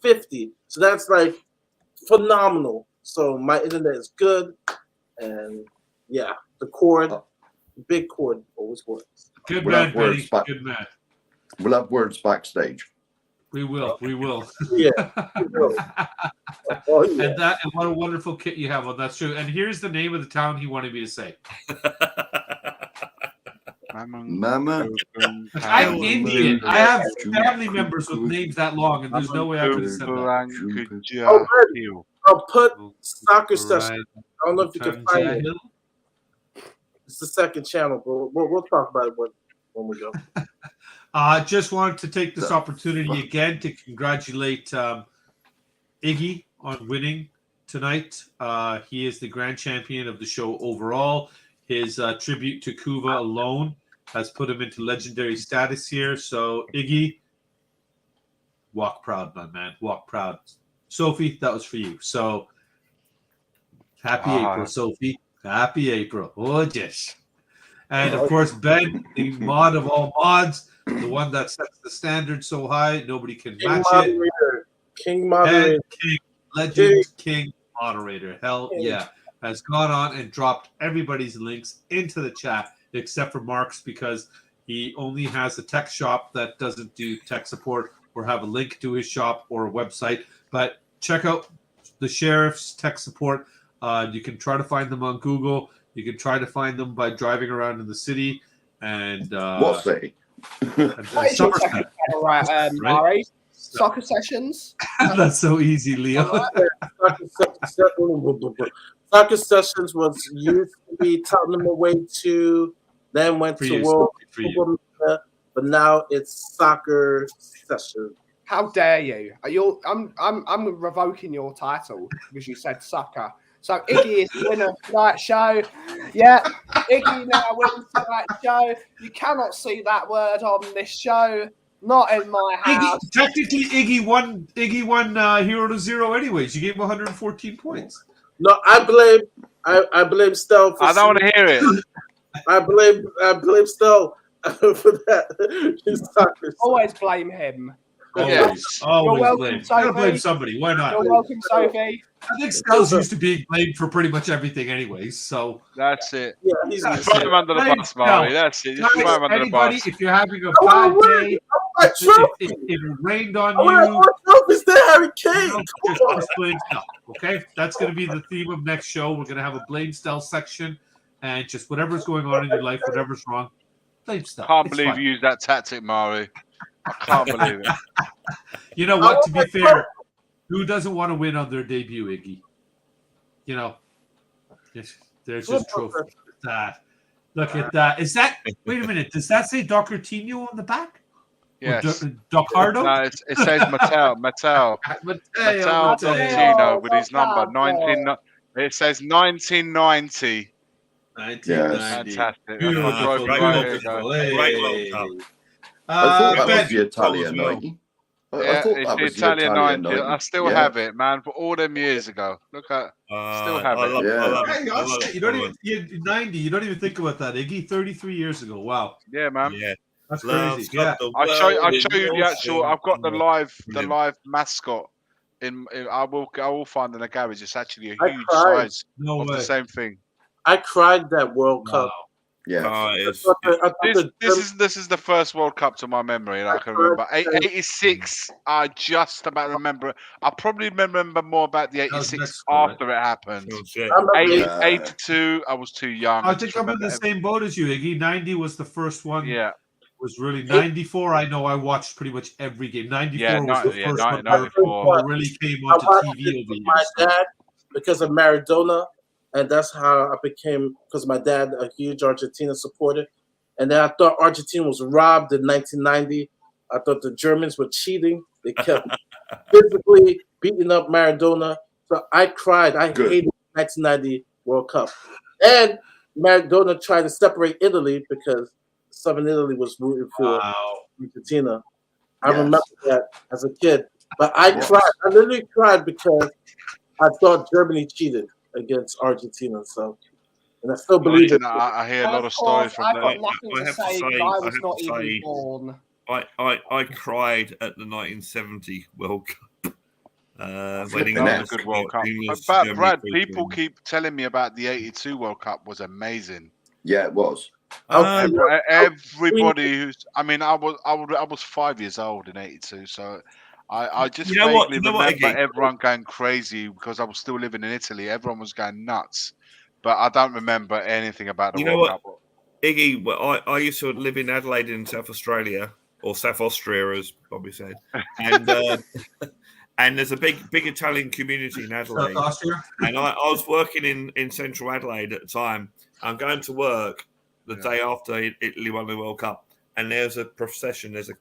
50, so that's like phenomenal. So my internet is good, and the cord, big cord, always works. Good man, Benny. Good man. We'll have words backstage. We will. Yeah. And what a wonderful kit you have on. That's true. And here's the name of the town he wanted me to say. Mama. I'm Indian. I have family members with names that long, and there's no way I could have said that. I'll put soccer session. I don't know if you can find it. It's the second channel, but we'll talk about it when we go. Just wanted to take this opportunity again to congratulate Iggy on winning tonight. He is the grand champion of the show overall. His tribute to Kuva alone has put him into legendary status here. So, Iggy, walk proud, my man. Walk proud. Sophie, that was for you. So, happy April, Sophie. Happy April. Oh, yes. And, of course, Ben, the mod of all mods, the one that sets the standard so high, nobody can match it. King moderator. King, legend, King moderator. Hell yeah. Has gone on and dropped everybody's links into the chat, except for Mark's, because he only has a tech shop that doesn't do tech support or have a link to his shop or a website. But check out the Sheriff's tech support. You can try to find them on Google. You can try to find them by driving around in the city. And what city? Somerset. Right, Mari. Soccer sessions. That's so easy, Leo. Soccer sessions was used to be Tottenham Away 2, then went to World Football, but now it's soccer session. How dare you? I'm revoking your title because you said soccer. So Iggy is the winner of tonight's show. Yeah, Iggy now wins tonight's show. You cannot see that word on this show. Not in my house. Technically, Iggy won Hero to Zero anyways. You gave him 114 points. No, I blame Stell. I don't want to hear it. I blame Stell for that. Always blame him. Always blame. Gotta blame somebody. Why not? You're welcome, Sophie. I think Stell's used to being blamed for pretty much everything anyways, so... That's it. Yeah, just throw him under the bus, Mari. That's it. Just throw him under the bus. If you're having a bad day, if it rained on you... Is there Harry Kane? Just blame Stell, okay? That's going to be the theme of next show. We're going to have a blame Stell section, and just whatever's going on in your life, whatever's wrong, blame Stell. Can't believe you used that tactic, Mari. I can't believe it. You know what? To be fair, who doesn't want to win on their debut, Iggy? You know, There's his trophy. Look at that. Look at that. Is that? Wait a minute. Does that say Doctortino on the back? Yes. Docardo? No, it says Mattel. Mattel Doctino with his number 19. It says 1990. 1990. Fantastic. Beautiful. Great World Cup. I thought that Ben, was the Italian well. 90. I Yeah, thought it's that the was Italian 90. 90. I still have it, man, for all them years ago. Look at, still have it. Hey, you don't even 90. You don't even think about that, Iggy. 33 years ago. Wow. Yeah, man. Yeah. That's crazy. Yeah. I'll show you the actual. I've got the live mascot. I will find in the garage. It's actually a huge size of the same thing. I cried that World Cup. Yeah. This is the first World Cup to my memory, and I can remember 86. I just about remember. I probably remember more about the 86 after it happened. 82, I was too young. I think I'm in the same boat as you, Iggy. 90 was the first one. Yeah. Was really 94. I know I watched pretty much every game. 94 was the first one 94. that really came onto TV. With my dad because of Maradona, and that's how I became. Because my dad, a huge Argentina supporter, and then I thought Argentina was robbed in 1990. I thought the Germans were cheating. They kept physically beating up Maradona. So I cried. I hated the 1990 World Cup, and Maradona tried to separate Italy because Southern Italy was rooting for Argentina. I remember that as a kid. But I cried. I literally cried because I thought Germany cheated against Argentina. So, and I still believe it. I hear a lot of stories from I've that. got nothing to say because I was not even born. I cried at the 1970 World Cup. When England was a good World Cup. But Brad, people keep telling me about the 82 World Cup was amazing. Yeah, it was. Everybody who's, I mean, I was 5 years old in '82, so I just vaguely remember everyone going crazy because I was still living in Italy. Everyone was going nuts, but I don't remember anything about the World Cup. Iggy, well, I used to live in Adelaide in South Australia, or South Austria, as Bobby said, and and there's a big Italian community in Adelaide. South Austria. And I was working in central Adelaide at the time. I'm going to work the day after Italy won the World Cup, and there's a procession, there's a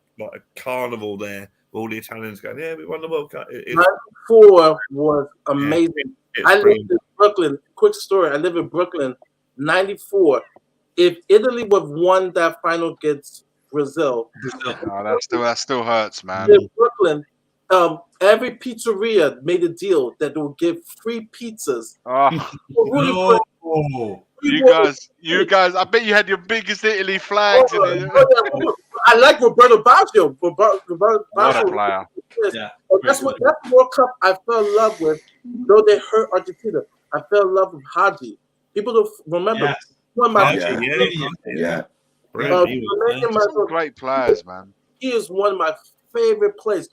carnival there, all the Italians going, yeah, we won the World Cup. 94 was amazing. I lived in Brooklyn. Quick story. I live in Brooklyn. 94. If Italy would have won that final against Brazil, that still hurts, man. In Brooklyn, every pizzeria made a deal that they would give free pizzas. You guys, I bet you had your biggest Italy flags. I like Roberto Baggio. Roberto What a player. Yeah. That's the World Cup I fell in love with. Though they hurt Argentina, I fell in love with Haji. People don't remember. Great players, man. He is one of my favorite players.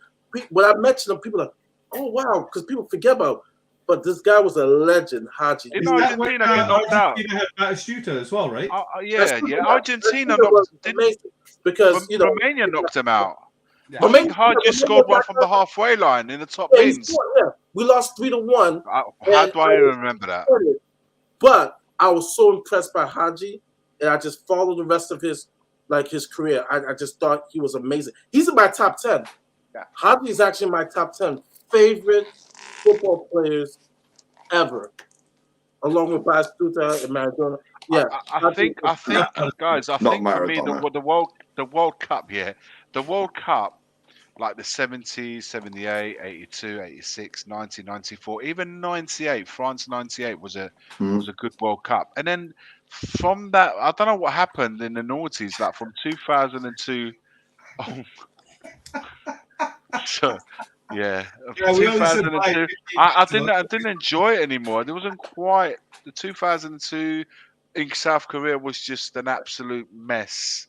When I mention him, people are like, "Oh wow," because people forget about. But this guy was a legend, Haji. Didn't Argentina get knocked out? Argentina had Batistuta as well, right? Argentina because Romania knocked him out. I think Haji scored one from the halfway line in the top bins. We lost 3-1. How do I even remember that? But I was so impressed by Haji, and I just followed the rest of his career. I just thought he was amazing. He's in my top 10. Yeah. Haji is actually my top 10 favorite football players ever, along with Batistuta and Maradona. Yeah, I think, guys, for me, the World Cup, like the 70s, 78, 82, 86, 90, 94, even 98, France 98 was a good World Cup. And then from that, I don't know what happened in the noughties, like from 2002. So, yeah, 2002. I didn't enjoy it anymore. It wasn't quite the 2002 in South Korea was just an absolute mess.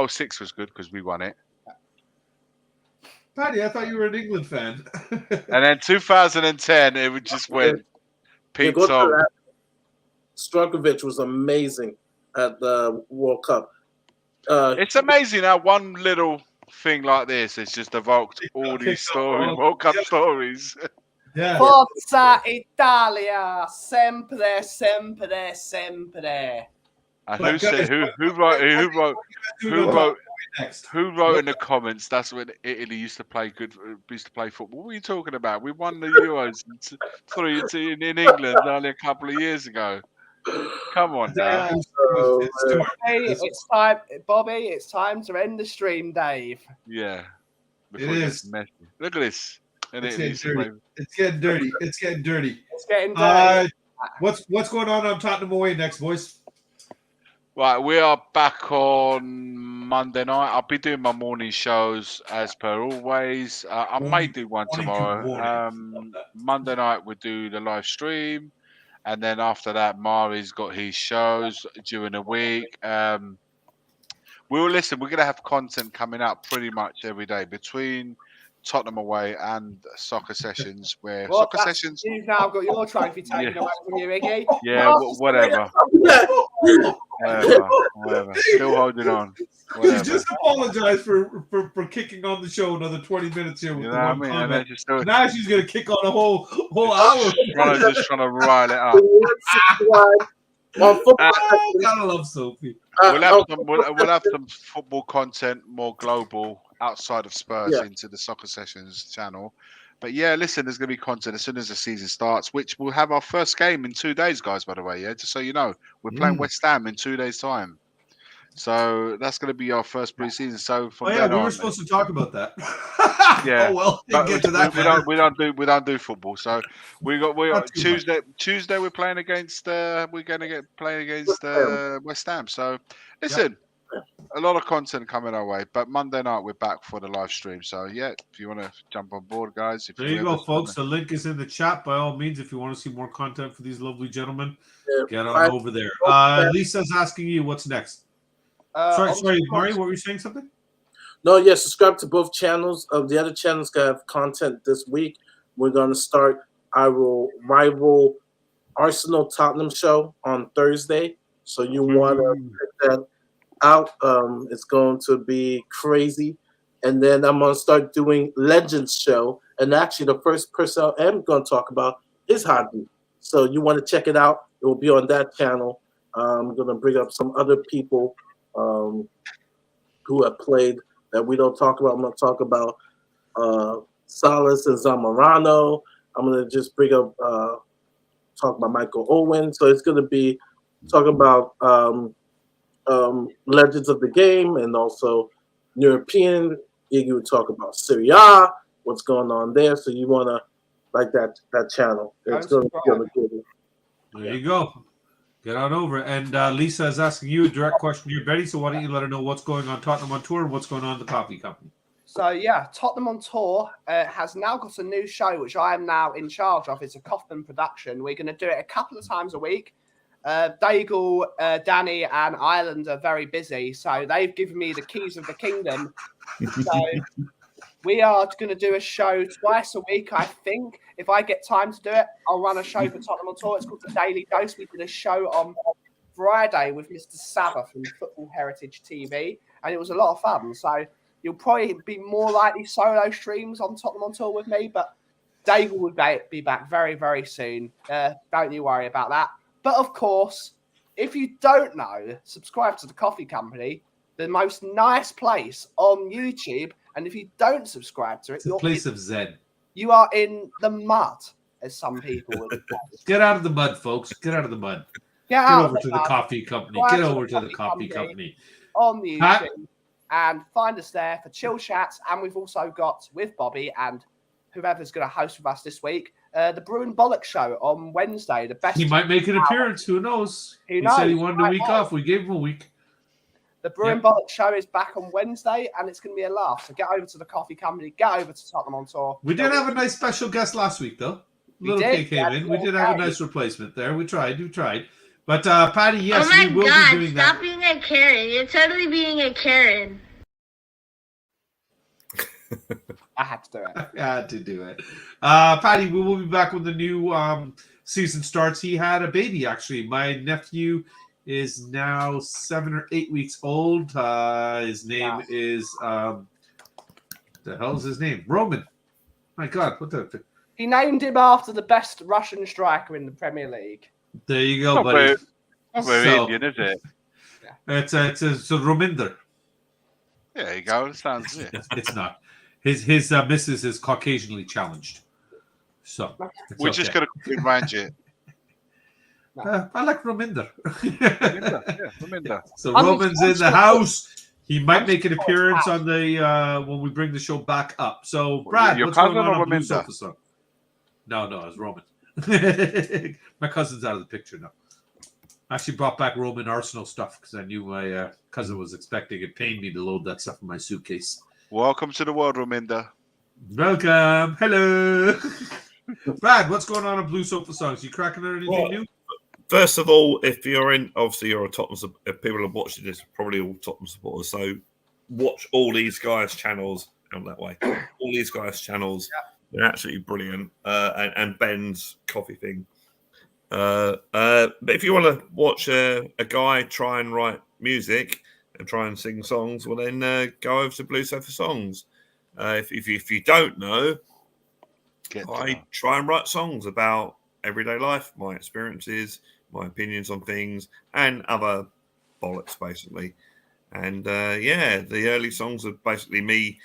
06 was good because we won it. Paddy, I thought you were an England fan. And then 2010, it would just went peak top. Stojkovic was amazing at the World Cup. It's amazing how one little thing like this has just evoked all these stories, World Cup stories. Yeah. Forza Italia, sempre, sempre, sempre. Who wrote in the comments? That's when Italy used to play football. What are you talking about? We won the Euros in England only a couple of years ago. Come on now. It's time, Bobby. It's time to end the stream, Dave. Yeah. It is. Look at this. It's getting dirty. It's getting dirty. It's getting dirty. It's getting dirty. What's going on Tottenham away next, boys? Right, we are back on Monday night. I'll be doing my morning shows as per always. I may do one tomorrow. Monday night we'll do the live stream, and then after that, Mari's got his shows during the week. We're going to have content coming out pretty much every day between Tottenham away and soccer sessions. You've now got your trophy taken away from you, Iggy. Yeah, whatever. Whatever. Still holding on. Whatever. You just apologize for kicking on the show another 20 minutes here with the one comment. Now she's going to kick on a whole hour. Just trying to rile it up. Gotta love Sophie. We'll have some football content more global outside of Spurs into the Soccer Sessions channel. But yeah, listen, there's going to be content as soon as the season starts, which we'll have our first game in 2 days, guys, by the way. Yeah, just so you know, we're playing West Ham in 2 days' time. So that's going to be our first preseason. So from we were supposed to talk about that. Yeah. Oh well, didn't get to that. We don't do football. So we got Tuesday. Tuesday we're playing against. We're going to playing against West Ham. So listen, a lot of content coming our way. But Monday night we're back for the live stream. So yeah, if you want to jump on board, guys. There you go, folks. The link is in the chat. By all means, if you want to see more content for these lovely gentlemen, get on over there. Lisa's asking you what's next. Sorry, Mari, what were you saying? Something? No, subscribe to both channels. The other channels gonna have content this week. We're gonna start our rival Arsenal Tottenham show on Thursday. So you wanna check that out. It's going to be crazy. And then I'm gonna start doing Legends show. And actually the first person I'm gonna talk about is Hadi. So you want to check it out. It will be on that channel. I'm gonna bring up some other people who have played that we don't talk about. I'm going to talk about Salas and Zamorano. I'm going to just bring up talk about Michael Owen. So it's going to be talking about legends of the game and also European. You would talk about Serie A, what's going on there. So you want to like that channel. It's going to be good. There you go. Get on over. And Lisa is asking you a direct question here, Betty. So why don't you let her know what's going on Tottenham on tour and what's going on at the Kauffie company? So yeah, Tottenham on tour has now got a new show which I am now in charge of. It's a Kaufman production. We're going to do it a couple of times a week. Daigle, Danny, and Ireland are very busy, so they've given me the keys of the kingdom. So we are going to do a show twice a week, I think. If I get time to do it, I'll run a show for Tottenham on Tour. It's called The Daily Dose. We did a show on Friday with Mr. Sabbath from Football Heritage TV, and it was a lot of fun. So you'll probably be more likely solo streams on Tottenham on Tour with me, but Daigle will be back very, very soon. Don't you worry about that. But of course, if you don't know, subscribe to the Kauffie Company, the most nice place on YouTube. And if you don't subscribe to it, it's a place of Zen. You are in the mud, as some people would say. Get out of the mud, folks. Get out of the mud. Get over to the Kauffie Company. Get over to the Kauffie Company. On the YouTube. And find us there for chill chats. And we've also got, with Bobby and whoever's going to host with us this week, the Brew and Bollock show on Wednesday. The best. He might make an appearance. Who knows? He said he wanted a week off. We gave him a week. The Brew and Bollock show is back on Wednesday, and it's going to be a laugh. So get over to the Kauffie Company. Get over to Tottenham on Tour. We did have a nice special guest last week, though. Little K came in. We did have a nice replacement there. We tried. But Patty, yes, we will be doing that. Stop being a Karen. You're totally being a Karen. I had to do it. I had to do it. Patty, we will be back when the new season starts. He had a baby, actually. My nephew is now 7 or 8 weeks old. His name is the hell is his name? Roman. My God, what the He named him after the best Russian striker in the Premier League. There you go, buddy. Not very Indian, is it? It's Rominder. Yeah, there you go. It sounds it. It's not. His missus is Caucasianly challenged. So we're just going to arrange it. I like Rominder. Rominder. So Roman's in the house. He might make an appearance on the when we bring the show back up. So Brad, what's going on Blue Sofa Song? No, it's Roman. My cousin's out of the picture now. I actually brought back Roman Arsenal stuff because I knew my cousin was expecting. It pained me to load that stuff in my suitcase. Welcome to the world, Rominder. Welcome. Hello. Brad, what's going on Blue Sofa Songs? You cracking on anything new? First of all, if you're in, obviously you're a Tottenham. If people are watching this, probably all Tottenham supporters. So watch all these guys' channels on that way. All these guys' channels, they're absolutely brilliant. And Ben's coffee thing. But if you want to watch a guy try and write music and try and sing songs, well then go over to Blue Sofa Songs. If you don't know, I try and write songs about everyday life, my experiences, my opinions on things, and other bollocks, basically. And the early songs are basically me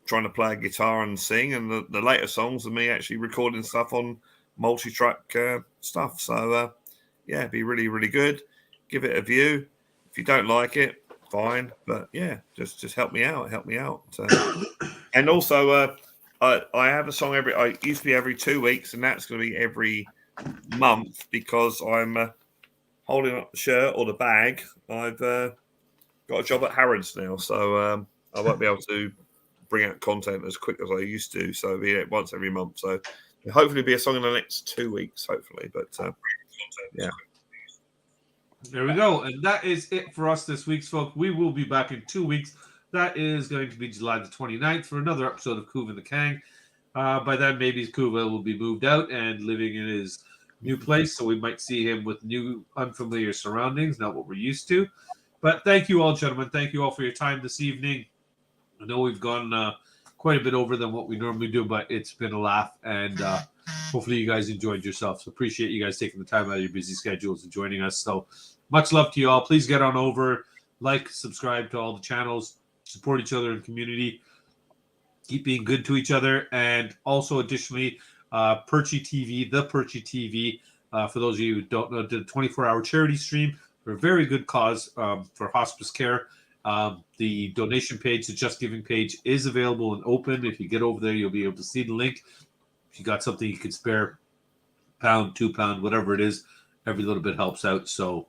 trying to play a guitar and sing, and the later songs are me actually recording stuff on multi-track stuff. So, be really, really good. Give it a view. If you don't like it, fine. But just help me out. And also, I have a song I used to be every 2 weeks, and that's going to be every month because I'm holding up the shirt or the bag. I've got a job at Harrods now, so I won't be able to bring out content as quick as I used to. So it'll be once every month. So hopefully be a song in the next 2 weeks, hopefully. But there we go. And that is it for us this week, folks. We will be back in 2 weeks. That is going to be July the 29th for another episode of Kuva and the Kang. By then, maybe Kuva will be moved out and living in his new place, so we might see him with new, unfamiliar surroundings, not what we're used to. But thank you all, gentlemen. Thank you all for your time this evening. I know we've gone quite a bit over than what we normally do, but it's been a laugh, and hopefully you guys enjoyed yourself. So appreciate you guys taking the time out of your busy schedules and joining us. So much love to you all. Please get on over, like, subscribe to all the channels, support each other in the community, keep being good to each other, and also additionally, Perchy TV, the Perchy TV, for those of you who don't know, did a 24-hour charity stream for a very good cause for hospice care. The donation page, the Just Giving page, is available and open. If you get over there, you'll be able to see the link. If you got something you could spare, £1, £2, whatever it is, every little bit helps out. So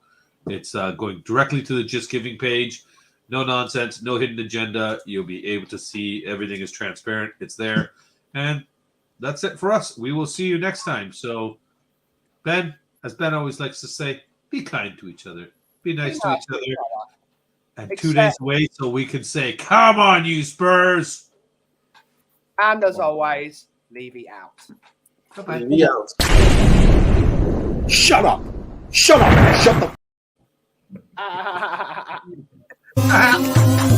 it's going directly to the Just Giving page. No nonsense, no hidden agenda. You'll be able to see everything is transparent. It's there. And that's it for us. We will see you next time. So, Ben, as Ben always likes to say, be kind to each other. Be nice to each other. And 2 days away so we can say, come on, you Spurs. And as always, Levy out. Bye-bye. Levy out. Shut up. Shut up. Shut the Ah.